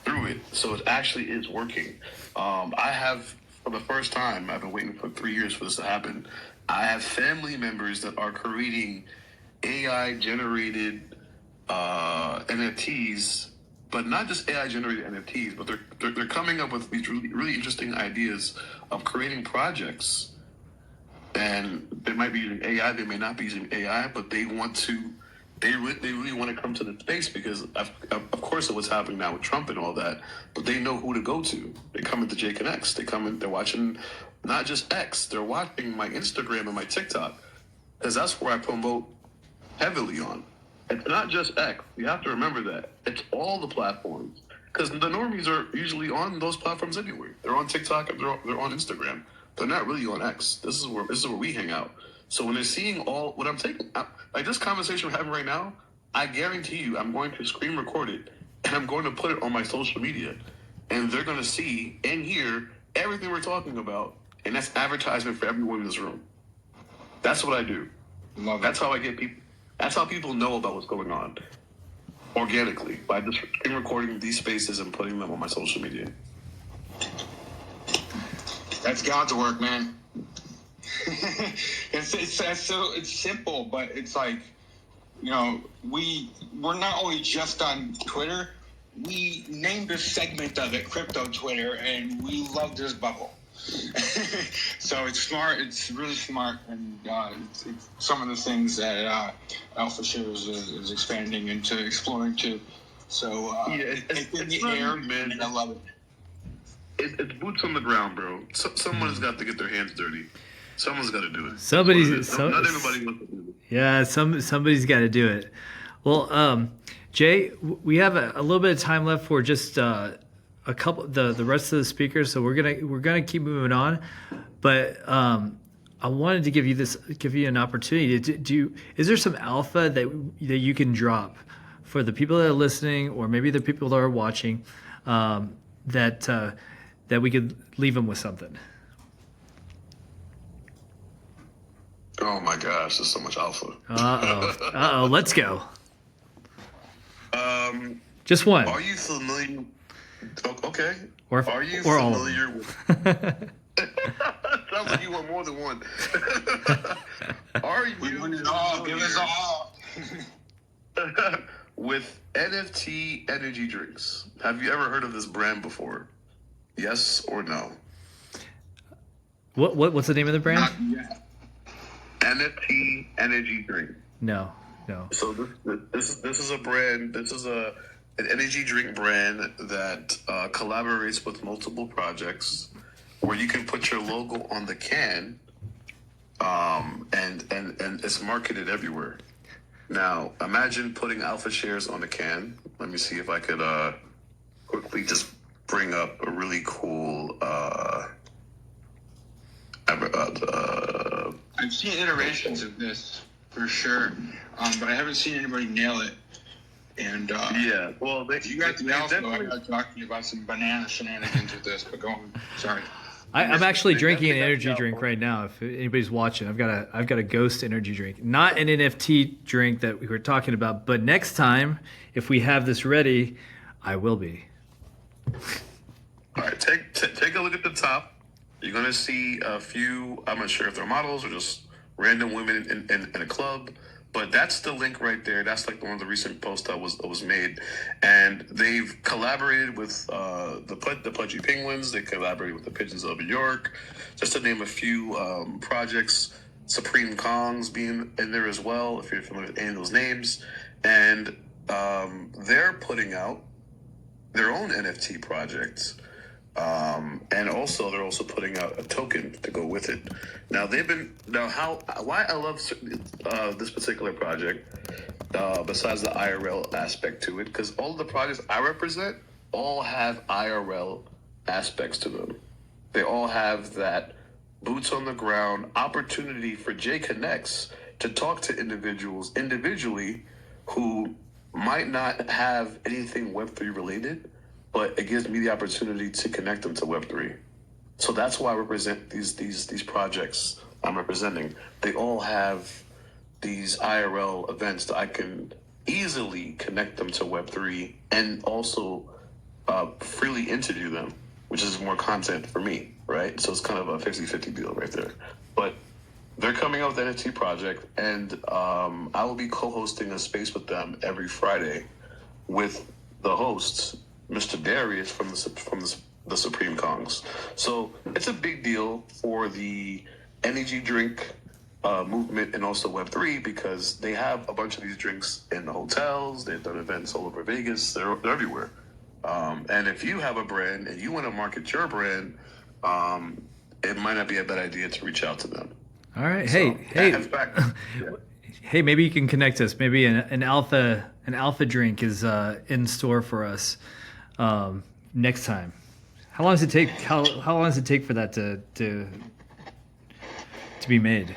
through it. So it actually is working. I have, for the first time, I've been waiting for 3 years for this to happen. I have family members that are creating AI-generated NFTs, but not just AI-generated NFTs, but they're coming up with these really interesting ideas of creating projects. And they might be using AI, they may not be using AI, but they really want to come to the space because of course of what's happening now with Trump and all that, but they know who to go to. They come into JConnects. They're watching not just X, they're watching my Instagram and my TikTok, because that's where I promote heavily on. It's not just X. You have to remember that. It's all the platforms, because the normies are usually on those platforms anyway. They're on TikTok and they're on Instagram. They're not really on X. This is where we hang out. So when they're seeing all what I'm taking, like this conversation we're having right now, I guarantee you I'm going to screen record it and I'm going to put it on my social media, and they're going to see and hear everything we're talking about, and that's advertisement for everyone in this room. That's what I do. Love it. That's how I get people. That's how people know about what's going on organically, by just screen recording these spaces and putting them on my social media. That's God's work, man. It's simple, but it's like, you know, we're not only just on Twitter. We named a segment of it Crypto Twitter, and we love this bubble. So it's smart. It's really smart, and it's some of the things that Alpha Shares is expanding into, exploring too. So it's in the air, man. And I love it. It's boots on the ground, bro. Someone's got to get their hands dirty. Someone's got to do it. Not everybody wants to do it. Yeah, somebody's got to do it. Well, Jay, we have a little bit of time left for just a couple the rest of the speakers, so we're gonna keep moving on. But I wanted to give you an opportunity. Is there some alpha that you can drop for the people that are listening, or maybe the people that are watching, that we could leave them with something? Oh my gosh, there's so much alpha. Uh-oh, let's go. Just one. Are you familiar? Okay. Are you familiar with? Sounds like you want more than one. Are you? We want it all. Give us all. With NFT energy drinks? Have you ever heard of this brand before? Yes or no? What's the name of the brand? Not yet. NFT energy drink. No. So this is a brand. This is an energy drink brand that collaborates with multiple projects, where you can put your logo on the can, and it's marketed everywhere. Now imagine putting Alpha Shares on the can. Let me see if I could quickly just bring up a really cool. I've seen iterations of this for sure, but I haven't seen anybody nail it. And yeah, well, you got the alpha. I got to talk to you about some banana shenanigans with this. But go on. Sorry. I'm actually drinking an energy drink right now. If anybody's watching, I've got a Ghost energy drink, not an NFT drink that we were talking about. But next time, if we have this ready, I will be. All right, take a look at the top. You're gonna see a few. I'm not sure if they're models or just random women in a club. But that's the link right there. That's like one of the recent posts that was made, and they've collaborated with the Pudgy Penguins. They collaborated with the Pigeons of New York, just to name a few projects. Supreme Kong's being in there as well, if you're familiar with any of those names. And they're putting out their own NFT projects. And also they're also putting out a token to go with it. Now why I love this particular project, besides the IRL aspect to it, because all the projects I represent all have IRL aspects to them. They all have that boots on the ground opportunity for J Connects to talk to individuals individually who might not have anything Web3 related, but it gives me the opportunity to connect them to Web3. So that's why I represent these projects I'm representing. They all have these IRL events that I can easily connect them to Web3 and also freely interview them, which is more content for me, right? So it's kind of a 50-50 deal right there. But they're coming out with the NFT project, and I will be co-hosting a space with them every Friday with the hosts, Mr. Darius from the Supreme Kongs. So it's a big deal for the energy drink movement and also Web3, because they have a bunch of these drinks in the hotels. They've done events all over Vegas. They're everywhere. And if you have a brand and you want to market your brand, it might not be a bad idea to reach out to them. All right. So, Hey. in fact, Hey, maybe you can connect us. Maybe an alpha drink is in store for us next time. How long does it take? How long does it take for that to be made?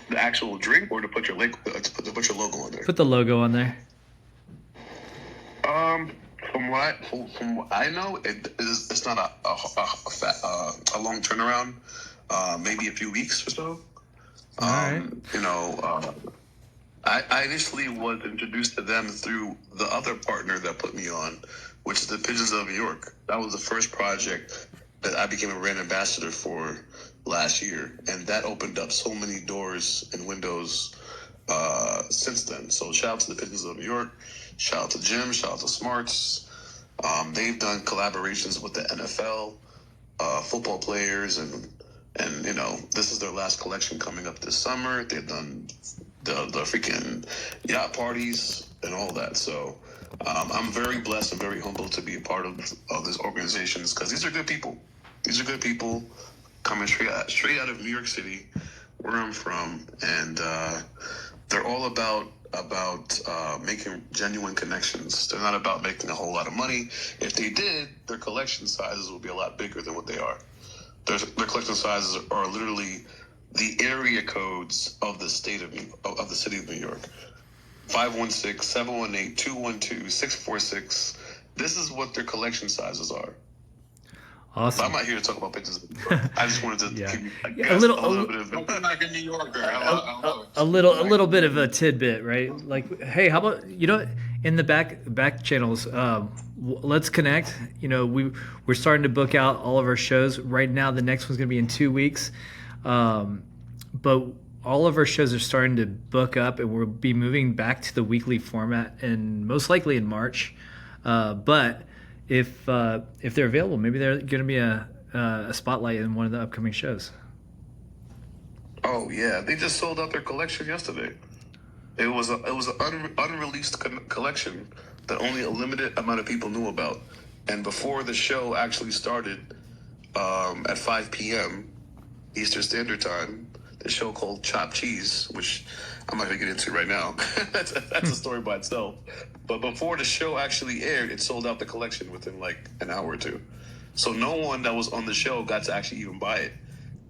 The actual drink, or to put your logo on there? Put the logo on there. From what I know, it's not a long turnaround. Maybe a few weeks or so. All right. I initially was introduced to them through the other partner that put me on, which is the Pigeons of New York. That was the first project that I became a brand ambassador for last year, and that opened up so many doors and windows since then. So shout out to the Pigeons of New York, shout out to Jim, shout out to Smarts. They've done collaborations with the NFL, football players, and this is their last collection coming up this summer. They've done the freaking yacht parties and all that. So I'm very blessed and very humbled to be a part of this organization, because these are good people. These are good people coming straight out of New York City, where I'm from, and they're all about making genuine connections. They're not about making a whole lot of money. If they did, their collection sizes would be a lot bigger than what they are. Their collection sizes are literally the area codes of the state of the city of New York. 516-718-212-646. This is what their collection sizes are. Awesome. But I'm not here to talk about pictures. I just wanted to give you a little bit of Like a New Yorker. a little bit of a tidbit, right? Like, hey, how about in the back channels, let's connect. We're starting to book out all of our shows right now. The next one's going to be in 2 weeks, but all of our shows are starting to book up, and we'll be moving back to the weekly format, and most likely in March. But if they're available, maybe they're going to be a spotlight in one of the upcoming shows. Oh yeah, they just sold out their collection yesterday. It was an unreleased collection that only a limited amount of people knew about. And before the show actually started, at 5 p.m. Eastern Standard Time, the show called Chopped Cheese, which I'm not going to get into right now. that's a story by itself. But before the show actually aired, it sold out the collection within like an hour or two. So no one that was on the show got to actually even buy it.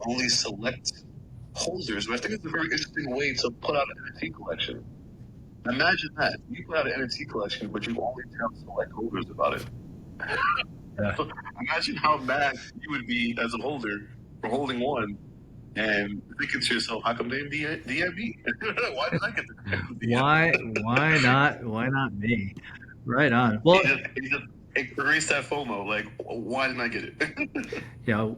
Only select holders. But I think it's a very interesting way to put out an NFT collection. Imagine that. You put out an NFT collection, but you only tell select holders about it. Yeah. So imagine how mad you would be as a holder for holding one and thinking to yourself, how come they didn't DM me? Why did I get the DM? Why not me? Right on. Well, it creates that FOMO. Like, why didn't I get it? yeah. Well,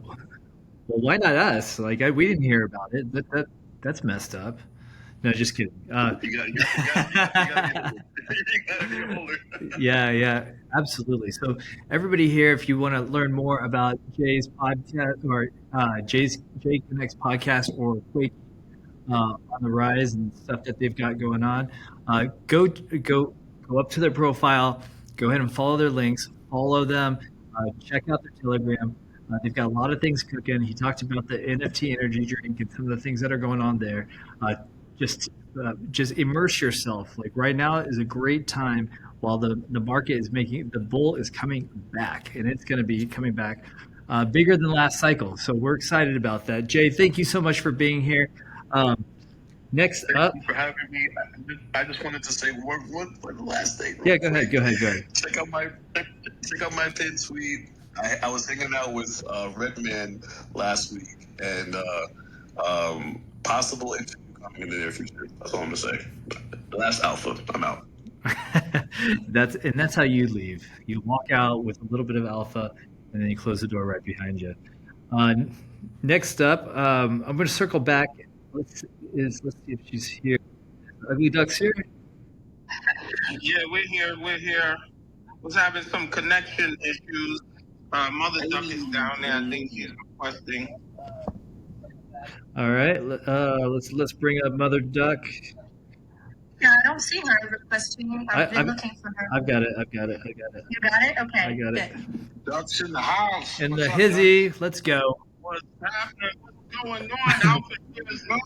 why not us? Like, we didn't hear about it. That's messed up. No, just kidding. You gotta be a holder. Yeah, absolutely. So everybody here, if you want to learn more about Jay's podcast or Jay Connect's podcast or Quake on the rise and stuff that they've got going on, go up to their profile, go ahead and follow their links, follow them, check out their Telegram. They've got a lot of things cooking. He talked about the NFT energy drink and some of the things that are going on there. Just just immerse yourself. Like right now is a great time while the market is making the bull is coming back, and it's going to be coming back bigger than last cycle. So we're excited about that. Jay, thank you so much for being here. Next up, Thank you for having me. I just wanted to say one the last thing. Yeah, go ahead. Check out my pin tweet. I was hanging out with Redman last week, and possible interview coming in the near future. That's all I'm gonna say. The last alpha. I'm out. That's how you leave. You walk out with a little bit of alpha, and then you close the door right behind you. Next up, I'm going to circle back. Let's see if she's here. Ugly Duck's here. Yeah, we're here. Was having some connection issues. Mother Duck is down there. I think she's requesting. All right, let's bring up Mother Duck. Yeah, I don't see her requesting. I've been looking for her. I've got it. You got it? Okay. I got it. Good. Ducks in the house. And the hizzy, let's go. What's happening? What's going on? Alpha shares is back.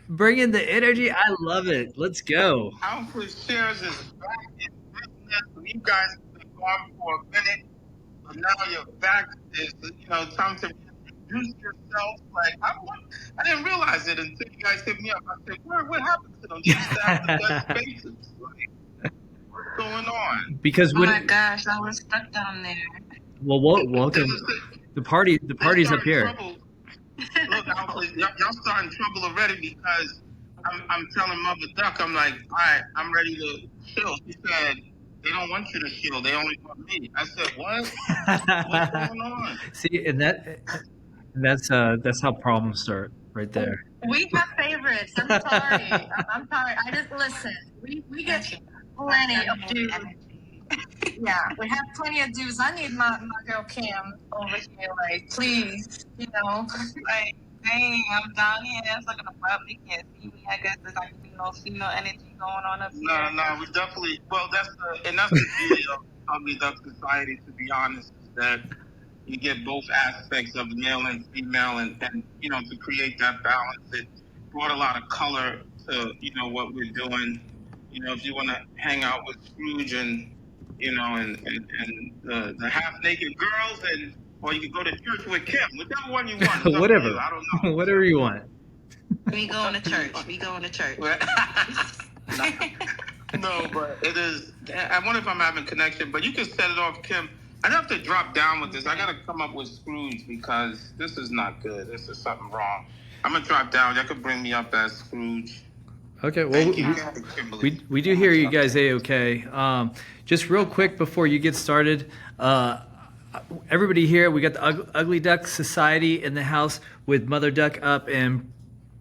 Bring in the energy. I love it. Let's go. Alpha shares is back in business. You guys have been gone for a minute, but now you're back. It's time to introduce yourself. Like I didn't realize it until you guys hit me up. I said, what happened to them? These staff the best spaces. Like, what's going on? Because Oh my gosh, I was stuck down there. well, welcome. The party's up here. Trouble. Look, y'all starting trouble already because I'm telling Mother Duck, I'm like, all right, I'm ready to chill. She said, they don't want you to chill. They only want me. I said, what? What's going on? See, and that's how problems start right there. We have favorites. I'm sorry. I'm sorry. I just listen. We get plenty of dudes. Yeah, we have plenty of dudes. I need my girl Kim over here. Like, please, Like, dang, I'm down here. That's looking above me. Can't see me. I guess there's like female energy going on up here. No, we definitely. Well, that's the beauty of the Duck Society. To be honest, is that you get both aspects of male and female, and to create that balance, it brought a lot of color to what we're doing. If you want to hang out with Scrooge and the half naked girls, or you can go to church with Kim, whichever one you want. Whatever. I don't know. Whatever you want. We going to church. No, but it is. I wonder if I'm having connection, but you can set it off, Kim. I'd have to drop down with this. I got to come up with Scrooge because this is not good. This is something wrong. I'm going to drop down. Y'all could bring me up as Scrooge. Okay, well, we do hear you guys A-okay. Just real quick before you get started, everybody here, we got the Ugly Duck Society in the house with Mother Duck up and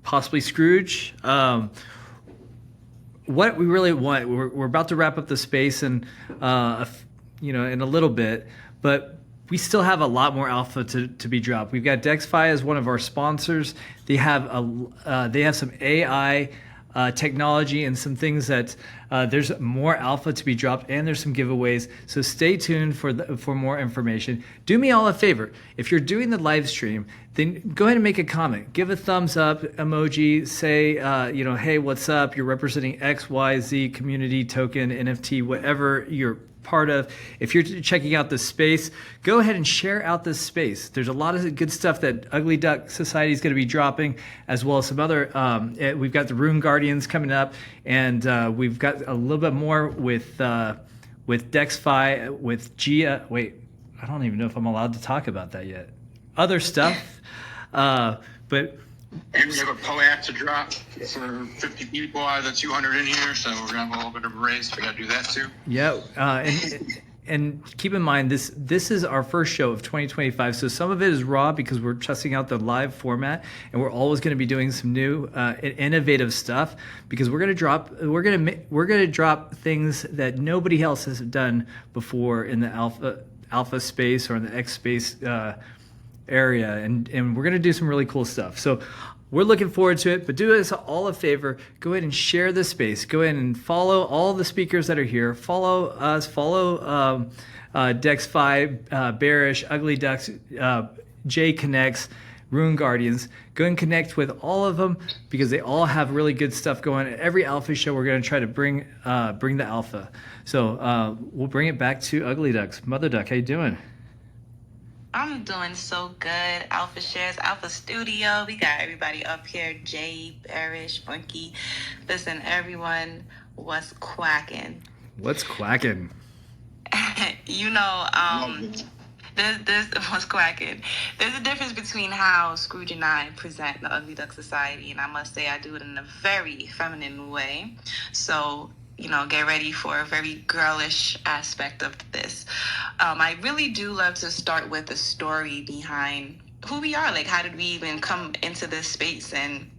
possibly Scrooge. What we really want, we're about to wrap up the space and in a little bit, but we still have a lot more alpha to be dropped. We've got DexFi as one of our sponsors. They have some AI technology and some things that there's more alpha to be dropped, and there's some giveaways. So stay tuned for more information. Do me all a favor. If you're doing the live stream, then go ahead and make a comment. Give a thumbs up emoji. Say, hey, what's up? You're representing XYZ community token, NFT, whatever you're part of. If you're checking out this space, go ahead and share out this space. There's a lot of good stuff that Ugly Duck Society is going to be dropping, as well as some other. We've got the Rune Guardians coming up, and we've got a little bit more with DexFi, with Gia. Wait, I don't even know if I'm allowed to talk about that yet. Other stuff, but. And we have a POAP to drop for 50 people out of the 200 in here, so we're going to have a little bit of a race. We got to do that too. Yeah, and keep in mind, this is our first show of 2025, so some of it is raw because we're testing out the live format, and we're always going to be doing some new innovative stuff because we're going to drop things that nobody else has done before in the alpha space or in the X space. area, and we're going to do some really cool stuff. So we're looking forward to it, but do us all a favor. Go ahead and share the space. Go ahead and follow all the speakers that are here. Follow us. Follow DexFi, Bearish, Ugly Ducks, J Connects, Rune Guardians. Go and connect with all of them because they all have really good stuff going. At every alpha show, we're going to try to bring the alpha. So we'll bring it back to Ugly Ducks. Mother Duck, how you doing? I'm doing so good. Alpha Shares, Alpha Studio. We got everybody up here. Jay, Bearish, Monkey. Listen, everyone, what's quacking? What's quacking? You know, there's what's quacking. There's a difference between how Scrooge and I present the Ugly Duck Society, and I must say I do it in a very feminine way. So, you know, get ready for a very girlish aspect of this. I really do love to start with the story behind who we are. Like, how did we even come into this space? And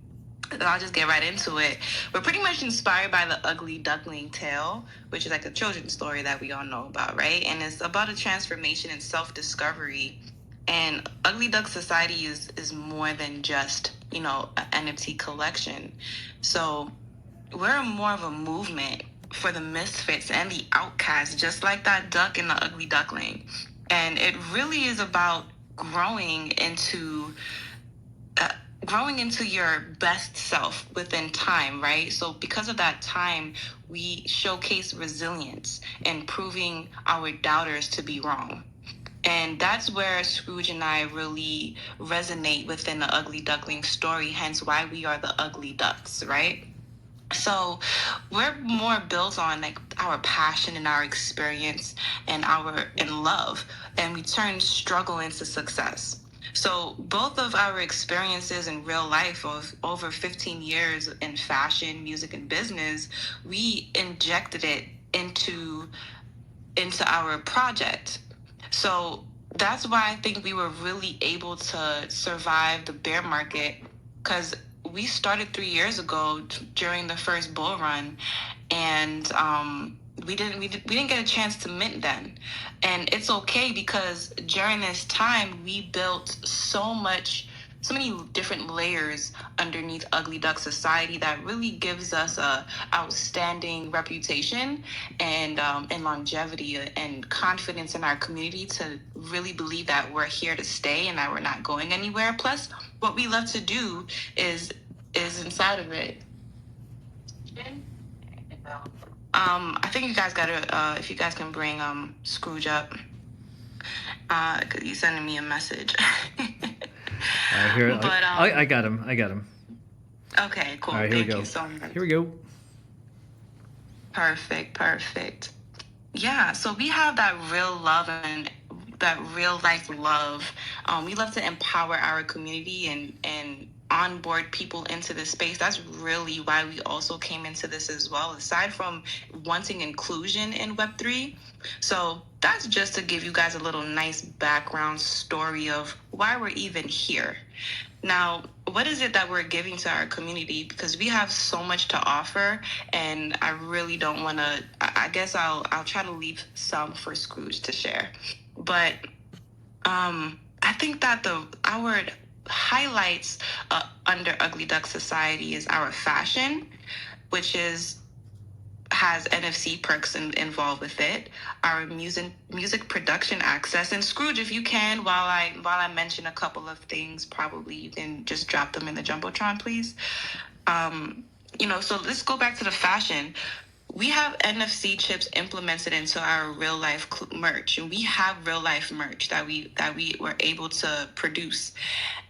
I'll just get right into it. We're pretty much inspired by the Ugly Duckling Tale, which is like a children's story that we all know about, right? And it's about a transformation and self-discovery. And Ugly Duck Society is more than just, you know, an NFT collection. So we're more of a movement for the misfits and the outcasts, just like that duck in the Ugly Duckling. And it really is about growing into your best self within time, right? So because of that time, we showcase resilience and proving our doubters to be wrong. And that's where Scrooge and I really resonate within the Ugly Duckling story, hence why we are the Ugly Ducks, right? So we're more built on like our passion and our experience and love, and we turn struggle into success. So both of our experiences in real life of over 15 years in fashion, music, and business, we injected it into our project. So that's why I think we were really able to survive the bear market, because we started 3 years ago during the first bull run, and we didn't get a chance to mint then. And it's okay, because during this time we built so many different layers underneath Ugly Duck Society that really gives us a outstanding reputation and longevity and confidence in our community to really believe that we're here to stay and that we're not going anywhere. Plus, what we love to do is inside of it. I think you guys gotta, if you guys can bring Scrooge up, cause he's sending me a message. Here, But, I got him. Okay, cool. All right, here we Thank go. you so much. Here we go. Perfect. Yeah, so we have that real love and that real life love. We love to empower our community and onboard people into this space. That's really why we also came into this as well, aside from wanting inclusion in Web3. So that's just to give you guys a little nice background story of why we're even here. Now, what is it that we're giving to our community? Because we have so much to offer, and I really don't want to, I guess I'll try to leave some for Scrooge to share. But I think that our highlights under Ugly Duck Society is our fashion, which has NFC perks involved with it, our music production access. And Scrooge, if you can, while I mention a couple of things, probably you can just drop them in the Jumbotron, please. So let's go back to the fashion. We have NFC chips implemented into our real life merch, and we have real life merch that we were able to produce.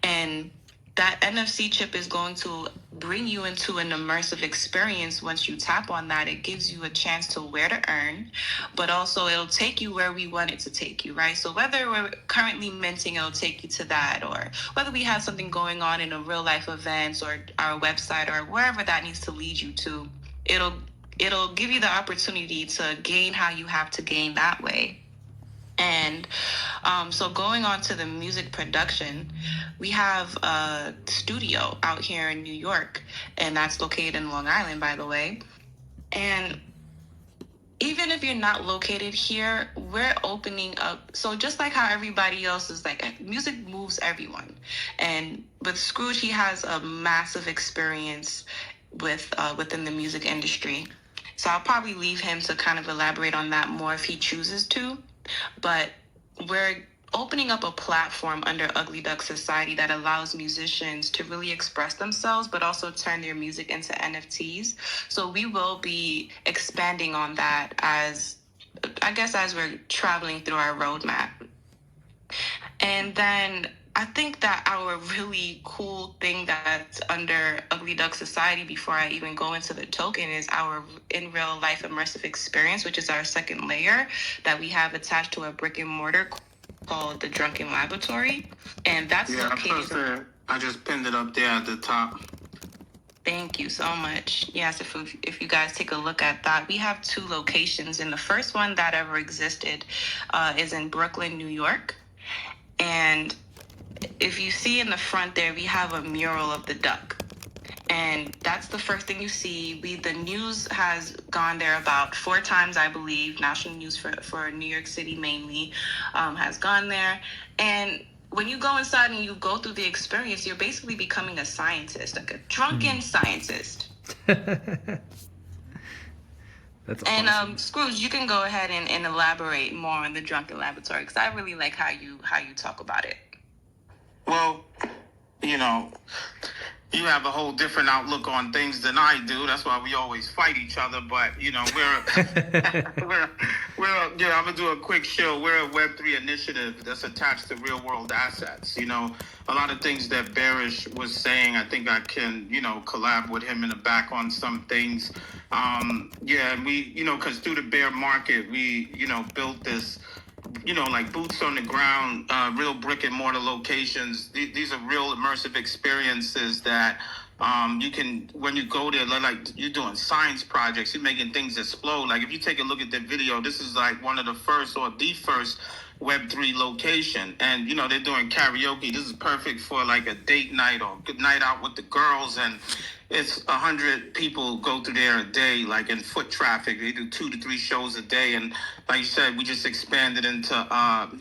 And that NFC chip is going to bring you into an immersive experience. Once you tap on that, it gives you a chance to where to earn, but also it'll take you where we want it to take you, right? So whether we're currently minting, it'll take you to that, or whether we have something going on in a real life event or our website or wherever that needs to lead you to, it'll give you the opportunity to gain how you have to gain that way. And so going on to the music production, we have a studio out here in New York, and that's located in Long Island, by the way. And even if you're not located here, we're opening up. So just like how everybody else is like, music moves everyone. And with Scrooge, he has a massive experience with within the music industry. So I'll probably leave him to kind of elaborate on that more if he chooses to. But we're opening up a platform under Ugly.The Society that allows musicians to really express themselves, but also turn their music into NFTs. So we will be expanding on that as we're traveling through our roadmap. And then I think that our really cool thing that's under Ugly.The Society, before I even go into the token, is our in real life immersive experience, which is our second layer that we have attached to a brick and mortar called the Drunken Laboratory. And that's located. I just pinned it up there at the top. Thank you so much. Yes, if you guys take a look at that, we have 2 locations. And the first one that ever existed is in Brooklyn, New York. And if you see in the front there, we have a mural of the duck. And that's the first thing you see. The news has gone there about 4 times, I believe. National news for New York City mainly has gone there. And when you go inside and you go through the experience, you're basically becoming a scientist, like a drunken scientist. That's and awesome. Scrooge, you can go ahead and elaborate more on the Drunken Laboratory, because I really like how you talk about it. Well, you know, you have a whole different outlook on things than I do. That's why we always fight each other. But, you know, we're I'm going to do a quick show. We're a Web3 initiative that's attached to real world assets. You know, a lot of things that Bearish was saying, I think I can, you know, collab with him in the back on some things. We, you know, because through the bear market, we, you know, built this, you know, like boots on the ground, real brick and mortar locations. These are real immersive experiences that you can, when you go there, like you're doing science projects, you're making things explode. Like if you take a look at the video, this is like one of the first or the first Web3 location. And, you know, they're doing karaoke. This is perfect for like a date night or good night out with the girls. And it's 100 people go through there a day, like in foot traffic. They do 2 to 3 shows a day. And like you said, we just expanded into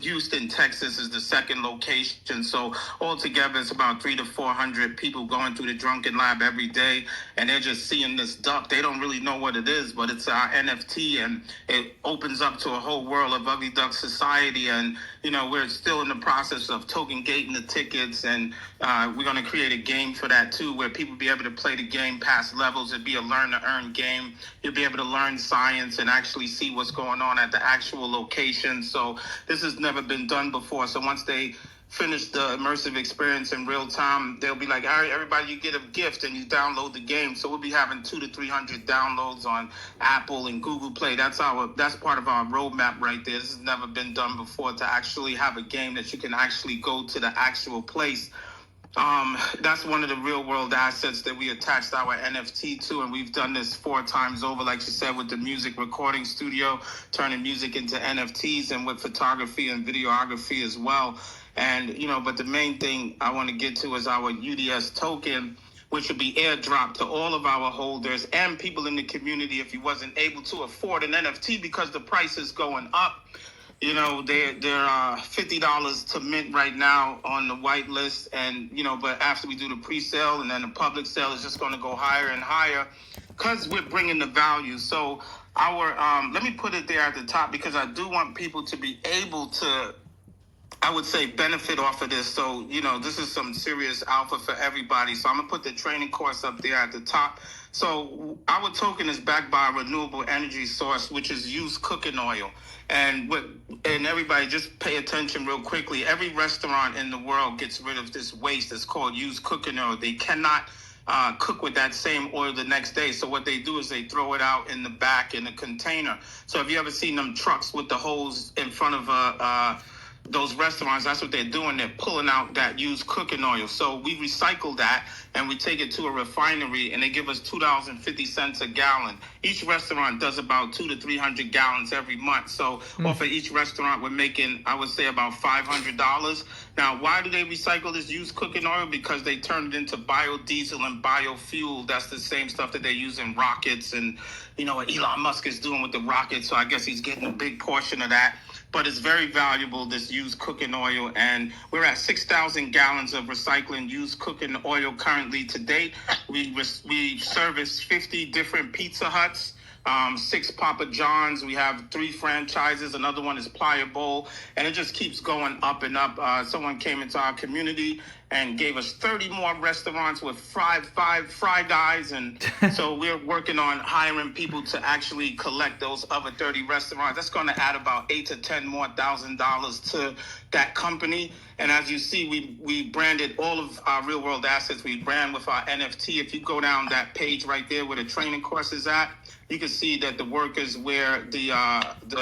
Houston, Texas is the second location. So altogether, it's about 300 to 400 people going through the Drunken Lab every day. And they're just seeing this duck. They don't really know what it is, but it's our NFT. And it opens up to a whole world of Ugly.The Society. And, you know, we're still in the process of token gating the tickets. And we're going to create a game for that, too, where people be able to play the game past levels. It'd be a learn-to-earn game. You'll be able to learn science and actually see what's going on at the actual location. So this has never been done before. So once they finish the immersive experience in real time, they'll be like, all right, everybody, you get a gift and you download the game. So we'll be having 200 to 300 downloads on Apple and Google Play. That's part of our roadmap right there. This has never been done before, to actually have a game that you can actually go to the actual place. That's one of the real world assets that we attached our NFT to, and we've done this 4 times over, like you said, with the music recording studio, turning music into NFTs, and with photography and videography as well. And, you know, but the main thing I want to get to is our UDS token, which will be airdropped to all of our holders and people in the community if you wasn't able to afford an NFT because the price is going up. You know, they're $50 to mint right now on the white list. And, you know, but after we do the pre-sale and then the public sale is just going to go higher and higher because we're bringing the value. So our, let me put it there at the top because I do want people to be able to, I would say, benefit off of this. So, you know, this is some serious alpha for everybody. So I'm going to put the training course up there at the top. So our token is backed by a renewable energy source, which is used cooking oil. And everybody just pay attention real quickly. Every restaurant in the world gets rid of this waste. It's called used cooking oil. They cannot cook with that same oil the next day. So what they do is they throw it out in the back in a container. So have you ever seen them trucks with the hose in front of those restaurants? That's what they're doing. They're pulling out that used cooking oil. So we recycle that and we take it to a refinery and they give us $2.50 a gallon. Each restaurant does about 200 to 300 gallons every month. So off of each restaurant, we're making, I would say, about $500. Now, why do they recycle this used cooking oil? Because they turn it into biodiesel and biofuel. That's the same stuff that they use in rockets, and you know what Elon Musk is doing with the rockets. So I guess he's getting a big portion of that. But it's very valuable, this used cooking oil, and we're at 6,000 gallons of recycling used cooking oil currently to date. We service 50 different Pizza Huts, 6 Papa John's. We have 3 franchises. Another one is Pliable, and it just keeps going up and up. Someone came into our community and gave us 30 more restaurants with five fry guys, and so we're working on hiring people to actually collect those other 30 restaurants. That's going to add about $8,000 to $10,000 more to that company. And as you see, we branded all of our real world assets. We brand with our NFT. If you go down that page right there where the training course is at, you can see that the workers wear the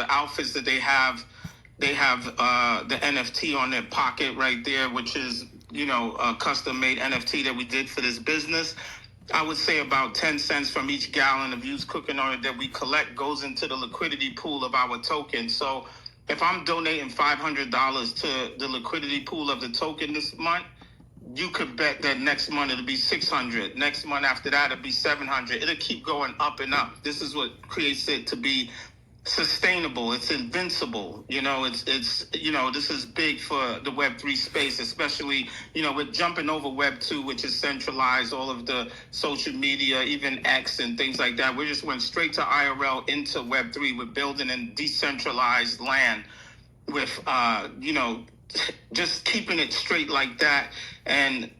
outfits that they have the NFT on their pocket right there, which is, you know, a custom made NFT that we did for this business. I would say about 10 cents from each gallon of used cooking oil that we collect goes into the liquidity pool of our token. So if I'm donating $500 to the liquidity pool of the token this month, you could bet that next month it'll be 600. Next month after that, it'll be 700. It'll keep going up and up. This is what creates it to be sustainable. It's invincible. You know, it's you know, this is big for the Web3 space, especially, you know, with jumping over Web2, which is centralized, all of the social media, even X and things like that. We just went straight to IRL into Web3. We're building in decentralized land with, you know, just keeping it straight like that. And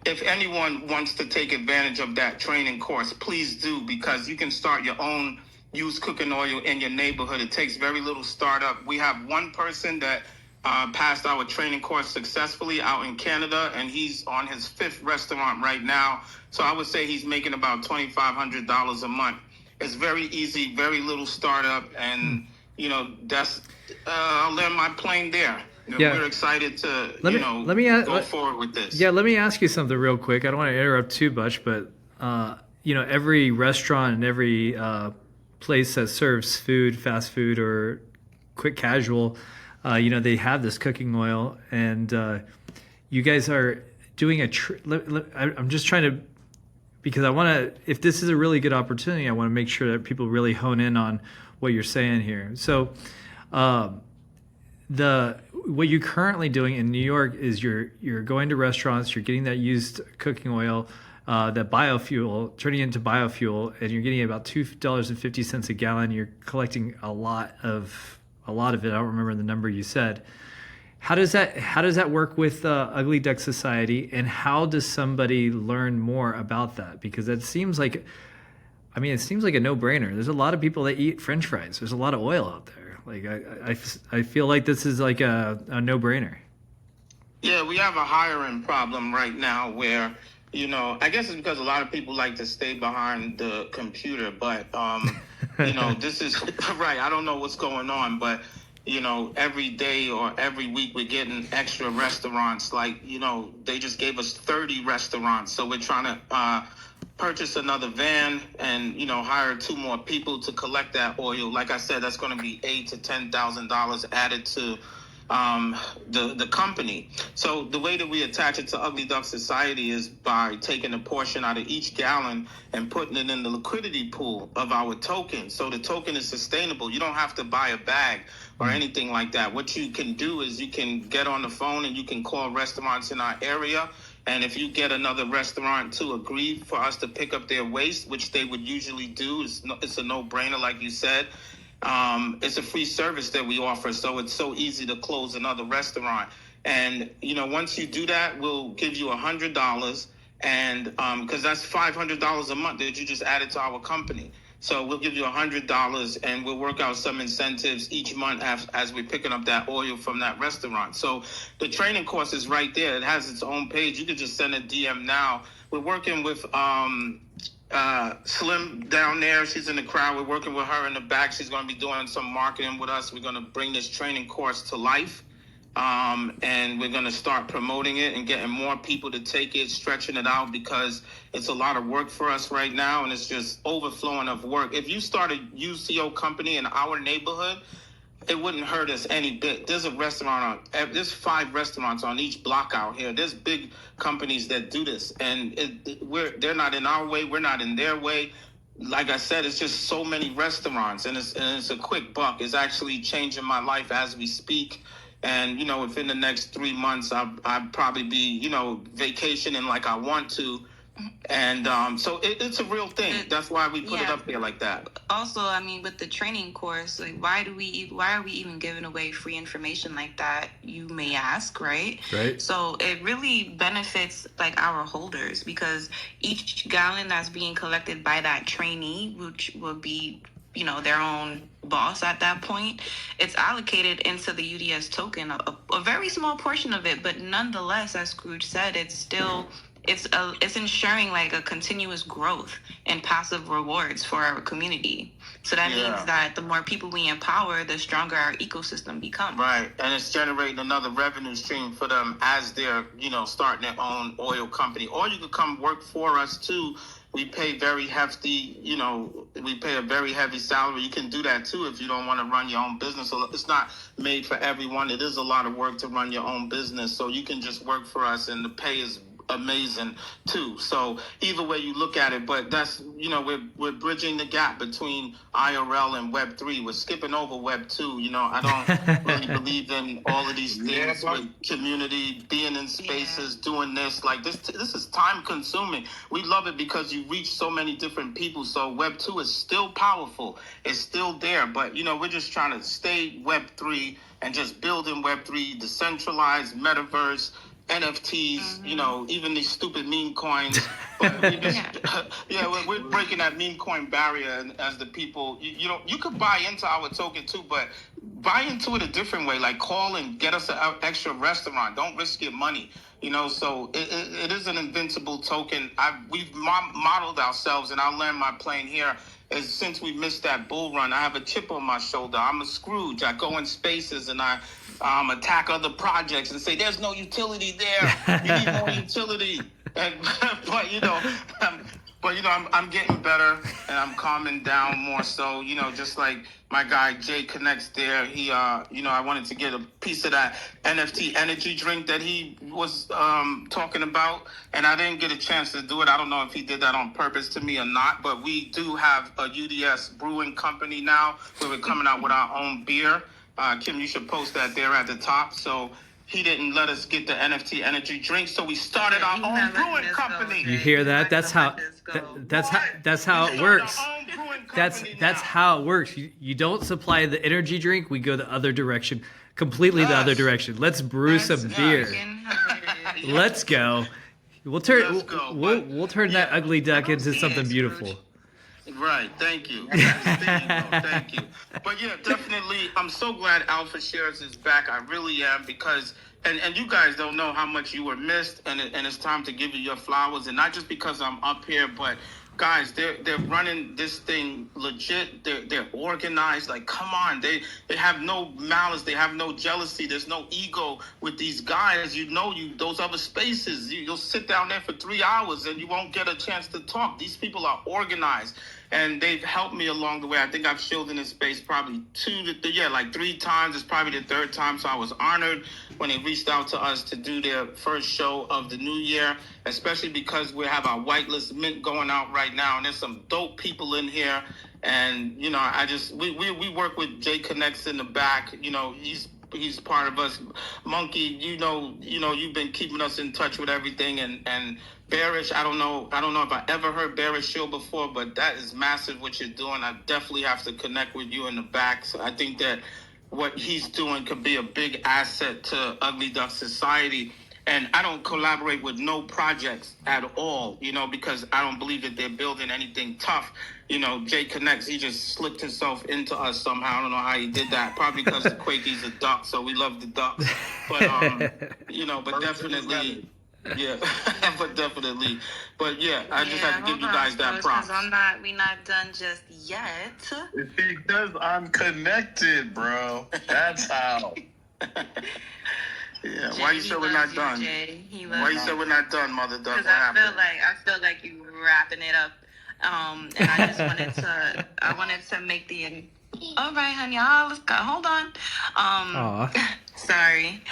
if anyone wants to take advantage of that training course, please do, because you can start your own used cooking oil in your neighborhood. It takes very little startup. We have one person that passed our training course successfully out in Canada, and he's on his 5th restaurant right now. So I would say he's making about $2,500 a month. It's very easy, very little startup, and you know, that's I'll land my plane there. Yeah. We're excited to go forward with this. Yeah, let me ask you something real quick. I don't want to interrupt too much, but you know, every restaurant and every place that serves food, fast food or quick casual, you know, they have this cooking oil, and you guys are doing I'm just trying to, because I want to, if this is a really good opportunity, I want to make sure that people really hone in on what you're saying here. So what you're currently doing in New York is you're going to restaurants, you're getting that used cooking oil, that biofuel, turning it into biofuel, and you're getting about $2.50 a gallon. You're collecting a lot of it. I don't remember the number you said. How does that work with Ugly Duck Society, and how does somebody learn more about that? Because it seems like a no-brainer. There's a lot of people that eat French fries. There's a lot of oil out there. Like I feel like this is like a no-brainer. Yeah, we have a hiring problem right now where, you know, I guess it's because a lot of people like to stay behind the computer, but, you know, this is right. I don't know what's going on, but, you know, every day or every week we're getting extra restaurants. Like, you know, they just gave us 30 restaurants. So we're trying to purchase another van and, you know, hire 2 more people to collect that oil. Like I said, that's going to be $8,000 to $10,000 added to the company. So the way that we attach it to Ugly Duck Society is by taking a portion out of each gallon and putting it in the liquidity pool of our token. So the token is sustainable. You don't have to buy a bag or anything like that. What you can do is you can get on the phone and you can call restaurants in our area. And if you get another restaurant to agree for us to pick up their waste, which they would usually do, it's a no-brainer, like you said. It's a free service that we offer, so it's so easy to close another restaurant. And, you know, once you do that, we'll give you $100, and because that's $500 a month that you just added to our company. So we'll give you $100, and we'll work out some incentives each month as we're picking up that oil from that restaurant. So the training course is right there. It has its own page. You can just send a DM now. We're working with Slim down there. She's in the crowd. We're working with her in the back. She's going to be doing some marketing with us. We're going to bring this training course to life. And we're going to start promoting it and getting more people to take it, stretching it out, because it's a lot of work for us right now, and it's just overflowing of work. If you start a UCO company in our neighborhood, it wouldn't hurt us any bit. There's a restaurant there's 5 restaurants on each block out here. There's big companies that do this, and they're not in our way. We're not in their way. Like I said, it's just so many restaurants, and it's a quick buck. It's actually changing my life as we speak. And within the next 3 months, I'll probably be vacationing like I want to. And so it's a real thing. That's why we put it up there like that. Also, I mean, with the training course, like, why are we even giving away free information like that? You may ask, right? Right. So it really benefits like our holders, because each gallon that's being collected by that trainee, which will be their own boss at that point, it's allocated into the UDS token, a very small portion of it, but nonetheless, as Scrooge said, it's still. It's ensuring like a continuous growth and passive rewards for our community. So that means that the more people we empower, the stronger our ecosystem becomes. Right, and it's generating another revenue stream for them as they're starting their own oil company. Or you could come work for us too. We pay very hefty, we pay a very heavy salary. You can do that too if you don't want to run your own business. So it's not made for everyone. It is a lot of work to run your own business. So you can just work for us, and the pay is amazing too. So either way you look at it, but that's we're bridging the gap between IRL and Web3. We're skipping over Web2. I don't really believe in all of these things with community, being in spaces, doing this. Like this is time consuming. We love it because you reach so many different people. So Web2 is still powerful. It's still there, but we're just trying to stay Web3 and just build in Web3, decentralized metaverse, NFTs, even these stupid meme coins. But we just, we're breaking that meme coin barrier, and as the people, you could buy into our token too, but buy into it a different way. Like call and get us an extra restaurant. Don't risk your money. So it is an invincible token. We've modeled ourselves, and I'll land my plane here. Is since we missed that bull run, I have a chip on my shoulder. I'm a Scrooge. I go in spaces and I attack other projects and say, "There's no utility there. You need more utility." And, I'm getting better, and I'm calming down more. So just like my guy Jay connects there, he I wanted to get a piece of that NFT energy drink that he was talking about, and I didn't get a chance to do it. I don't know if he did that on purpose to me or not, but we do have a UDS brewing company now where we're coming out with our own beer. Kim, you should post that there at the top. So he didn't let us get the NFT energy drink, so we started our own brewing company. You hear that? That's how it works. That's how it works. You don't supply the energy drink, we go the other direction, completely the other direction. Let's brew some beer. Let's go. We'll turn that ugly duck into something beautiful. Right, thank you. Thank you. But yeah, definitely, I'm so glad Alpha Shares is back. I really am, because, and you guys don't know how much you were missed, and it's time to give you your flowers, and not just because I'm up here, but guys, they're running this thing legit. They're organized. Like, come on, they have no malice. They have no jealousy. There's no ego with these guys. Those other spaces, you'll sit down there for 3 hours and you won't get a chance to talk. These people are organized, and they've helped me along the way. I think I've shielded in this space probably 3 times. It's probably the 3rd time. So I was honored when they reached out to us to do their first show of the new year, especially because we have our whitelist mint going out right now, and there's some dope people in here. And we work with Jay Connects in the back. He's part of us. Monkey, you've been keeping us in touch with everything, and Bearish, I don't know if I ever heard Bearish show before, but that is massive what you're doing. I definitely have to connect with you in the back. So I think that what he's doing could be a big asset to Ugly Duck Society. And I don't collaborate with no projects at all, because I don't believe that they're building anything tough. Jay Connects, he just slipped himself into us somehow. I don't know how he did that. Probably because the Quakey's a duck, so we love the ducks. But, but definitely... Yeah, but definitely. But yeah, I just had to give you guys that props. Because we're not done just yet. It's because I'm connected, bro. That's how. Yeah, why you say we're not done? Why you say we're not done, Mother Duck? Because I feel like you wrapping it up. And I just wanted to make the All right, honey. Let's go. Hold on. Aw. Sorry.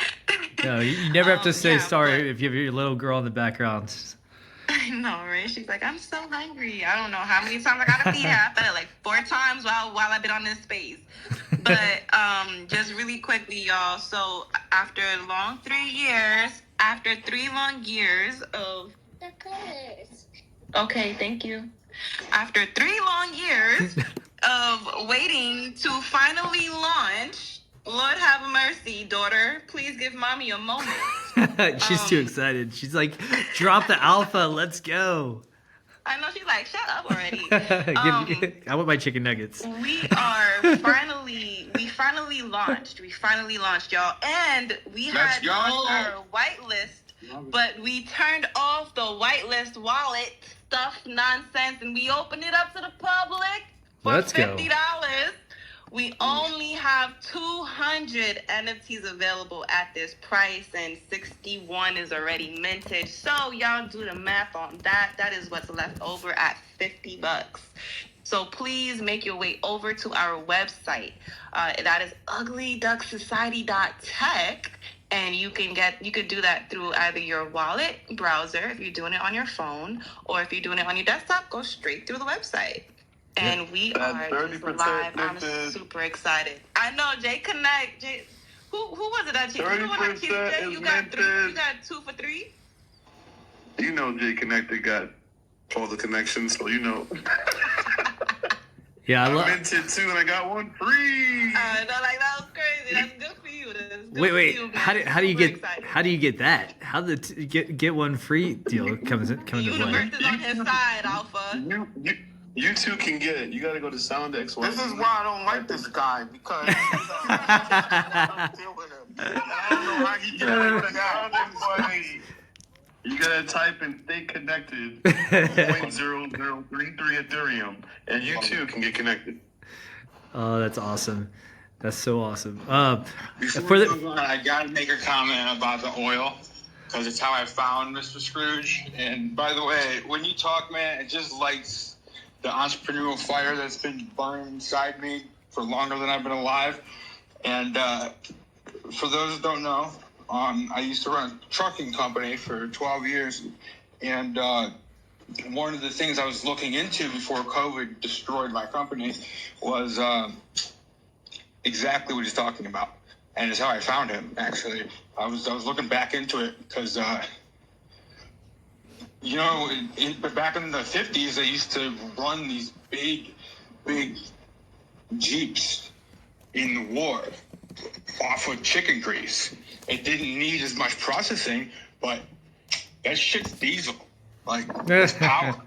No, you never have to say yeah, sorry if you have your little girl in the background. I know, right? She's like, I'm so hungry. I don't know how many times I gotta feed her. I fed her like 4 times while I've been on this space. But just really quickly, y'all. So after 3 long years of okay, thank you. After 3 long years of waiting to finally launch, Lord have mercy, daughter. Please give mommy a moment. She's too excited. She's like, drop the alpha. Let's go. I know she's like, shut up already. I want my chicken nuggets. We finally launched. We finally launched, y'all. And we had our whitelist, but we turned off the whitelist wallet stuff nonsense, and we opened it up to the public for $50. We only have 200 NFTs available at this price, and 61 is already minted. So y'all do the math on that. That is what's left over at $50. So please make your way over to our website. That is uglyducksociety.tech. And you can do that through either your wallet browser if you're doing it on your phone, or if you're doing it on your desktop, go straight through the website. And we are just live. I'm super excited. I know Jay Connect. Who was it that you got 2 for 3? You know Jay Connected got all the connections, so you know. Yeah, I minted 2 and I got 1 free. I know, like that was crazy. That's good for you. Wait. How do you get that? How the get 1 free deal comes into play? Universe is on his side, Alpha. You two can get it. You got to go to SoundX. This is why I don't like this guy, because I don't deal with him. I don't know how he gets rid of the guy. You gotta type in "stay connected" 0.0033 Ethereum, and you too can get connected. Oh, that's awesome. That's so awesome. Before we move on, I gotta make a comment about the oil, because it's how I found Mr. Scrooge. And by the way, when you talk, man, it just lights the entrepreneurial fire that's been burning inside me for longer than I've been alive. And for those that don't know, I used to run a trucking company for 12 years. And one of the things I was looking into before COVID destroyed my company was exactly what he's talking about. And it's how I found him, actually. I was looking back into it because back in the 50s, they used to run these big Jeeps in the war off of chicken grease. It didn't need as much processing, but that shit's diesel. Like, it's power.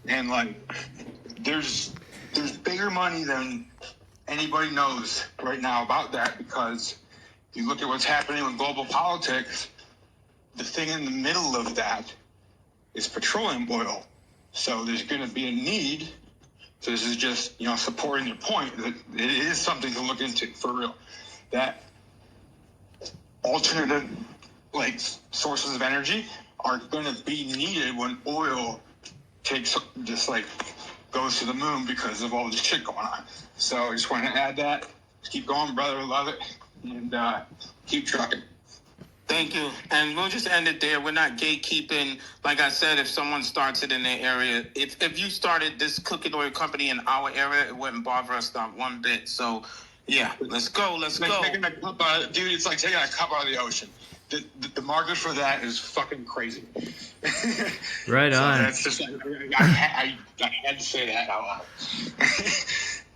And, like, there's bigger money than anybody knows right now about that, because you look at what's happening with global politics, the thing in the middle of that is petroleum oil. So there's going to be a need. So this is just, supporting your point that it is something to look into for real. That alternative, sources of energy are going to be needed when oil goes to the moon because of all this shit going on. So I just want to add that. Keep going, brother. Love it. And keep trucking. Thank you. And we'll just end it there. We're not gatekeeping. Like I said, if someone starts it in their area, if you started this cooking oil company in our area, it wouldn't bother us not one bit. So, yeah, let's go. Let's go. Taking a cup out, dude, it's like taking a cup out of the ocean. The market for that is fucking crazy. Right on. So that's just, I had to say that out loud.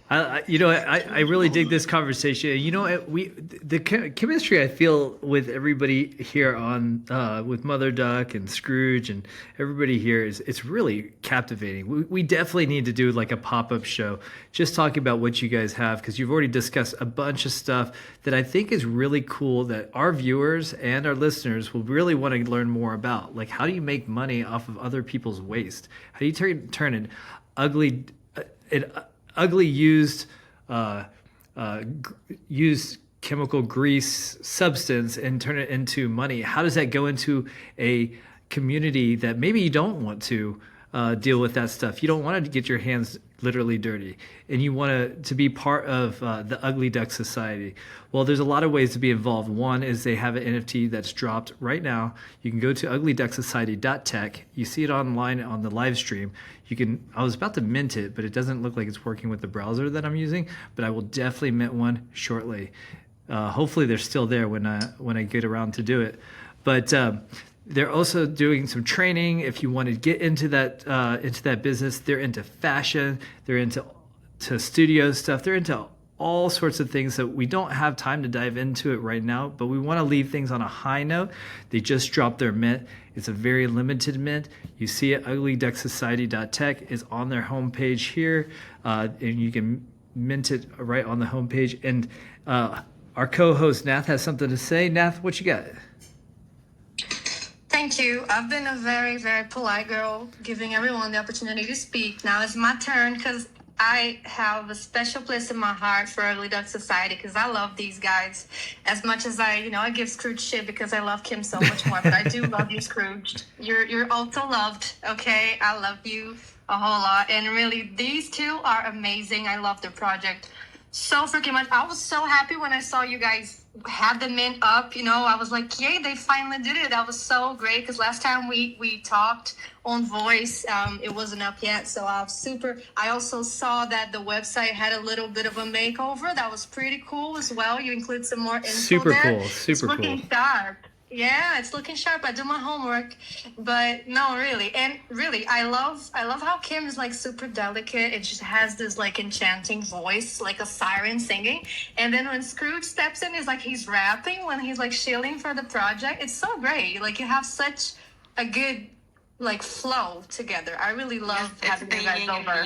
I really dig this conversation. The chemistry I feel with everybody here on with Mother Duck and Scrooge and everybody here it's really captivating. We definitely need to do like a pop-up show just talking about what you guys have, because you've already discussed a bunch of stuff that I think is really cool that our viewers and our listeners will really want to learn more about. Like, how do you make money off of other people's waste? How do you turn an ugly used chemical grease substance and turn it into money? How does that go into a community that maybe you don't want to deal with that stuff. You don't want to get your hands literally dirty, and you want to be part of the Ugly Duck Society. Well, there's a lot of ways to be involved. One is they have an NFT that's dropped right now. You can go to uglyducksociety.tech. You see it online on the live stream. You can. I was about to mint it, but it doesn't look like it's working with the browser that I'm using. But I will definitely mint one shortly. Hopefully, they're still there when I get around to do it. But they're also doing some training. If you want to get into that business, they're into fashion. They're into studio stuff. They're into all sorts of things that we don't have time to dive into it right now, but we want to leave things on a high note. They just dropped their mint. It's a very limited mint. You see it, uglyducksociety.tech is on their homepage here, and you can mint it right on the homepage. And our co-host Nath has something to say. Nath, what you got? Thank you. I've been a very, very polite girl, giving everyone the opportunity to speak. Now it's my turn because I have a special place in my heart for Ugly Duck Society because I love these guys as much as I give Scrooge shit because I love Kim so much more. But I do love you, Scrooge. You're also loved, okay? I love you a whole lot. And really, these two are amazing. I love their project so freaking much. I was so happy when I saw you guys had the mint up. I was like, yay, they finally did it. That was so great because last time we talked on voice, it wasn't up yet. So I also saw that the website had a little bit of a makeover. That was pretty cool as well. You include some more info Super there. cool. It's looking sharp. Yeah, it's looking sharp. I do my homework, but no, really. And really, I love how Kim is like super delicate and she has this like enchanting voice, like a siren singing. And then when Scrooge steps in, it's like he's rapping when he's like shilling for the project. It's so great. Like you have such a good like flow together. I really love having you guys over.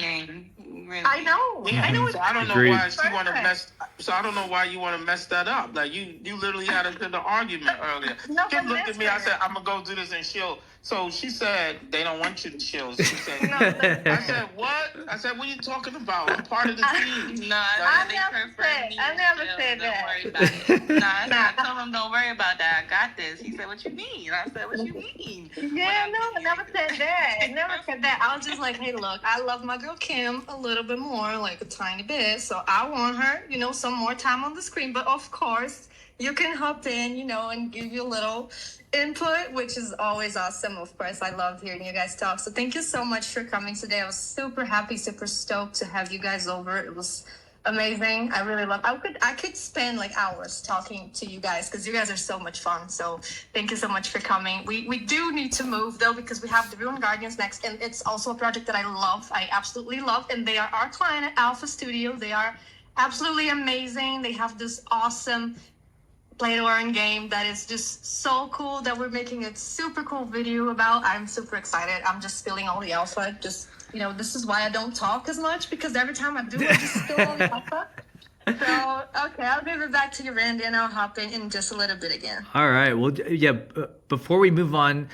Really. I know. Yeah. I know. So I don't know Agreed. why she want to mess. So I don't know why you want to mess that up. Like you literally had an argument earlier. No, Kim looked at me. I said, "I'm gonna go do this and chill." So she said, "They don't want you to chill." So she said, No, I said, "What?" I said, "What are you talking about? I'm part of the team." No, I never said that. Don't worry about it. No, I told him, don't worry about that. I got this. He said, what you mean? I said, what you mean? Yeah, no, I never said that. I never said that. I was just like, hey, look, I love my girl Kim a little bit more, like a tiny bit. So I want her, some more time on the screen. But of course, you can hop in, and give you a little input, which is always awesome. Of course, I love hearing you guys talk. So thank you so much for coming today. I was super happy, super stoked to have you guys over. It was amazing. I really love. I could spend like hours talking to you guys because you guys are so much fun. So thank you so much for coming. We do need to move though because we have the Rune Guardians next, and it's also a project that I love. I absolutely love, and they are our client at Alpha Studio. They are absolutely amazing. They have this awesome play to earn game that is just so cool that we're making a super cool video about. I'm super excited. I'm just spilling all the alpha. This is why I don't talk as much because every time I do, I just spill all the alpha. So, okay, I'll give it back to you, Randy, and I'll hop in just a little bit again. All right. Well, yeah. Before we move on,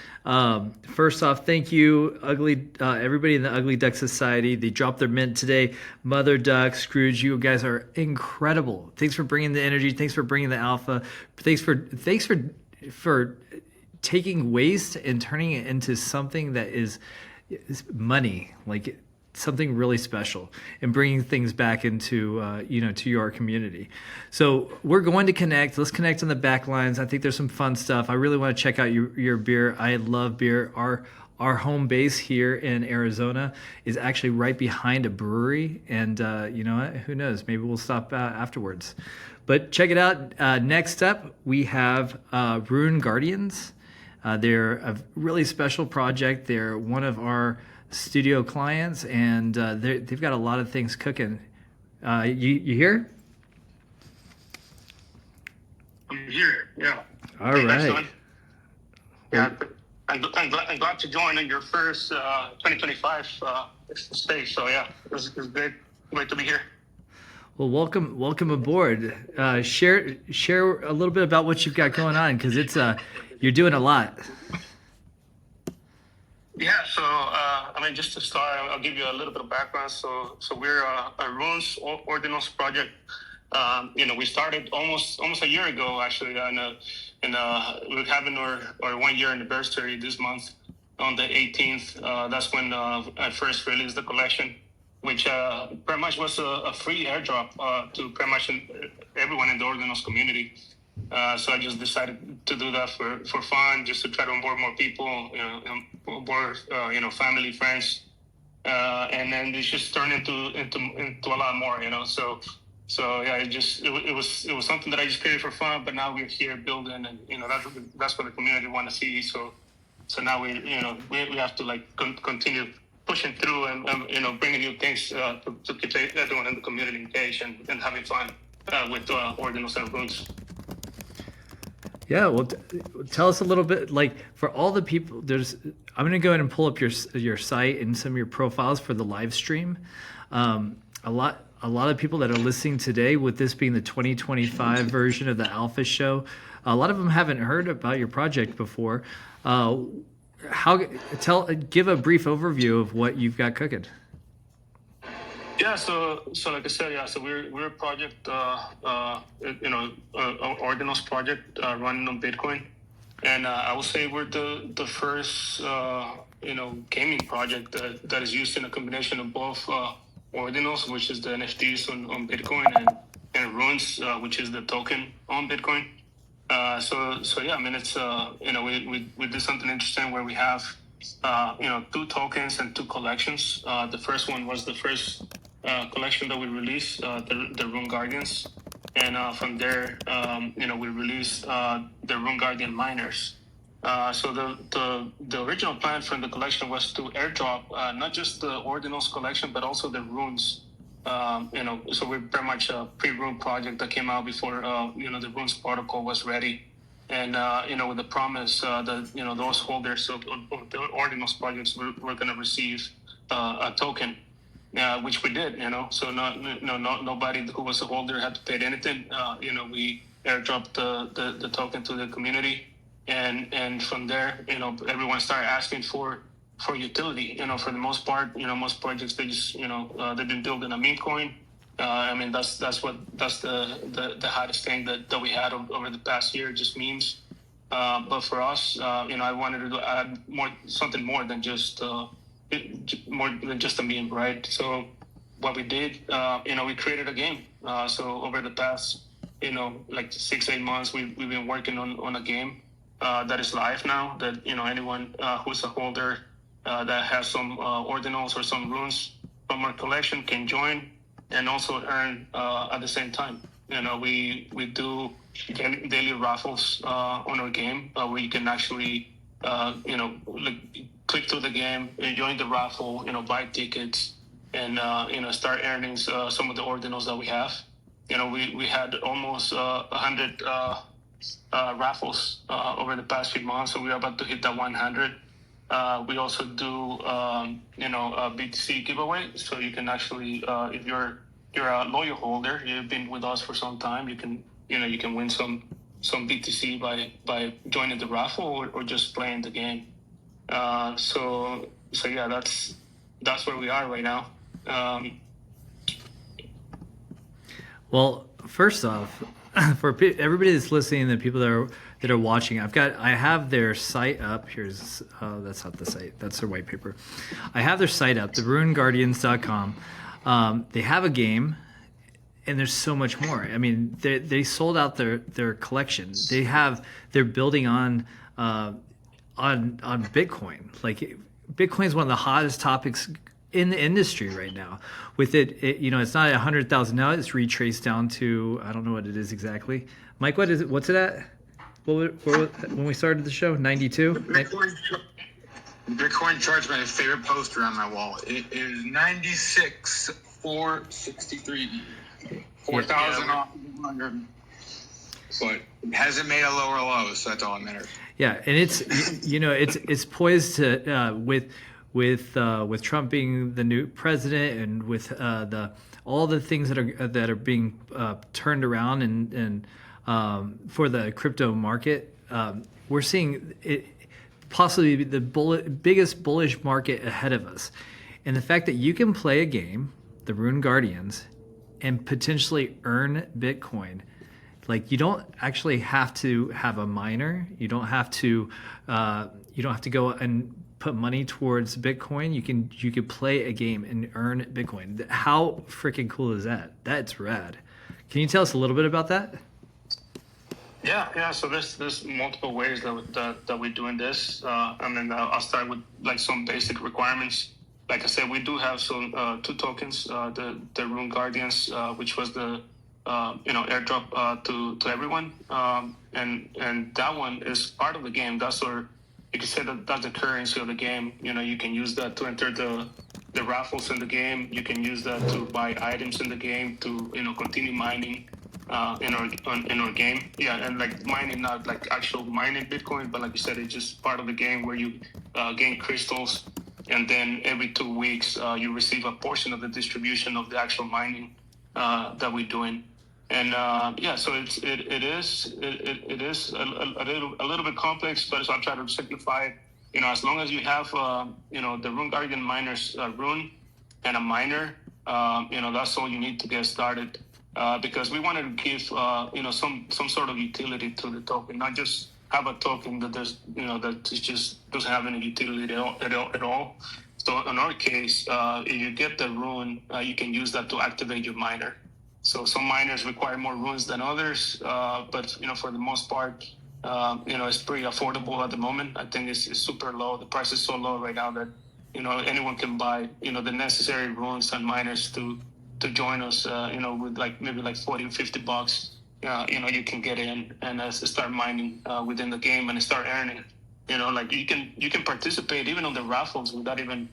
first off, thank you, everybody in the Ugly Duck Society. They dropped their mint today. Mother Duck, Scrooge, you guys are incredible. Thanks for bringing the energy. Thanks for bringing the alpha. Thanks for taking waste and turning it into something that is money, like something really special, and bringing things back into to your community. So we're going to connect. Let's connect on the back lines. I think there's some fun stuff. I really want to check out your beer. I love beer. Our home base here in Arizona is actually right behind a brewery, and you know what? Who knows? Maybe we'll stop afterwards. But check it out. Next up, we have Rune Guardians. They're a really special project. They're one of our studio clients, and they've got a lot of things cooking. You here? I'm here. Yeah. All right. Excellent. Yeah, I'm glad to join in your first 2025 stage. So yeah, it's great to be here. Well, welcome aboard. Share a little bit about what you've got going on, because it's you're doing a lot. Yeah, so just to start, I'll give you a little bit of background. So we're a Runes Ordinals project. We started almost a year ago, actually, and we're having our 1 year anniversary this month. on the 18th. That's when I first released the collection, which pretty much was a free airdrop to pretty much everyone in the Ordinals community. So I just decided to do that for fun, just to try to onboard more people, onboard family, friends, and then it just turned into a lot more, So yeah, it was something that I just created for fun, but now we're here building, and that's what the community want to see. So now we have to like continue pushing through and bringing new things to keep everyone in the community engaged and having fun with Ordinals and runes. Yeah, well, tell us a little bit, like, for all the people. I'm going to go ahead and pull up your site and some of your profiles for the live stream. A lot of people that are listening today, with this being the 2025 version of the Alpha Show, a lot of them haven't heard about your project before. Give a brief overview of what you've got cooking. Yeah, so like I said, so we're a project, Ordinals project running on Bitcoin, and I would say we're the first gaming project that is used in a combination of both Ordinals, which is the NFTs on Bitcoin, and runes, which is the token on Bitcoin. So yeah, I mean, it's we did something interesting where we have 2 tokens and 2 collections. The first one was the first collection that we released, the Rune Guardians, and from there, we released the Rune Guardian miners. So the original plan for the collection was to airdrop not just the Ordinals collection, but also the runes. So we're pretty much a pre-rune project that came out before the runes protocol was ready, and with the promise that those holders of the Ordinals projects were going to receive a token. Which we did, So nobody who was a holder had to pay anything. We airdropped the token to the community, and from there, everyone started asking for utility. For the most part, most projects, they just they've been building a meme coin. I mean, that's the hottest thing that we had over the past year, just memes. But for us, I wanted to add something more than just a meme, right? So what we did, we created a game. So over the past, like 6-8 months, we've been working on a game that is live now. That anyone who's a holder that has some Ordinals or some runes from our collection can join and also earn at the same time. We do daily raffles on our game where you can actually click through the game, join the raffle, buy tickets, and start earning some of the Ordinals that we have. We had almost 100 raffles over the past few months, so we're about to hit that 100. We also do a BTC giveaway, so you can actually, if you're a loyal holder, you've been with us for some time, you can win some BTC by joining the raffle or just playing the game. So yeah, that's where we are right now. Well, first off, for everybody that's listening, the people that are watching, I have their site up. That's not the site. That's their white paper. I have their site up, the runeguardians.com. They have a game, and there's so much more. I mean, they sold out their collection. They're building on Bitcoin. Like, Bitcoin is one of the hottest topics in the industry right now. With it, it's not at 100,000 now. It's retraced down to, I don't know what it is exactly. Mike, what is it? What's it at? When we started the show, 92. Bitcoin charged my favorite poster on my wall. It is 96,463. 4,100. But it hasn't made a lower low, so that's all that matters. Yeah, and it's poised to with Trump being the new president, and with all the things that are being turned around and for the crypto market, we're seeing it possibly the biggest bullish market ahead of us. And the fact that you can play a game, the Rune Guardians, and potentially earn Bitcoin. Like, you don't actually have to have a miner. You don't have to go and put money towards Bitcoin, you could play a game and earn Bitcoin. How freaking cool is that? That's rad. Can you tell us a little bit about that? Yeah. So there's multiple ways that we're doing this. I'll start with like some basic requirements. Like I said, we do have some 2 tokens, the Rune Guardians, which was the airdrop to everyone, and that one is part of the game. That's our, you can say that's the currency of the game. You can use that to enter the raffles in the game. You can use that to buy items in the game to continue mining in our game. Yeah, and like mining, not like actual mining Bitcoin, but like you said, it's just part of the game where you gain crystals, and then every 2 weeks you receive a portion of the distribution of the actual mining that we're doing. And so it is a little bit complex, but so I'm trying to simplify it. As long as you have the Rune Guardian miners Rune and a miner, that's all you need to get started. Because we wanted to give some sort of utility to the token, not just have a token that that just doesn't have any utility at all. So in our case, if you get the Rune, you can use that to activate your miner. So some miners require more runes than others, but for the most part, it's pretty affordable at the moment. I think it's super low. The price is so low right now that anyone can buy the necessary runes and miners to join us. With maybe like $40 or $50. You can get in and start mining within the game and start earning. You can participate even on the raffles without even.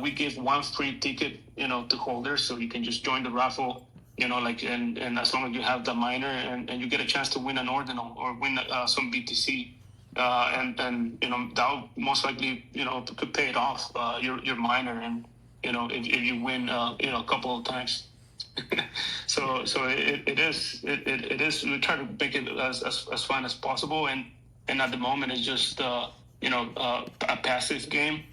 We give 1 free ticket to holders, so you can just join the raffle. And as long as you have the miner and you get a chance to win an ordinal or win some BTC, and that'll most likely could pay it off your miner, and if you win a couple of times. so it is we try to make it as fun as possible, and at the moment it's just a passive game,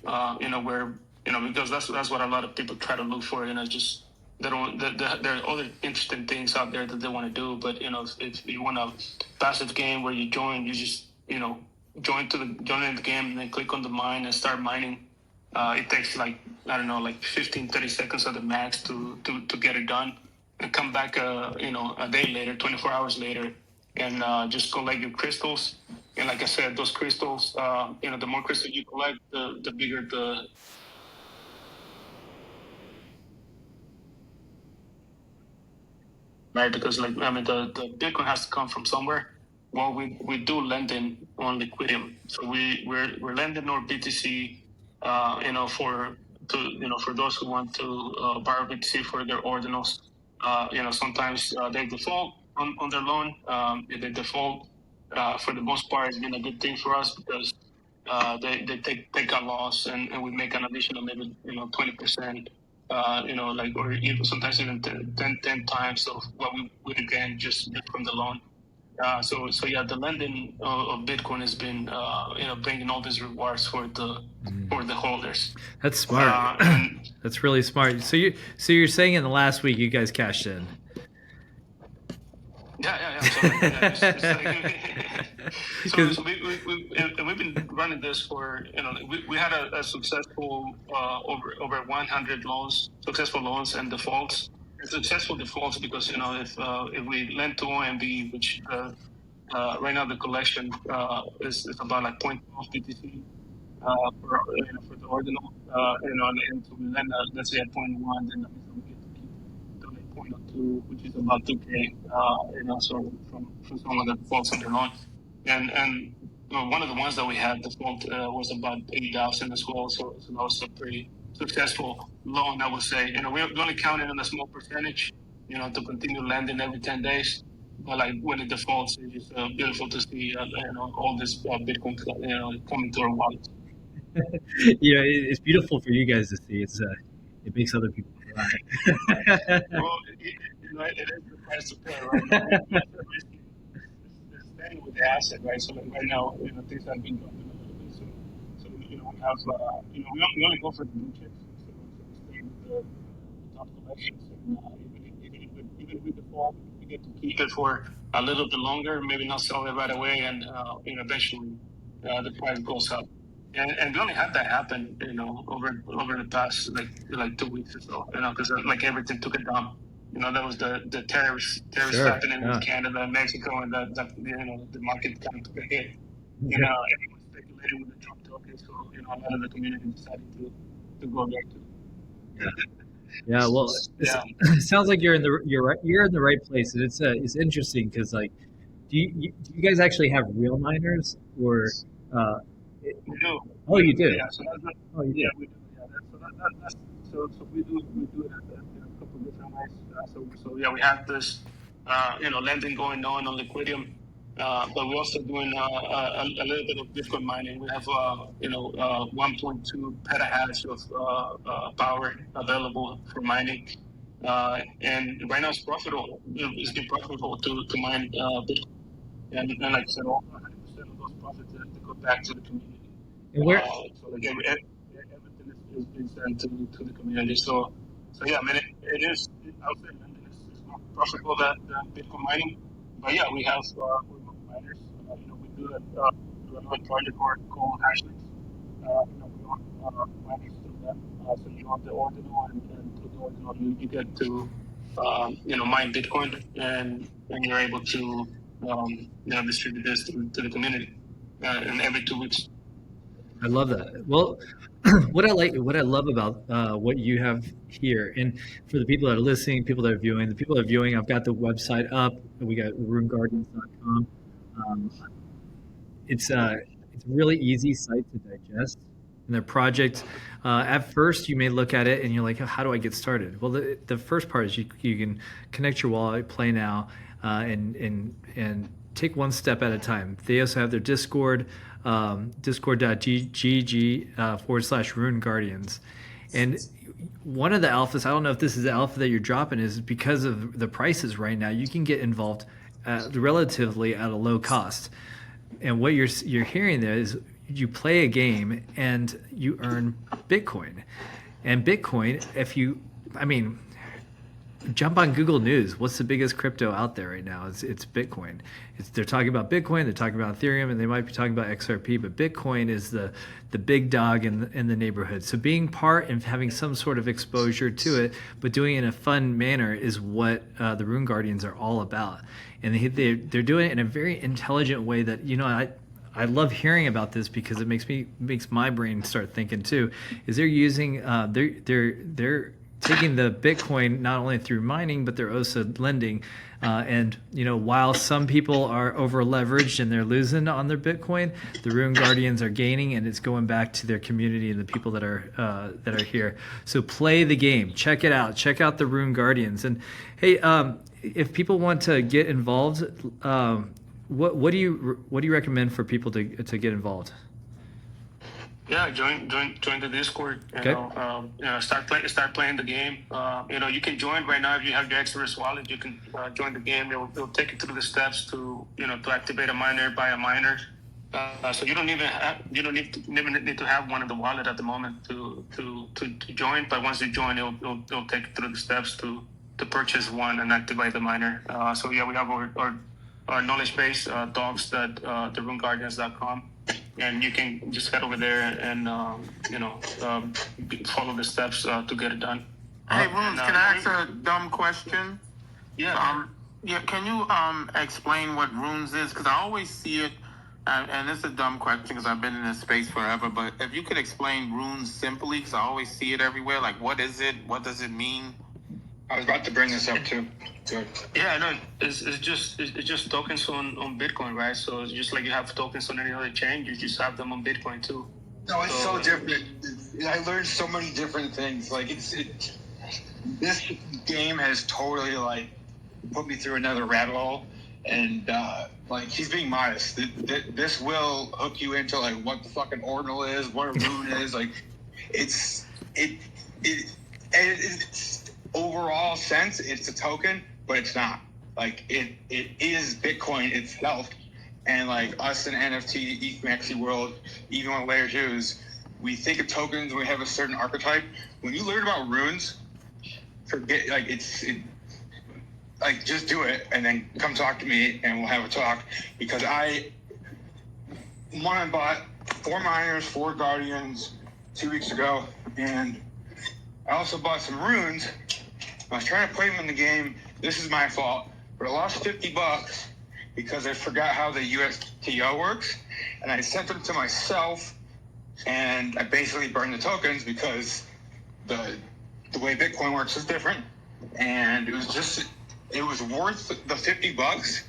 where because that's what a lot of people try to look for. Just there are other interesting things out there that they want to do, but if you want a passive game where you just join in the game and then click on the mine and start mining. It takes like 15-30 seconds at the max to get it done, and come back a day later, 24 hours later, and just collect your crystals. And like I said, those crystals, the more crystals you collect, the bigger the right? Because the Bitcoin has to come from somewhere. Well, we do lending on Liquidium, so we're lending our BTC, for those who want to borrow BTC for their ordinals. Sometimes they default on their loan. If they default, for the most part, it's been a good thing for us because they take a loss, and we make an additional maybe 20%. Or even sometimes even 10 times of what we would again just get from the loan. So yeah, the lending of Bitcoin has been bringing all these rewards for the holders. That's smart. That's really smart. So you're saying in the last week you guys cashed in? Yeah. So we've been running this for we had a successful over 100 successful loans and defaults. Successful defaults because if we lend to OMB, which right now the collection is about like 0.12 BTC for the ordinal, and so we lend let's say at 0.1, then we get to keep donate 0.02, which is about 2K, so from someone that defaults on their loan, and one of the ones that we had default was about 80,000 as well, so that was a pretty successful loan, I would say. We're only counting on a small percentage, to continue lending every 10 days. But like when it defaults, it's just beautiful to see, all this Bitcoin, coming to our wallets. It's beautiful for you guys to see. It makes other people cry. Well, it is the price to pay, right? It's staying with the asset, right? So like right now, things have been dropping a little bit. So we have, we only go for the blue chips. So we stay with the top collections. And even with the fall, we get to keep it for a little bit longer, maybe not sell it right away, and eventually the price goes up. And we only had that happen, over the past like 2 weeks or so, because like everything took a dump. That was the terrorist Sure, happening yeah. with Canada and Mexico, and the market kind of took a hit. Yeah. Everyone speculated with the Trump token, so a lot of the community decided to go there too. Yeah, well, Yeah. it sounds like you're in the right place, and it's interesting because like, do you guys actually have real miners or? Uh, We do. oh, you do. Yeah, so Oh, you yeah, do. we do. Yeah, so we do it in a couple of different ways. So yeah, we have this lending going on Liquidium, but we're also doing a little bit of Bitcoin mining. We have 1.2 petahash of power available for mining, and right now it's profitable. It's been profitable to mine Bitcoin, and like I said, all 100% of those profits to go back to the community. And where? So like everything is being sent to the community. So yeah, I mean it is. I would say lending is more profitable than Bitcoin mining. But yeah, we have remote miners. We do another project called Hashlinks. We run miners through them. So you have the ordinal, and through the ordinal you get to mine Bitcoin, and you're able to distribute this to the community. And every 2 weeks. I love that. Well, what I love about what you have here, and for the people that are listening, people that are viewing, I've got the website up. We got RuneGuardians.com. It's a really easy site to digest. And their project, at first, you may look at it and you're like, how do I get started? Well, the first part is you can connect your wallet, play now, and take one step at a time. They also have their Discord, discord.gg/Rune Guardians. And one of the alphas, I don't know if this is the alpha that you're dropping, is because of the prices right now, you can get involved relatively at a low cost. And what you're hearing there is you play a game and you earn Bitcoin. And Bitcoin, jump on Google News. What's the biggest crypto out there right now? It's Bitcoin. They're talking about Bitcoin, they're talking about Ethereum, and they might be talking about XRP, but Bitcoin is the big dog in the neighborhood. So being part and having some sort of exposure to it, but doing it in a fun manner is what the Rune Guardians are all about. And they're doing it in a very intelligent way that, I love hearing about this because it makes my brain start thinking too. Is they're using they're taking the Bitcoin not only through mining, but they're also lending. And while some people are over leveraged and they're losing on their Bitcoin, the Rune Guardians are gaining, and it's going back to their community and the people that are here. So play the game. Check it out. Check out the Rune Guardians. And hey, if people want to get involved, what do you recommend for people to get involved? Yeah, join the Discord. Start playing the game. You can join right now if you have your Exodus wallet. You can join the game. It'll take you through the steps to activate a miner, buy a miner. So you don't need to have one in the wallet at the moment to join. But once you join, it'll take you through the steps to purchase one and activate the miner. So yeah, we have our knowledge base, dogs that theruneguardians.com. And you can just head over there and follow the steps to get it done. Hey, Runes, can I ask a dumb question? Yeah. Can you explain what Runes is? Because I always see it, and it's a dumb question because I've been in this space forever. But if you could explain Runes simply, because I always see it everywhere. Like, what is it? What does it mean? I was about to bring this up too. Good. Yeah, no, it's just tokens on Bitcoin, right? So it's just like you have tokens on any other chain, you just have them on Bitcoin too. No, it's so different. I learned so many different things. Like this game has totally put me through another rabbit hole, and he's being modest. This will hook you into what the fucking ordinal is, what a rune is. It's overall sense, it's a token, but it's not. It is Bitcoin itself, and us in NFT, ETH Maxi world, even on layer 2s, we think of tokens when we have a certain archetype. When you learn about runes, forget just do it and then come talk to me and we'll have a talk, because I bought 4 miners, 4 guardians 2 weeks ago, and I also bought some runes. I was trying to play them in the game. This is my fault, but I lost $50 because I forgot how the USTO works, and I sent them to myself, and I basically burned the tokens because the way Bitcoin works is different, and it was worth the $50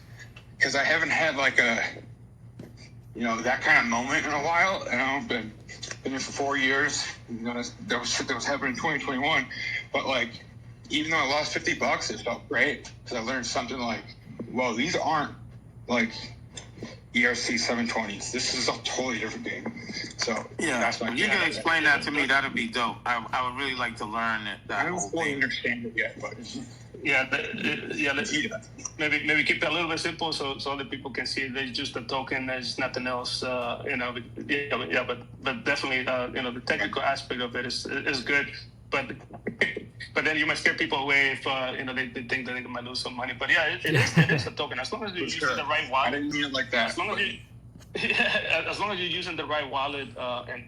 because I haven't had like a that kind of moment in a while. And I've been here for 4 years. That was shit that was happening in 2021. But like, even though I lost $50, it felt great because I learned something like, whoa, these aren't like ERC 720s. This is a totally different game. So Yeah, that's my if you can explain that to me, that'd be dope. I would really like to learn that I whole don't fully thing. understand it yet, but Let's maybe keep it a little bit simple so other people can see there's just a token, there's nothing else. But definitely the technical aspect of it is good, but then you might scare people away if they think that they might lose some money. But yeah, it is a token as long as you're using the right wallet. I didn't mean it like that. As long as you're using the right wallet,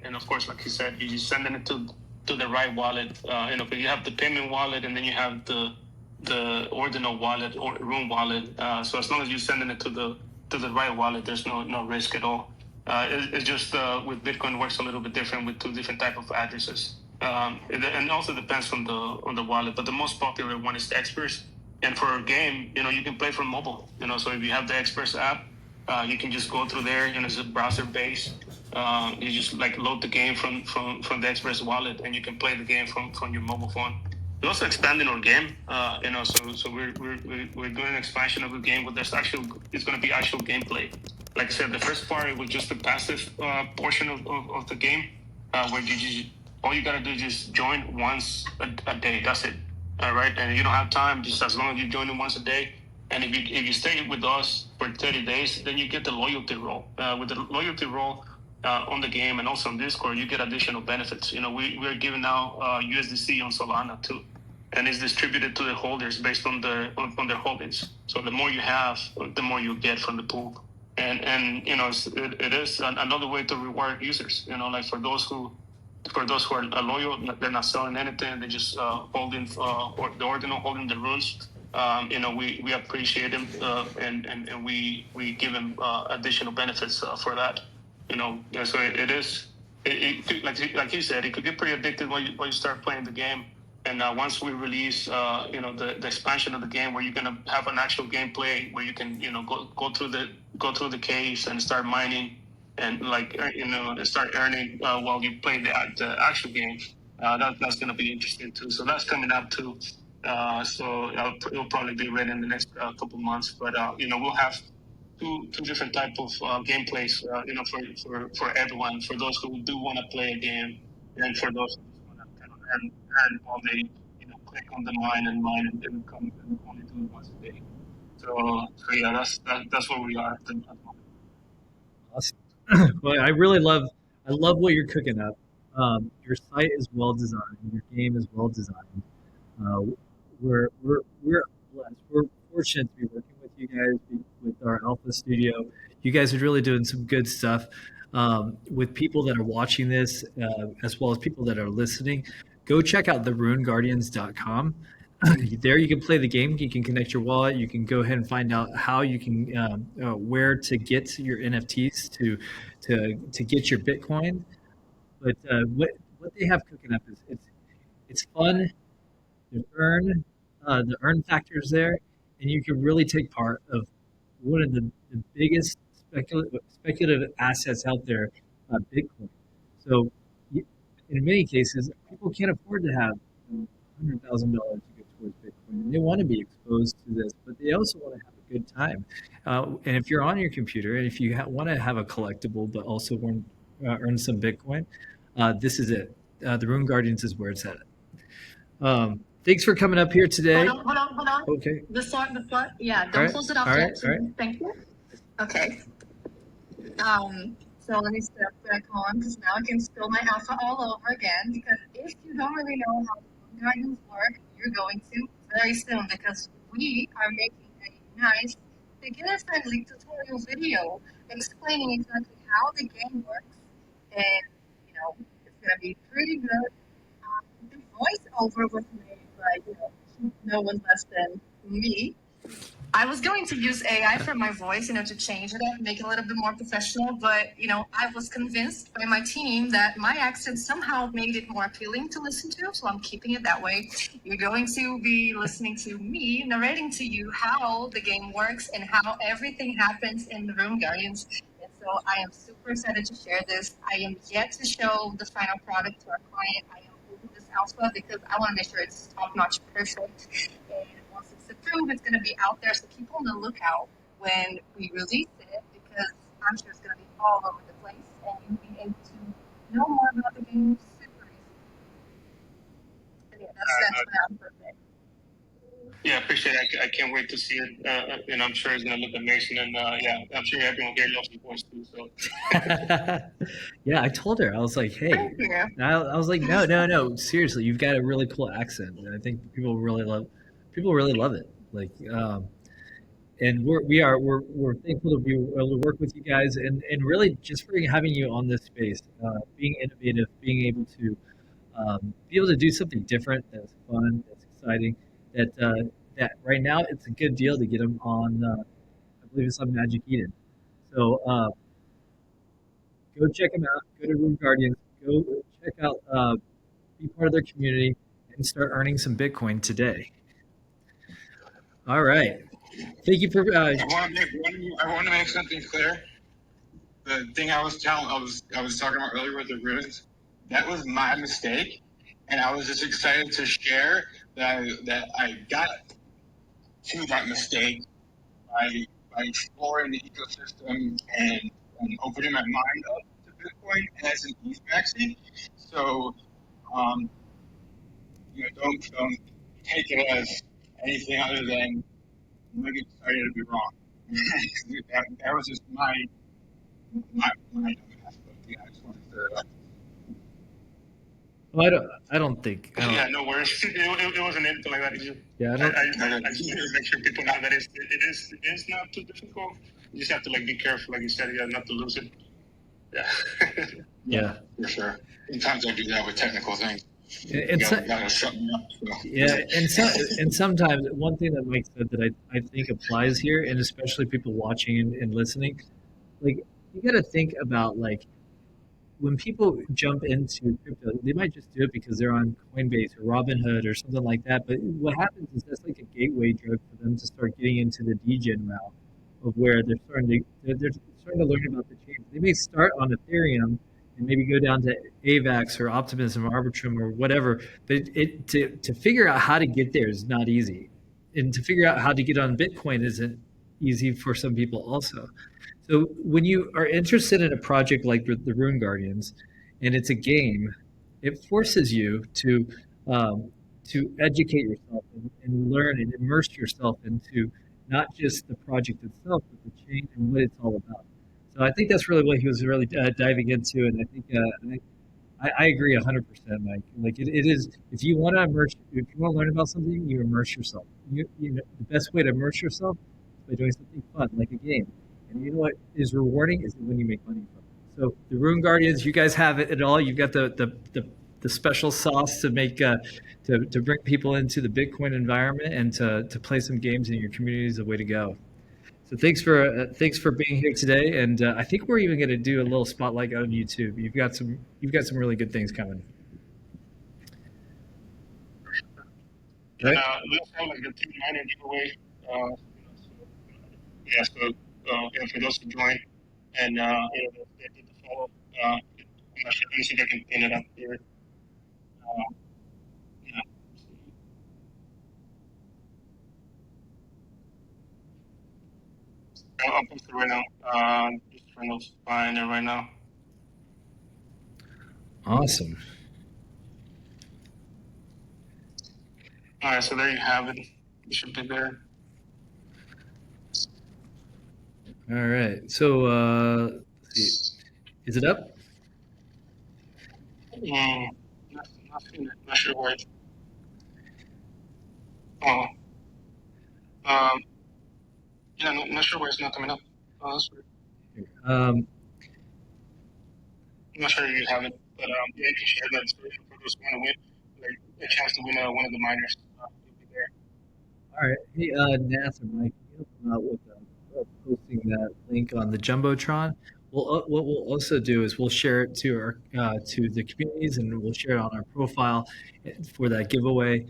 and of course, like you said, you're sending it to the right wallet. But you have the payment wallet, and then you have the ordinal wallet or Rune wallet. So as long as you're sending it to the right wallet, there's no risk at all. It's just with Bitcoin works a little bit different with 2 different type of addresses. And also depends on the wallet, but the most popular one is the Express. And for a game, you can play from mobile. So if you have the Express app, you can just go through there. It's a browser based. You just like load the game from the Express wallet, and you can play the game from your mobile phone. We're also expanding our game. So we're doing an expansion of the game where it's going to be actual gameplay. Like I said, the first part was just the passive portion of the game, where all you gotta do is just join once a day. That's it. All right, and you don't have time. Just as long as you join it once a day, and if you stay with us for 30 days, then you get the loyalty roll. With the loyalty roll on the game and also on Discord, you get additional benefits. We're giving out USDC on Solana too, and it's distributed to the holders based on their holdings. So the more you have, the more you get from the pool. And it is another way to reward users. Like for those who are loyal, they're not selling anything. They're just holding or the ordinal, holding the runes. We appreciate them, and we give them additional benefits for that. So it is. It could, like you said, it could get pretty addictive when you start playing the game. And once we release, the expansion of the game, where you're gonna have an actual gameplay, where you can, go through the caves and start mining, and start earning while you play the actual game. That's gonna be interesting too. So that's coming up too. So it'll probably be ready in the next couple months. But we'll have two different type of gameplays. For everyone, for those who do want to play a game, and for those who just want to kind of earn while they click on the mine and come and only do it once a day. So yeah, that's where we are at the moment. Awesome. Well, I love what you're cooking up. Your site is well designed. Your game is well designed. We're blessed. We're fortunate to be working with you guys with our Alpha Studio. You guys are really doing some good stuff with people that are watching this, as well as people that are listening. Go check out theruneguardians.com. There you can play the game. You can connect your wallet. You can go ahead and find out how you can where to get your NFTs to get your Bitcoin. But what they have cooking up is it's fun. The earn factor is there, and you can really take part of one of the biggest speculative assets out there, Bitcoin. So, in many cases, people can't afford to have $100,000 to go towards Bitcoin, and they want to be exposed to this, but they also want to have a good time. And if you're on your computer, and if you want to have a collectible, but also want earn some Bitcoin, this is it. The Rune Guardians is where it's at. Thanks for coming up here today. Hold on. Okay. Before, yeah, don't close it off yet. All right. Thank you. Okay. So let me step back on because now I can spill my alpha all over again. Because if you don't really know how the guardians work, you're going to very soon because we are making a nice beginner-friendly tutorial video explaining exactly how the game works and it's gonna be pretty good. The voiceover was made by no one less than me. I was going to use AI for my voice, to change it up, make it a little bit more professional. But, I was convinced by my team that my accent somehow made it more appealing to listen to. So I'm keeping it that way. You're going to be listening to me narrating to you how the game works and how everything happens in the Rune Guardians. And so I am super excited to share this. I am yet to show the final product to our client. I am holding this alpha because I want to make sure it's top-notch perfect. And once it's approved, it's going to be out there. So keep on the lookout when we release it, because I'm sure it's going to be all over the place, and you'll be able to know more about the game super easy. And yeah, that's what I'm perfect. Yeah, I appreciate it. I can't wait to see it. I'm sure it's going to look amazing. And I'm sure everyone here loves the voice too. So. Yeah, I told her. I was like, hey, I was like, no, seriously, you've got a really cool accent, and I think people really love it. Like, and we're thankful to be able to work with you guys, and really just for having you on this space, being innovative, being able to be able to do something different that's fun, that's exciting. That right now it's a good deal to get them on. I believe it's on Magic Eden. So go check them out. Go to Rune Guardians. Go check out, be part of their community, and start earning some Bitcoin today. All right. Thank you for. I want to make something clear. The thing I was talking about earlier with the runes, that was my mistake, and I was just excited to share that I got to that mistake by exploring the ecosystem and opening my mind up to Bitcoin as an ETH maxi. So, don't take it as anything other than I'm really excited to be wrong. that was just my dumbass. But yeah, I just wanted to. Well, I don't think. Yeah, no worries. It wasn't anything like that. Yeah, I just wanted to make sure people know that it is not too difficult. You just have to be careful, like you said, not to lose it. Yeah. Yeah, for sure. Sometimes I do that with technical things. And gotta shut me up. So. Yeah, and sometimes one thing that Mike said that I think applies here, and especially people watching and listening, like you got to think about when people jump into crypto, they might just do it because they're on Coinbase or Robinhood or something like that. But what happens is that's like a gateway drug for them to start getting into the degen route of where they're starting to learn about the chain. They may start on Ethereum and maybe go down to AVAX or Optimism or Arbitrum or whatever. But to figure out how to get there is not easy, and to figure out how to get on Bitcoin isn't easy for some people also. So when you are interested in a project like the Rune Guardians, and it's a game, it forces you to educate yourself and learn and immerse yourself into not just the project itself, but the chain and what it's all about. So I think that's really what he was really diving into, and I think I agree 100%, Mike. Like it is, if you want to learn about something, you immerse yourself. The best way to immerse yourself is by doing something fun, like a game. And you know what is rewarding is when you make money from it. So the Rune Guardians, you guys have it all. You've got the special sauce to make to bring people into the Bitcoin environment and to play some games in your community is the way to go. So thanks for being here today, and I think we're even going to do a little spotlight on YouTube. You've got some really good things coming. Right? We also have a team miner giveaway. For those who join and they did the follow. I'm not sure. Let me see if I can pin it up here. Yeah. I'll post it right now. Just trying to find it right now. Awesome. All right, so there you have it. It should be there. All right. So let's see. Is it up? Not sure where. Oh. Not sure why it's not coming up. Oh, that's weird. I'm not sure if you have it, but yeah, you can share that description for those who want to win, like a chance to win one of the miners. You'll be there. All right. Hey, Nath or Mike, can you help them out with posting that link on the Jumbotron? What we'll also do is we'll share it to to the communities, and we'll share it on our profile for that giveaway.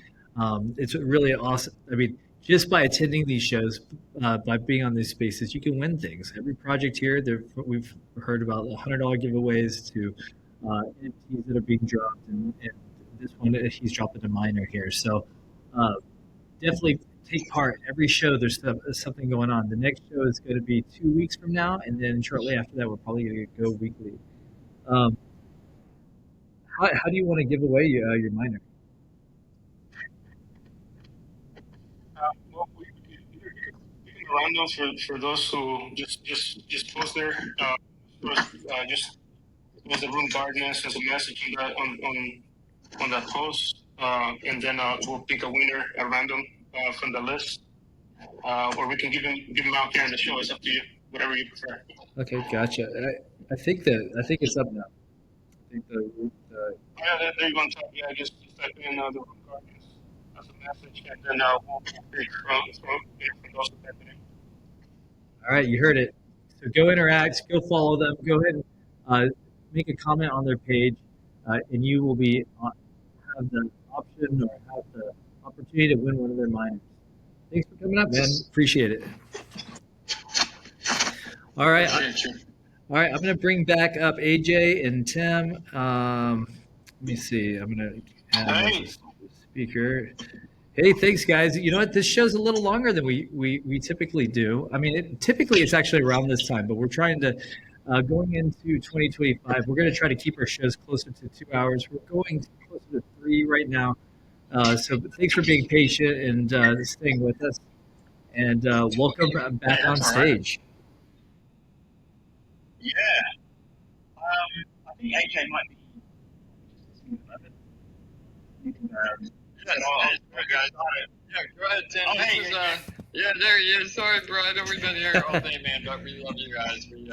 It's really awesome. I mean, just by attending these shows, by being on these spaces, you can win things. Every project here, we've heard about $100 giveaways to NFTs that are being dropped, and this one he's dropping a miner here. So definitely take part. Every show, there's something going on. The next show is going to be 2 weeks from now, and then shortly after that, we're probably going to go weekly. How do you want to give away your miner? Well, you can run those for those who just post there. Just was the Rune Guardians as a message on that post, and then we'll pick a winner at random from the list, or we can give them out here in the show. It's up to you, whatever you prefer. Okay, gotcha. I think it's up now. I think Yeah, there you go on top. Yeah, just type in the Rune Guardians as a message, and then we'll pick from those who type it in. All right, you heard it. So go interact, go follow them, go ahead and make a comment on their page, and you will have the option or have the opportunity to win one of their miners. Thanks for coming up, man. Appreciate it. All right. All right, I'm going to bring back up AJ and Tim. Let me see. I'm going to add a speaker. Hey, thanks, guys. You know what? This show's a little longer than we typically do. I mean, typically it's actually around this time, but we're trying to, going into 2025, we're going to try to keep our shows closer to 2 hours. We're going closer to 3 right now. So thanks for being patient and staying with us. And welcome back on stage. Yeah. I think AJ might be. Go ahead, Tim. There he is. Sorry, bro. I know we've been here all day, man, but we love you guys. We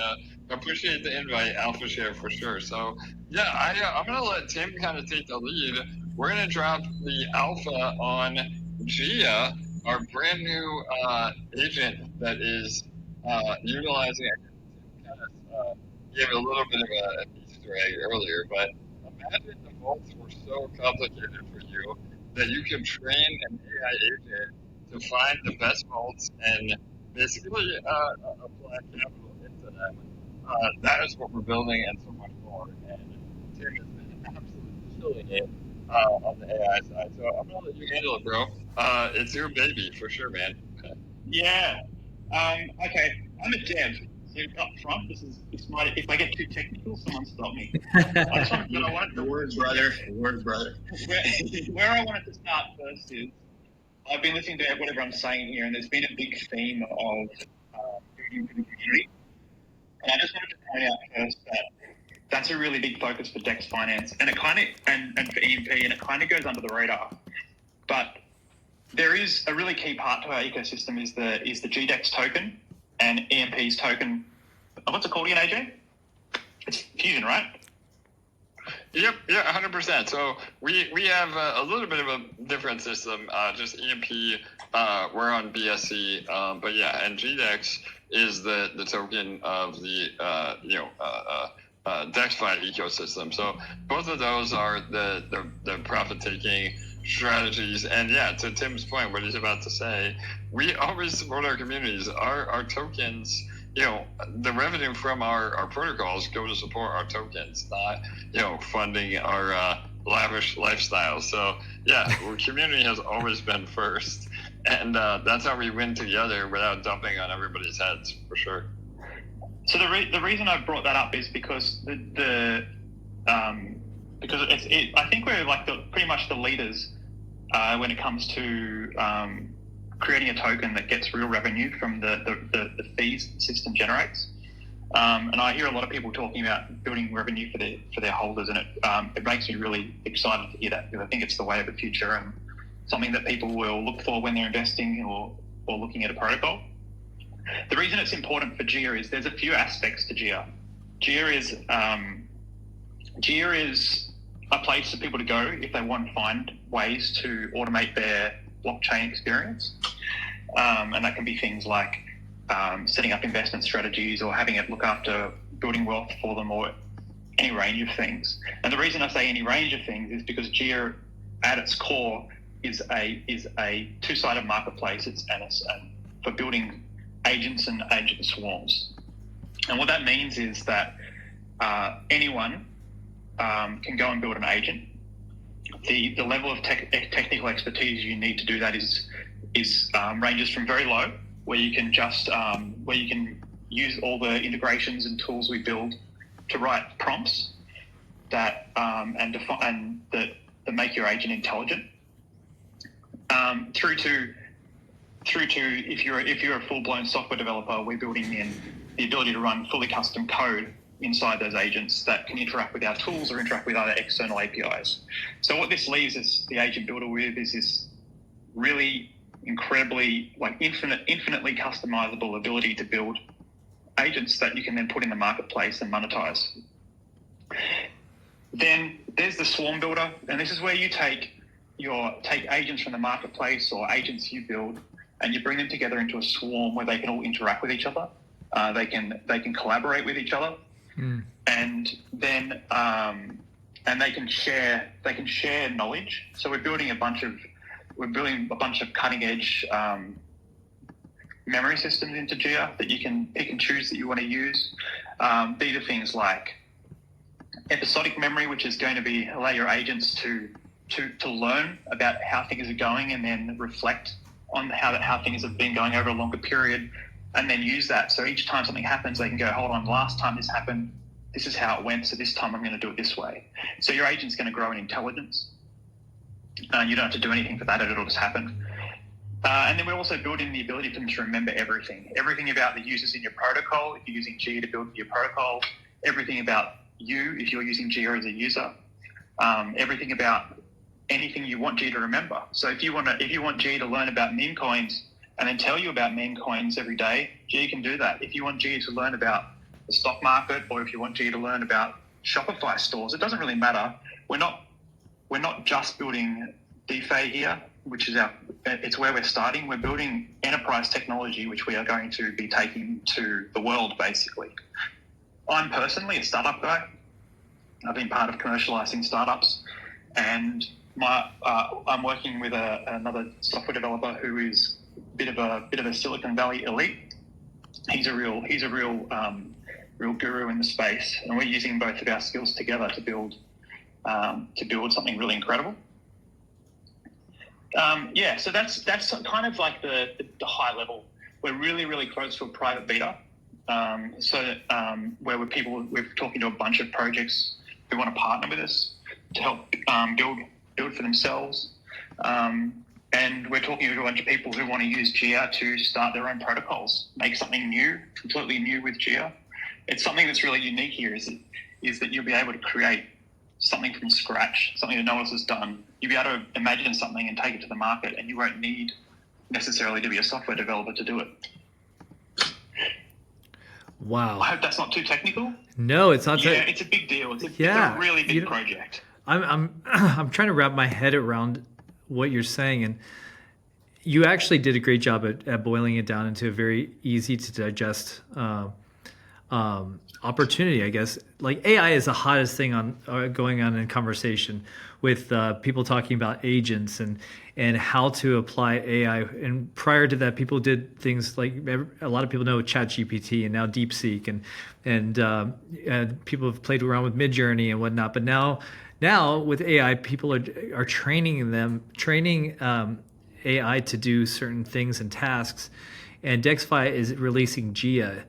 appreciate the invite, Alpha Share, for sure. So, I'm going to let Tim kind of take the lead. We're going to drop the Alpha on Gia, our brand new agent that is utilizing it. Kind of gave a little bit of an Easter egg earlier, but imagine the vaults were so complicated for you that you can train an AI agent to find the best vaults and basically apply capital into them. That is what we're building and so much more. And Tim has been absolutely killing it on the AI side. So I'm going to let you handle it, bro. It's your baby for sure, man. Yeah. Okay. I'm a dev. So up front, if I get too technical, someone stop me. The word, brother. Where I wanted to start first is, I've been listening to what everyone's saying here, and there's been a big theme of building for the community. And I just wanted to point out first that that's a really big focus for Dex Finance, and it kind of and for EMP, and it kind of goes under the radar. But there is a really key part to our ecosystem is the GDEX token and EMP's token. What's it called again, AJ? It's Fusion, right? Yep, 100%. So we have a little bit of a different system. Just EMP, we're on BSC, but yeah, and GDEX is the token of the DexFi ecosystem. So both of those are the profit taking strategies. And yeah, to Tim's point, what he's about to say, we always support our communities. Our tokens, the revenue from our protocols go to support our tokens, not, funding our lavish lifestyle. So yeah, our community has always been first. And that's how we win together without dumping on everybody's heads, for sure. So the reason I brought that up is because because I think we're like pretty much the leaders when it comes to creating a token that gets real revenue from the fees the system generates. And I hear a lot of people talking about building revenue for their holders, and it makes me really excited to hear that, because I think it's the way of the future and something that people will look for when they're investing or looking at a protocol. The reason it's important for GIA is there's a few aspects to GIA. GIA is Gia is a place for people to go if they want to find ways to automate their blockchain experience. And that can be things like setting up investment strategies or having it look after building wealth for them or any range of things. And the reason I say any range of things is because Gia at its core is a two-sided marketplace. It's for building agents and agent swarms. And what that means is that anyone can go and build an agent. The level of technical expertise you need to do that is ranges from very low, where you can just where you can use all the integrations and tools we build to write prompts that that make your agent intelligent. Through to if you're a full-blown software developer, we're building in the ability to run fully custom code inside those agents that can interact with our tools or interact with other external APIs. So what this leaves us, the agent builder, with is this really incredibly, like, infinitely customizable ability to build agents that you can then put in the marketplace and monetize. Then there's the swarm builder, and this is where you take agents from the marketplace or agents you build, and you bring them together into a swarm where they can all interact with each other. They can collaborate with each other, and then and they can share knowledge. So we're building a bunch of cutting edge memory systems into Gia that you can pick and choose that you want to use. These are things like episodic memory, which is going to allow your agents to learn about how things are going and then reflect on how things have been going over a longer period, and then use that. So each time something happens, they can go, hold on, last time this happened, this is how it went, so this time I'm going to do it this way. So your agent's going to grow in intelligence. You don't have to do anything for that, it'll just happen. And then we're also building the ability for them to remember everything about the users in your protocol, if you're using Gia to build your protocol, everything about you, if you're using Gia as a user, everything about anything you want Gia to remember. So if you want Gia to learn about meme coins and then tell you about meme coins every day, Gia can do that. If you want Gia to learn about the stock market, or if you want Gia to learn about Shopify stores, it doesn't really matter. We're not just building DeFi here, which is it's where we're starting. We're building enterprise technology, which we are going to be taking to the world, basically. I'm personally a startup guy. I've been part of commercializing startups, and I'm working with another software developer who is a bit of a Silicon Valley elite. He's a real guru in the space, and we're using both of our skills together to build something really incredible. So that's kind of like the high level. We're really close to a private beta. Where we're talking to a bunch of projects who want to partner with us to help build for themselves. And we're talking to a bunch of people who want to use Gia to start their own protocols, make something new, completely new with Gia. It's something that's really unique here is that you'll be able to create something from scratch, something that no one else has done. You'll be able to imagine something and take it to the market, and you won't need necessarily to be a software developer to do it. Wow. I hope that's not too technical. No, it's not. Yeah, it's a big deal. It's a really big project. I'm trying to wrap my head around what you're saying, and you actually did a great job at boiling it down into a very easy to digest opportunity, I guess. Like, AI is the hottest thing going on in conversation with people talking about agents and how to apply AI. And prior to that, people did things like, a lot of people know ChatGPT and now DeepSeek, and people have played around with Midjourney and whatnot. But now with AI, people are training AI to do certain things and tasks, and DexFi is releasing Gia.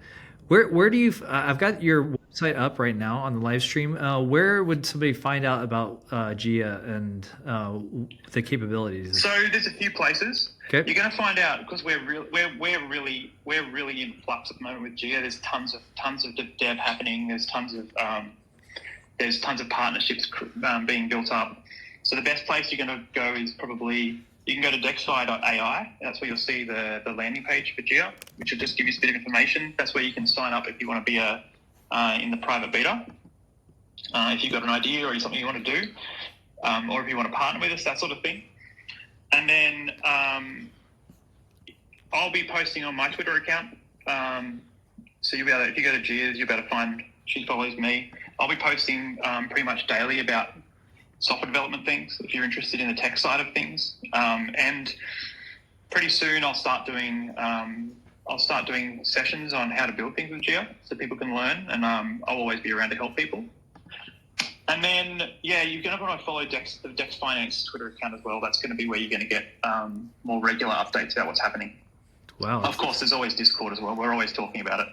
Where do you? I've got your website up right now on the live stream. Where would somebody find out about Gia and the capabilities? So there's a few places. Okay. You're going to find out, because we're really in flux at the moment with Gia. There's tons of dev happening. There's tons of partnerships being built up. So the best place you're going to go is probably, you can go to DexFi.ai. That's where you'll see the landing page for Gia, which will just give you a bit of information. That's where you can sign up if you want to be in the private beta. if you've got an idea or something you want to do, or if you want to partner with us, that sort of thing. And then I'll be posting on my Twitter account. So you'll be able to, if you go to Gia's, you'll be able to find, she follows me. I'll be posting pretty much daily about software development things, if you're interested in the tech side of things. And pretty soon I'll start doing sessions on how to build things with Gia so people can learn, and I'll always be around to help people. And then, yeah, you're going to want to follow the Dex Finance Twitter account as well. That's going to be where you're going to get more regular updates about what's happening. Wow. Of course, there's always Discord as well. We're always talking about it.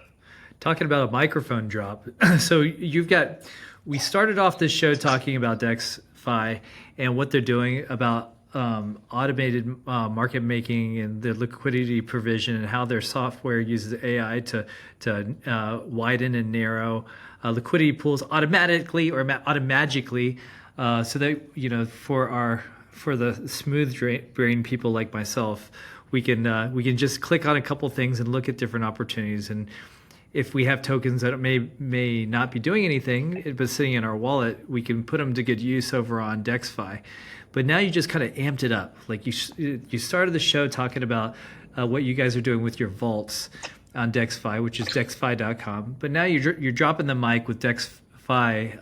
Talking about a microphone drop. So we started off this show talking about DexFi and what they're doing about automated market making and the liquidity provision, and how their software uses AI to widen and narrow liquidity pools automatically or automatically, so that for the smooth brain people like myself, we can just click on a couple things and look at different opportunities. And if we have tokens that may not be doing anything but sitting in our wallet, we can put them to good use over on DexFi. But now you just kind of amped it up. Like you started the show talking about what you guys are doing with your vaults on DexFi, which is DexFi.com. But now you're dropping the mic with DexFi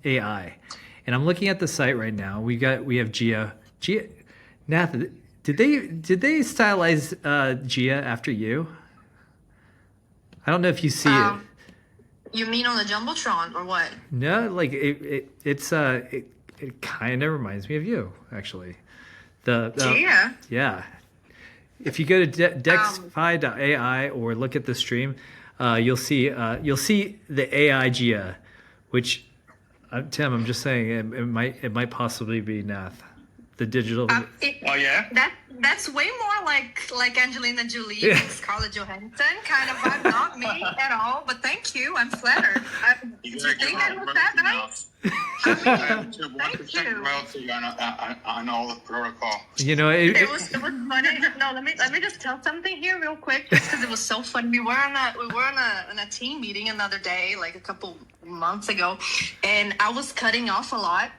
AI, and I'm looking at the site right now. We have Gia. Nath, did they stylize Gia after you? I don't know if you see it. You mean on the Jumbotron or what? No, like it kind of reminds me of you, actually. Gia? Yeah. If you go to DexFi.ai or look at the stream, you'll see the AI Gia, which Tim, I'm just saying it might possibly be Nath, the digital. Oh yeah. That's way more like Angelina Jolie and Scarlett Johansson kind of vibe. Not me at all, but thank you. I'm flattered. Do you think I look that nice? I have 1% royalty on all the protocol. It was funny. No, let me just tell something here real quick, just because it was so funny. We were on a team meeting another day, like a couple months ago, and I was cutting off a lot,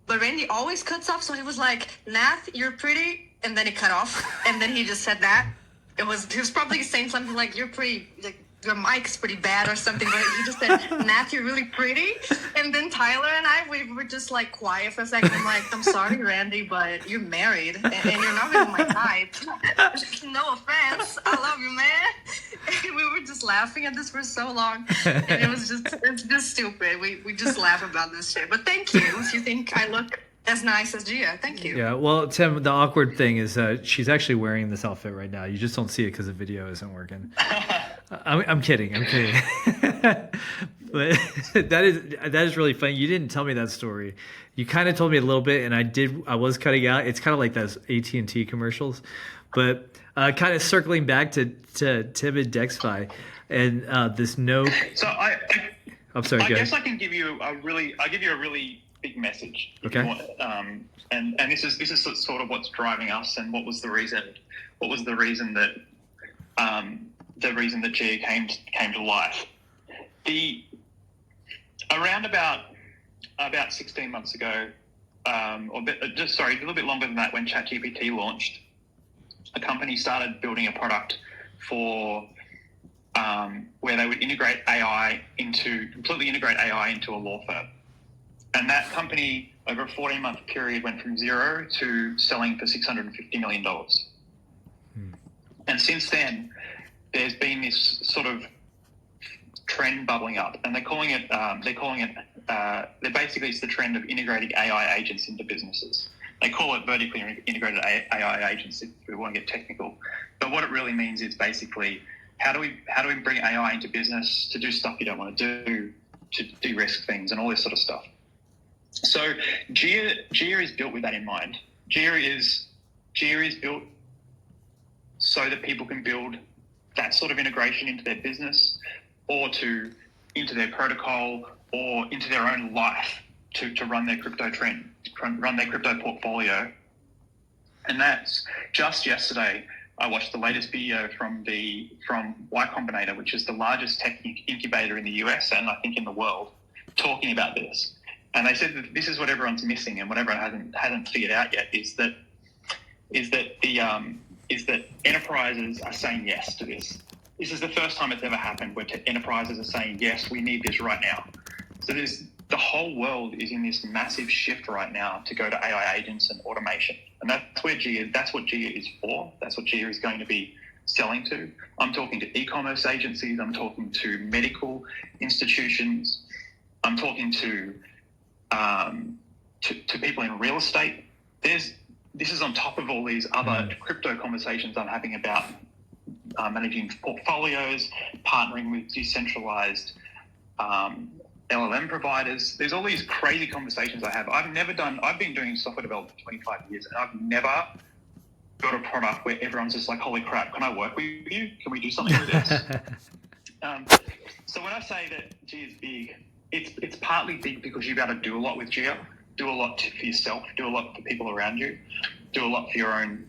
but Randy always cuts off, so he was like, "Nath, you're pretty," and then he cut off, and then he just said that. He was probably saying something like, "You're pretty," like, "your mic's pretty bad," or something, but he just said, "Nath, you're really pretty." And then Tyler and we were just like quiet for a second. I'm like, "I'm sorry, Randy, but you're married and you're not really my type." No offense, I love you, man. And we were just laughing at this for so long, and it's just stupid. We just laugh about this shit. But thank you. If you think I look as nice as Gia, thank you. Yeah, well, Tim, the awkward thing is she's actually wearing this outfit right now. You just don't see it because the video isn't working. I'm kidding. But that is really funny. You didn't tell me that story. You kind of told me a little bit, and I was cutting out. It's kind of like those AT&T commercials. But kind of circling back to Tim and DexFi and this no. So I'm sorry. I guess I can give you a really big message. Okay. And this is sort of what's driving us, and what was the reason that Gia came to life. Around about 16 months ago, a little bit longer than that, when ChatGPT launched, a company started building a product for where they would completely integrate AI into a law firm. And that company, over a 14-month period, went from zero to selling for $650 million. And since then, there's been this sort of trend bubbling up, and it's the trend of integrating AI agents into businesses. They call it vertically integrated AI agents, if we want to get technical. But what it really means is basically, how do we bring AI into business to do stuff you don't want to do, to de-risk things and all this sort of stuff. So Gia is built with that in mind. Gia is built so that people can build that sort of integration into their business, or into their protocol, or into their own life to run their crypto run their crypto portfolio. And that's just yesterday. I watched the latest video from Y Combinator, which is the largest tech incubator in the US and I think in the world. talking about this, and they said that this is what everyone's missing, and what everyone hasn't figured out yet is that enterprises are saying yes to this. This is the first time it's ever happened where enterprises are saying yes, we need this right now. So the whole world is in this massive shift right now to go to AI agents and automation, and that's what Gia is for. That's what Gia is going to be selling to. I'm talking to e-commerce agencies. I'm talking to medical institutions. I'm talking to people in real estate. This is on top of all these other crypto conversations I'm having about managing portfolios, partnering with decentralized LLM providers. There's all these crazy conversations I have. I've been doing software development for 25 years, and I've never got a product where everyone's just like, holy crap, can I work with you? Can we do something with this? So when I say that Gia is big, it's partly big because you've got to do a lot with Gia, do a lot for yourself, do a lot for people around you, do a lot for your own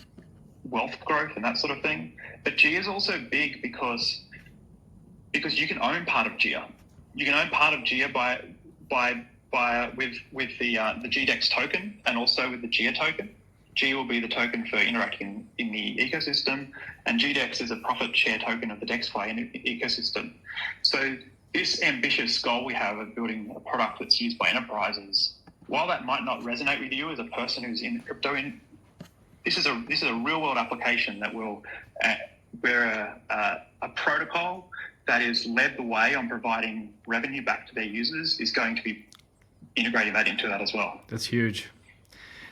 wealth growth and that sort of thing. But Gia is also big because you can own part of Gia. You can own part of Gia with the GDEX token and also with the Gia token. Gia will be the token for interacting in the ecosystem, and GDEX is a profit share token of the DexFi ecosystem. So this ambitious goal we have of building a product that's used by enterprises, while that might not resonate with you as a person who's in crypto, this is a real world application that will where a protocol that is led the way on providing revenue back to their users is going to be integrating that into that as well. That's huge.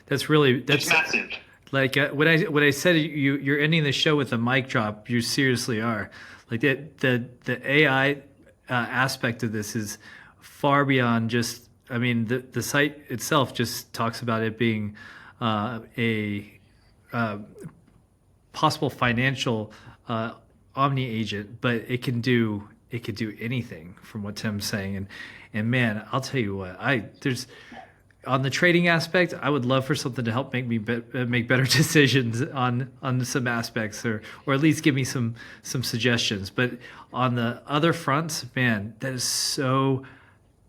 That's massive. Like when I said you're ending the show with a mic drop, you seriously are. Like the AI aspect of this is far beyond just. I mean, the site itself just talks about it being a possible financial omni agent, but it can do anything from what Tim's saying. And man, I'll tell you what, there's on the trading aspect, I would love for something to help make me make better decisions on some aspects, or at least give me some suggestions. But on the other fronts, man, that is so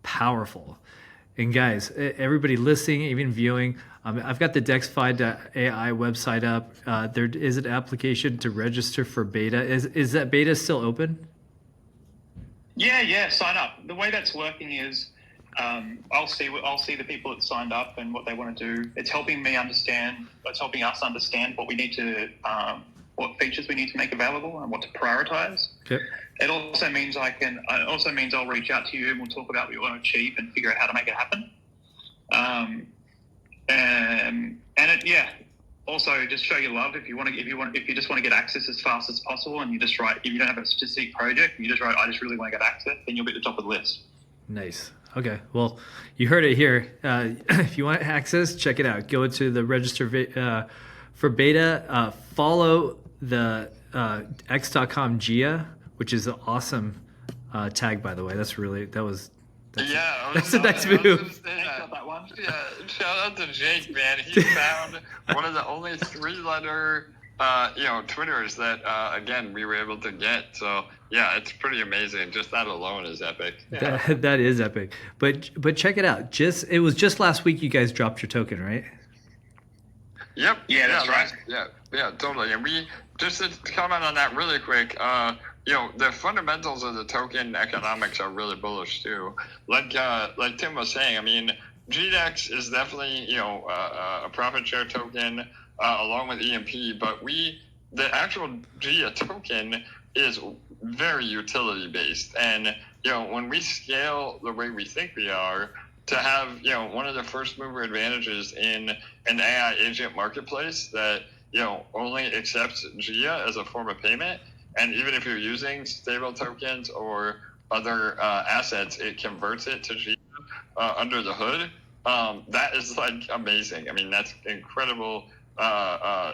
powerful. And guys, everybody listening, even viewing, I've got the DexFi.ai website up. There is an application to register for beta. Is that beta still open? Yeah, sign up. The way that's working is I'll see the people that signed up and what they want to do. It's helping us understand what we need to, what features we need to make available and what to prioritize. Okay. It also means I'll reach out to you and we'll talk about what you want to achieve and figure out how to make it happen. Also just show your love if you just want to get access as fast as possible, and if you don't have a specific project, you just write, I just really want to get access, then you'll be at the top of the list. Nice. Okay. Well, you heard it here. If you want access, check it out. Go to the register for beta. Follow the x.com Gia, which is an awesome tag, by the way. That's the next move. Yeah, shout out to Jake, man. He found one of the only 3-letter, Twitters that, again, we were able to get. So, yeah, it's pretty amazing. Just that alone is epic. Yeah. That is epic. But check it out. It was just last week you guys dropped your token, right? Yep. Yeah, that's right. Yeah, totally. And we just to comment on that really quick. The fundamentals of the token economics are really bullish too. Like Tim was saying, I mean, GDEX is definitely a profit share token along with EMP, but the actual Gia token is very utility based, and when we scale the way we think we are, to have one of the first mover advantages in an AI agent marketplace that only accepts Gia as a form of payment, and even if you're using stable tokens or other assets, it converts it to Gia under the hood. That is amazing. I mean, that's incredible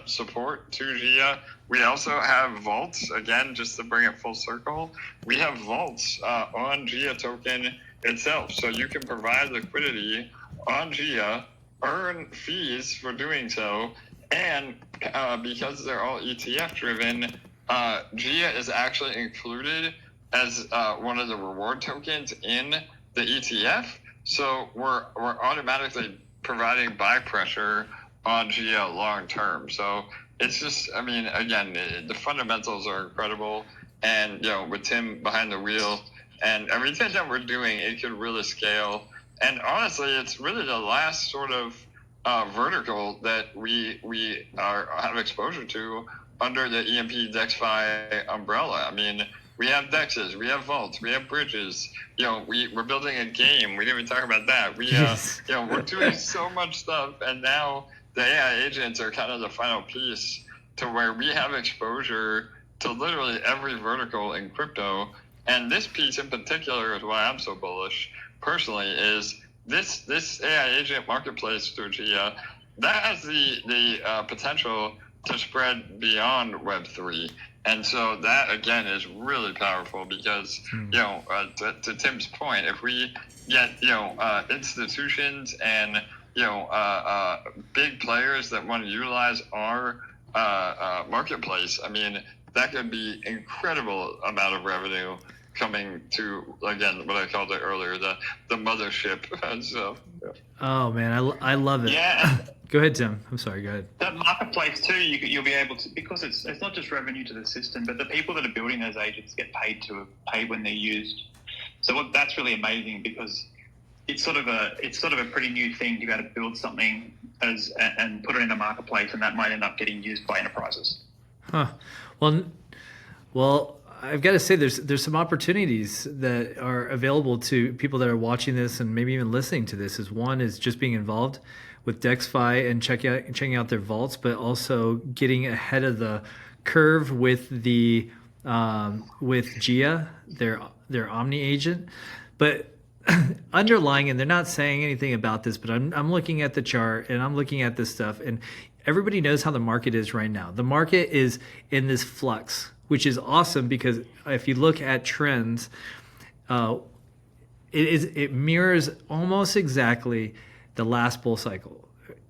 support to Gia. We also have vaults, again, just to bring it full circle. We have vaults on Gia token itself, so you can provide liquidity on Gia, earn fees for doing so, and because they're all ETF driven, Gia is actually included as one of the reward tokens in the ETF. So we're automatically providing buy pressure on GL long term. So it's just, I mean, again, the fundamentals are incredible, and with Tim behind the wheel and everything that we're doing, it could really scale. And honestly, it's really the last sort of vertical that we have exposure to under the EMP DexFi umbrella. I mean, we have DEXs, we have vaults, we have bridges. We're building a game. We didn't even talk about that. We're doing so much stuff, and now the AI agents are kind of the final piece to where we have exposure to literally every vertical in crypto. And this piece in particular is why I'm so bullish personally, is this AI agent marketplace through Gia, that has the potential to spread beyond Web3. And so that, again, is really powerful because, to Tim's point, if we get, institutions and, big players that want to utilize our marketplace, I mean, that could be incredible amount of revenue coming to, again, what I called it earlier, the mothership. So, Oh man, I love it. Yeah. Go ahead, Tim. I'm sorry. Go ahead. That marketplace too, you'll be able to, because it's not just revenue to the system, but the people that are building those agents get paid when they're used. So that's really amazing, because it's sort of a pretty new thing to be able to build something and put it in a marketplace, and that might end up getting used by enterprises. Huh. Well, I've got to say there's some opportunities that are available to people that are watching this and maybe even listening to this. One is just being involved with DexFi and checking out their vaults, but also getting ahead of the curve with with Gia, their Omni agent. But underlying, and they're not saying anything about this, but I'm looking at the chart and I'm looking at this stuff, and everybody knows how the market is right now. The market is in this flux, which is awesome, because if you look at trends, it mirrors almost exactly the last bull cycle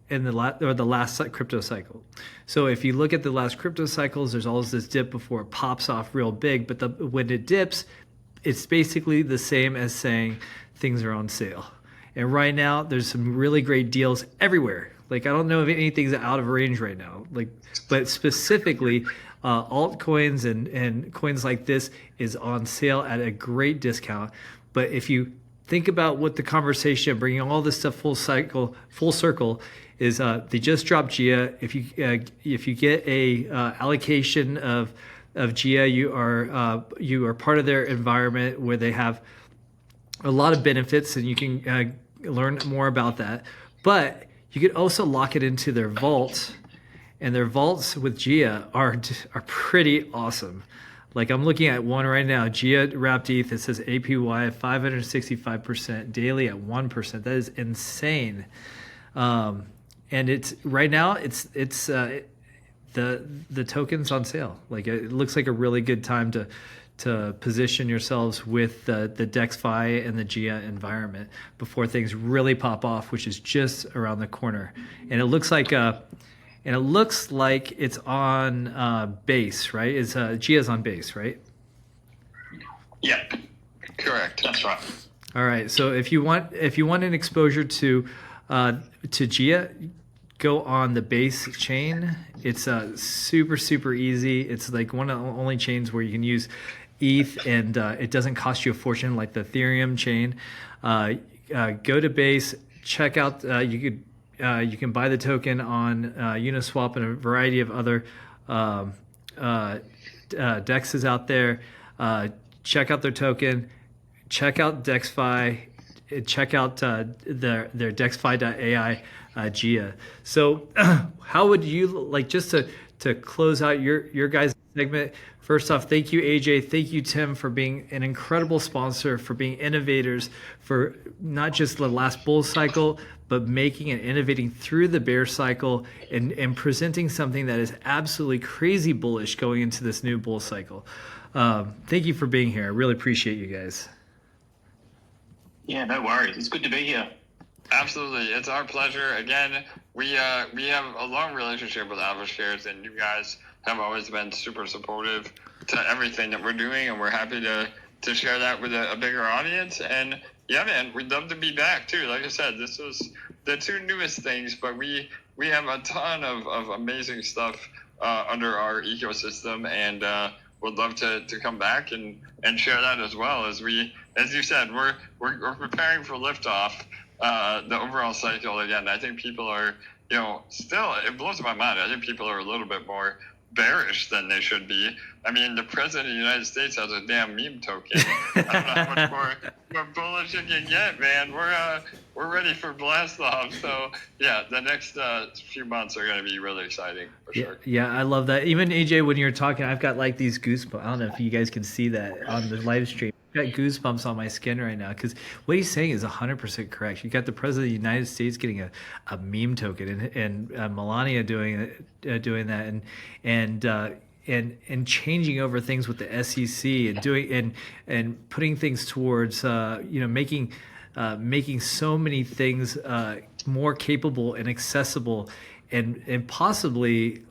and the last crypto cycle. So if you look at the last crypto cycles, there's always this dip before it pops off real big. But when it dips, it's basically the same as saying things are on sale. And right now, there's some really great deals everywhere. Like, I don't know if anything's out of range right now. But specifically, altcoins and coins like this is on sale at a great discount. But if you think about what the conversation, bringing all this stuff full circle, is they just dropped Gia. If you get a allocation of Gia, you are part of their environment where they have a lot of benefits, and you can learn more about that. But you could also lock it into their vault, and their vaults with Gia are pretty awesome. Like, I'm looking at one right now, Gia wrapped ETH. It says APY 565%, daily at 1%. That is insane. And it's right now it's the token's on sale. Like, it looks like a really good time to position yourselves with the DexFi and the Gia environment before things really pop off, which is just around the corner. And it looks like it's on base, right? It's Gia's on base, right? Yeah, correct. That's right. All right. So if you want an exposure to Gia, go on the base chain. It's super easy. It's like one of the only chains where you can use ETH, and it doesn't cost you a fortune like the Ethereum chain. Go to base, check out. You can buy the token on Uniswap and a variety of other dexes out there. Check out their token. Check out DexFi. Check out their DexFi.ai Gia. So how would you like, just to close out your guys' segment? First off, thank you, AJ. Thank you, Tim, for being an incredible sponsor, for being innovators, for not just the last bull cycle, but making and innovating through the bear cycle and presenting something that is absolutely crazy bullish going into this new bull cycle. Thank you for being here. I really appreciate you guys. Yeah, no worries. It's good to be here. Absolutely. It's our pleasure. Again, we have a long relationship with AvaShares, and you guys have always been super supportive to everything that we're doing, and we're happy to share that with a bigger audience. And Yeah, man, we'd love to be back too. Like I said, this was the two newest things, but we have a ton of amazing stuff under our ecosystem, and would love to come back and share that as well. As you said, we're preparing for liftoff, the overall cycle again. I think people are, still, it blows my mind. I think people are a little bit more bearish than they should be. I mean, the president of the United States has a damn meme token. I don't know how much more bullish you can get, man. We're ready for blast off. So yeah, the next few months are going to be really exciting for sure. Yeah, I love that. Even AJ, when you're talking, I've got like these goosebumps. I don't know if you guys can see that on the live stream. I've got goosebumps on my skin right now because what he's saying is 100% correct. You got the president of the United States getting a meme token, and Melania doing that, and changing over things with the SEC and doing and putting things towards making so many things more capable and accessible, and possibly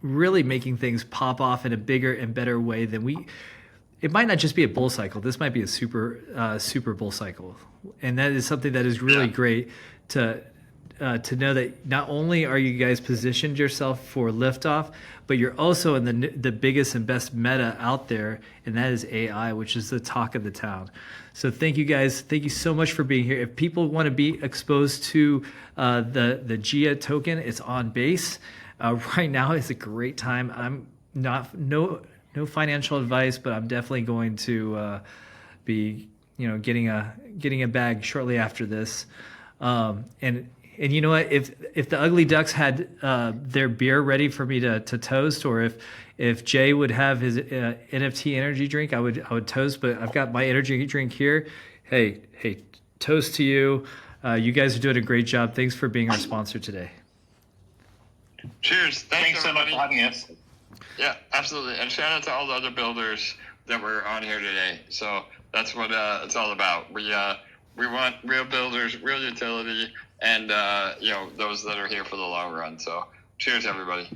really making things pop off in a bigger and better way than we. It might not just be a bull cycle. This might be a super bull cycle, and that is something that is really great to know that not only are you guys positioned yourself for liftoff, but you're also in the biggest and best meta out there, and that is AI, which is the talk of the town. So thank you guys. Thank you so much for being here. If people want to be exposed to the GIA token, it's on base. Right now is a great time. I'm no financial advice, but I'm definitely going to be getting a bag shortly after this. And you know what? If the Ugly Ducks had their beer ready for me to toast, or if Jay would have his NFT energy drink, I would toast. But I've got my energy drink here. Hey, toast to you. You guys are doing a great job. Thanks for being our sponsor today. Cheers. Thanks so much for having us. Yeah, absolutely. And shout out to all the other builders that were on here today. So that's what it's all about. We want real builders, real utility, and those that are here for the long run. So cheers, everybody.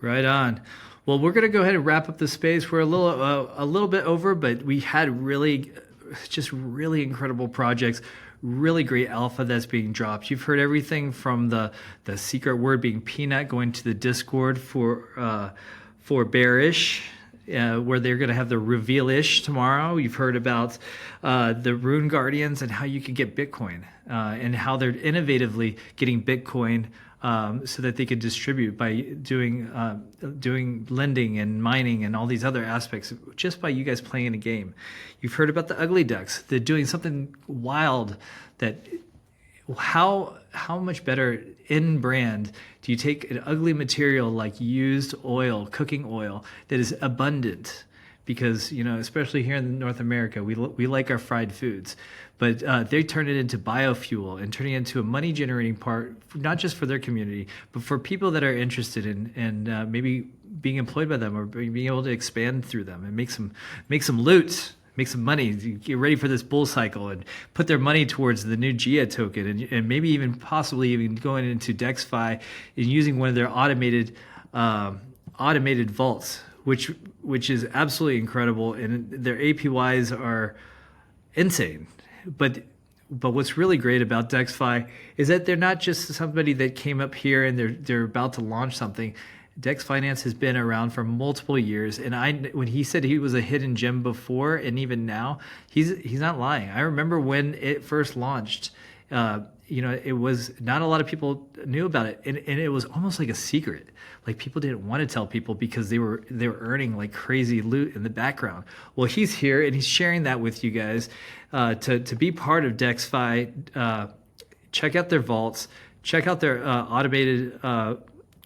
Right on. Well, we're going to go ahead and wrap up the space. We're a little bit over, but we had really incredible projects. Really great alpha that's being dropped. You've heard everything from the secret word being peanut going to the Discord for Bearish, where they're going to have the reveal-ish tomorrow. You've heard about the Rune Guardians and how you can get Bitcoin, and how they're innovatively getting Bitcoin so that they could distribute by doing lending and mining and all these other aspects just by you guys playing a game. You've heard about the Ugly Ducks. They're doing something wild. That how much better in brand do you take an ugly material like used oil, cooking oil that is abundant? Because especially here in North America, we like our fried foods, but they turn it into biofuel and turning it into a money generating part, not just for their community, but for people that are interested in maybe being employed by them or being able to expand through them and make some loot. Make some money, get ready for this bull cycle, and put their money towards the new GIA token, and maybe even possibly even going into DexFi and using one of their automated vaults, which is absolutely incredible, and their APYs are insane. But what's really great about DexFi is that they're not just somebody that came up here and they're about to launch something. Dex Finance has been around for multiple years, and when he said he was a hidden gem before and even now, he's not lying. I remember when it first launched, it was not a lot of people knew about it, and it was almost like a secret. Like people didn't want to tell people because they were earning like crazy loot in the background. Well, he's here and he's sharing that with you guys to be part of DexFi. Check out their vaults. Check out their automated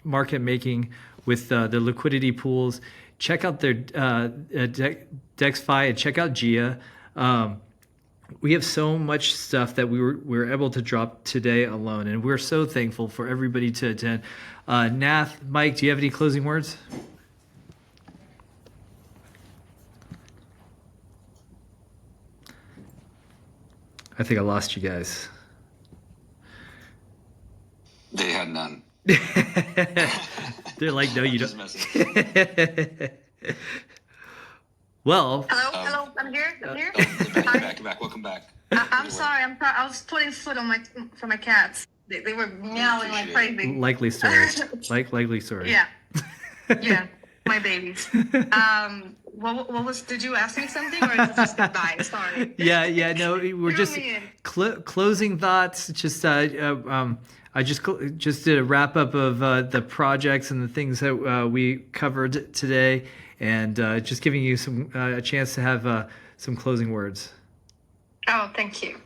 market making with their liquidity pools. Check out their DexFi and check out GIA. We have so much stuff that we were able to drop today alone, and we're so thankful for everybody to attend. Nath, Mike, do you have any closing words? I think I lost you guys. They had none. They're like, no, you don't. Well. Hello, I'm here. Come back. Welcome back. I'm sorry. I was putting food on for my cats. They were meowing like crazy. Likely story. Likely story. Yeah. Yeah. My babies. What was? Did you ask me something, or is it just goodbye? Sorry. Yeah. No, we're just me in. closing thoughts. Just I just did a wrap up of the projects and the things that we covered today, and just giving you some a chance to have some closing words. Oh, thank you.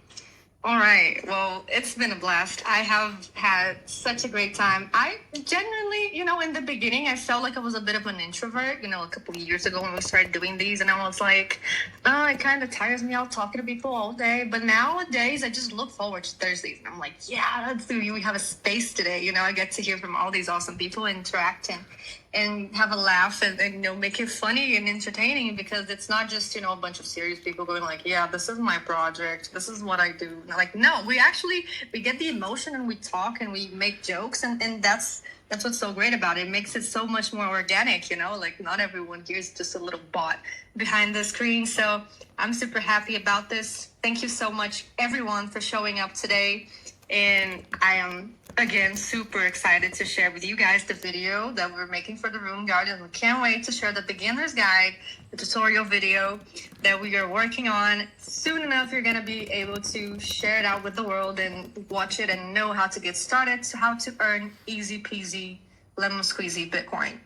All right. Well, it's been a blast. I have had such a great time. I genuinely, in the beginning, I felt like I was a bit of an introvert, a couple of years ago when we started doing these. And I was like, oh, it kind of tires me out talking to people all day. But nowadays, I just look forward to Thursdays. And I'm like, yeah, let's do it. We have a space today. I get to hear from all these awesome people, interacting and have a laugh and make it funny and entertaining, because it's not just a bunch of serious people going like, yeah, this is my project, this is what I do. And like, no, we get the emotion and we talk and we make jokes, and that's what's so great about it. It makes it so much more organic. Like, not everyone here is just a little bot behind the screen. So I'm super happy about this. Thank you so much, everyone, for showing up today. And I am, again, super excited to share with you guys the video that we're making for the Rune Guardians. We can't wait to share the beginner's guide, the tutorial video that we are working on. Soon enough, you're going to be able to share it out with the world and watch it and know how to get started, to how to earn easy peasy, lemon squeezy Bitcoin.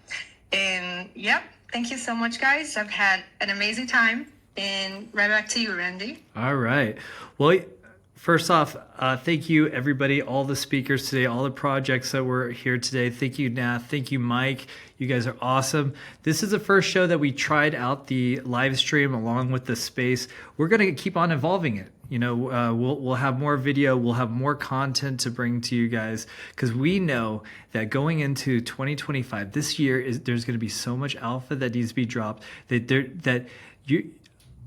And yep, thank you so much, guys. I've had an amazing time. And right back to you, Randy. All right. Well, first off, thank you, everybody, all the speakers today, all the projects that were here today. Thank you, Nath. Thank you, Mike. You guys are awesome. This is the first show that we tried out the live stream along with the space. We're going to keep on evolving it. We'll have more video. We'll have more content to bring to you guys, because we know that going into 2025, this year, there's going to be so much alpha that needs to be dropped that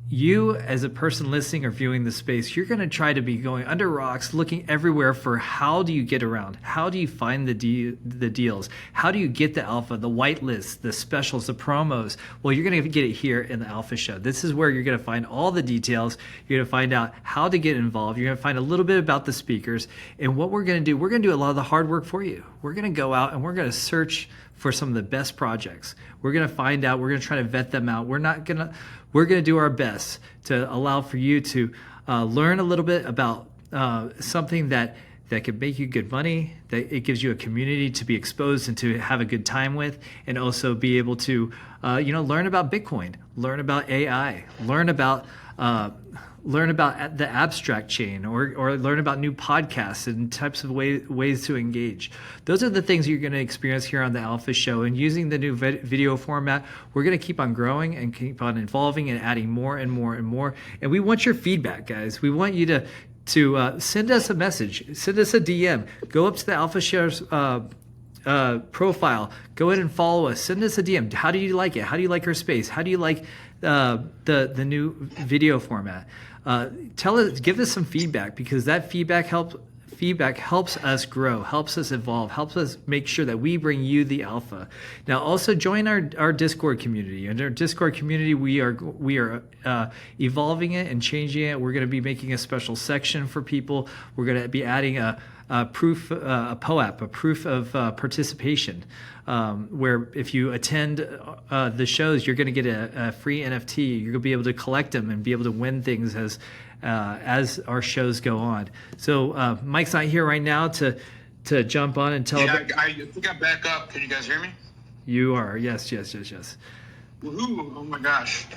you as a person listening or viewing the space, you're going to try to be going under rocks, looking everywhere for how do you get around? How do you find the deals? How do you get the alpha, the whitelists, the specials, the promos? Well, you're going to get it here in the Alpha Show. This is where you're going to find all the details. You're going to find out how to get involved. You're going to find a little bit about the speakers. And what we're going to do, we're going to do a lot of the hard work for you. We're going to go out and we're going to search for some of the best projects. We're going to find out, we're going to try to vet them out. We're going to do our best to allow for you to learn a little bit about something that could make you good money, that it gives you a community to be exposed and to have a good time with, and also be able to learn about Bitcoin, learn about AI, learn about the abstract chain, or learn about new podcasts and types of ways to engage. Those are the things you're going to experience here on the Alpha Show. And using the new video format, we're going to keep on growing and keep on evolving and adding more and more and more. And we want your feedback, guys. We want you to send us a message, send us a DM, go up to the Alpha Show's profile, go ahead and follow us, send us a DM. How do you like it? How do you like our space? How do you like the new video format? Give us some feedback, because that feedback helps us grow, helps us evolve, helps us make sure that we bring you the alpha. Now, also join our Discord community. In our Discord community, we are evolving it and changing it. We're going to be making a special section for people. We're going to be adding a proof of participation, where if you attend the shows, you're going to get a free NFT. You're going to be able to collect them and be able to win things as our shows go on. So Mike's not here right now to jump on and tell. Yeah, I think I'm back up. Can you guys hear me? You are. Yes. Woohoo! Oh my gosh.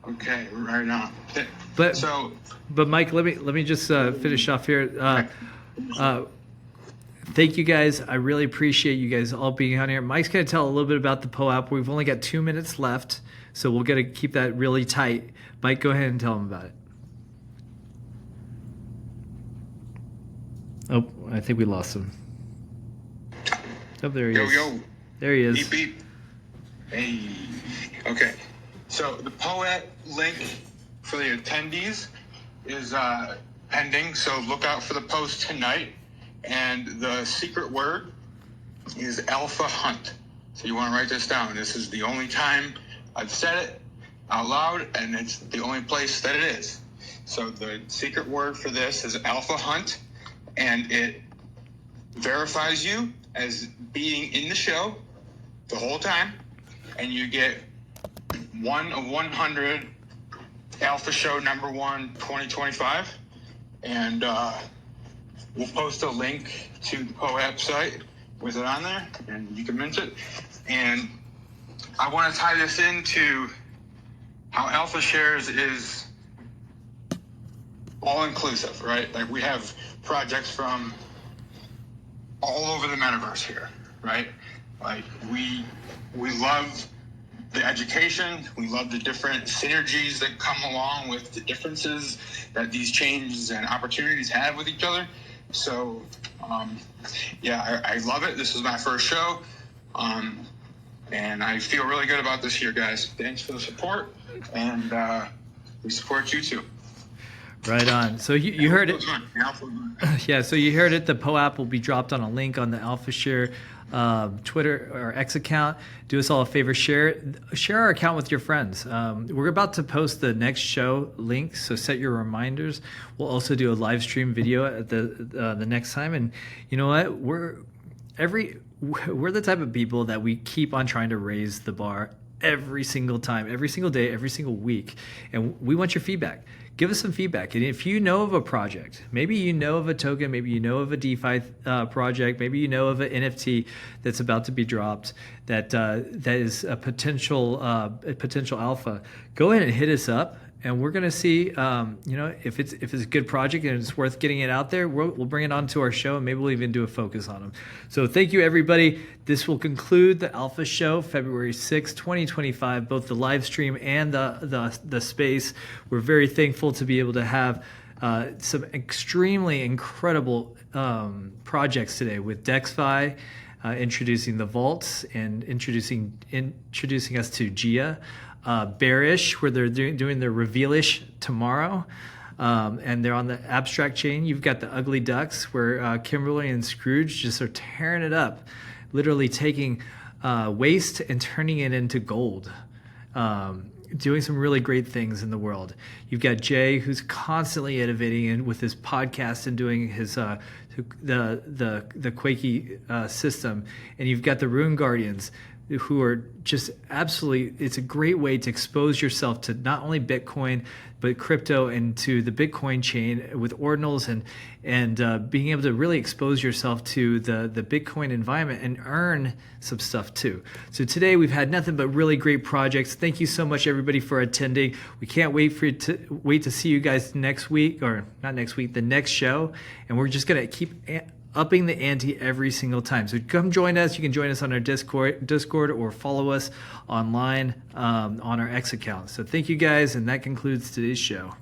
Okay, right on. But Mike, let me just finish off here. Thank you guys. I really appreciate you guys all being on here. Mike's going to tell a little bit about the POAP. We've only got 2 minutes left, so we'll get to keep that really tight. Mike, go ahead and tell him about it. Oh, I think we lost him. Oh, there he is. Yo. There he is. Beep, beep. Hey. Okay. So the POAP link for the attendees is pending, so look out for the post tonight. And the secret word is Alpha Hunt. So you want to write this down. This is the only time I've said it out loud, and it's the only place that it is. So the secret word for this is Alpha Hunt, and it verifies you as being in the show the whole time, and you get 1 of 100 Alpha Show #1 2025, and we'll post a link to the POAP site with it on there, and you can mint it. And I want to tie this into how Alpha Shares is all inclusive, right? Like, we have projects from all over the metaverse here, right? Like, we love the education. We love the different synergies that come along with the differences that these changes and opportunities have with each other. So, I love it. This was my first show. And I feel really good about this year, guys. Thanks for the support. And we support you too. Right on. So you heard it. Yeah, so you heard it. The POAP will be dropped on a link on the Alpha Share Twitter or X account. Do us all a favor, share our account with your friends. We're about to post the next show link, so set your reminders. We'll also do a live stream video at the next time. And you know what? We're the type of people that we keep on trying to raise the bar every single time, every single day, every single week. And we want your feedback. Give us some feedback. And if you know of a project, maybe you know of a token, maybe you know of a DeFi project, maybe you know of an NFT that's about to be dropped, that is a potential alpha, go ahead and hit us up. And we're going to see, if it's a good project and it's worth getting it out there, we'll bring it onto our show, and maybe we'll even do a focus on them. So thank you, everybody. This will conclude the Alpha Show, February 6, 2025, both the live stream and the space. We're very thankful to be able to have some extremely incredible projects today with DexFi, introducing the vaults and introducing us to Gia. Bearish, where they're doing their revealish tomorrow, and they're on the abstract chain. You've got the Ugly Ducks, where Kimberly and Scrooge just are tearing it up, literally taking waste and turning it into gold, doing some really great things in the world. You've got Jay, who's constantly innovating and with his podcast and doing his the Quakey system, and you've got the Rune Guardians, who are just absolutely, it's a great way to expose yourself to not only Bitcoin, but crypto and to the Bitcoin chain with ordinals and being able to really expose yourself to the Bitcoin environment and earn some stuff too. So today we've had nothing but really great projects. Thank you so much, everybody, for attending. We can't wait to see you guys next week, or not next week, the next show. And we're just going to keep upping the ante every single time. So come join us. You can join us on our Discord or follow us online on our X account. So thank you guys, and that concludes today's show.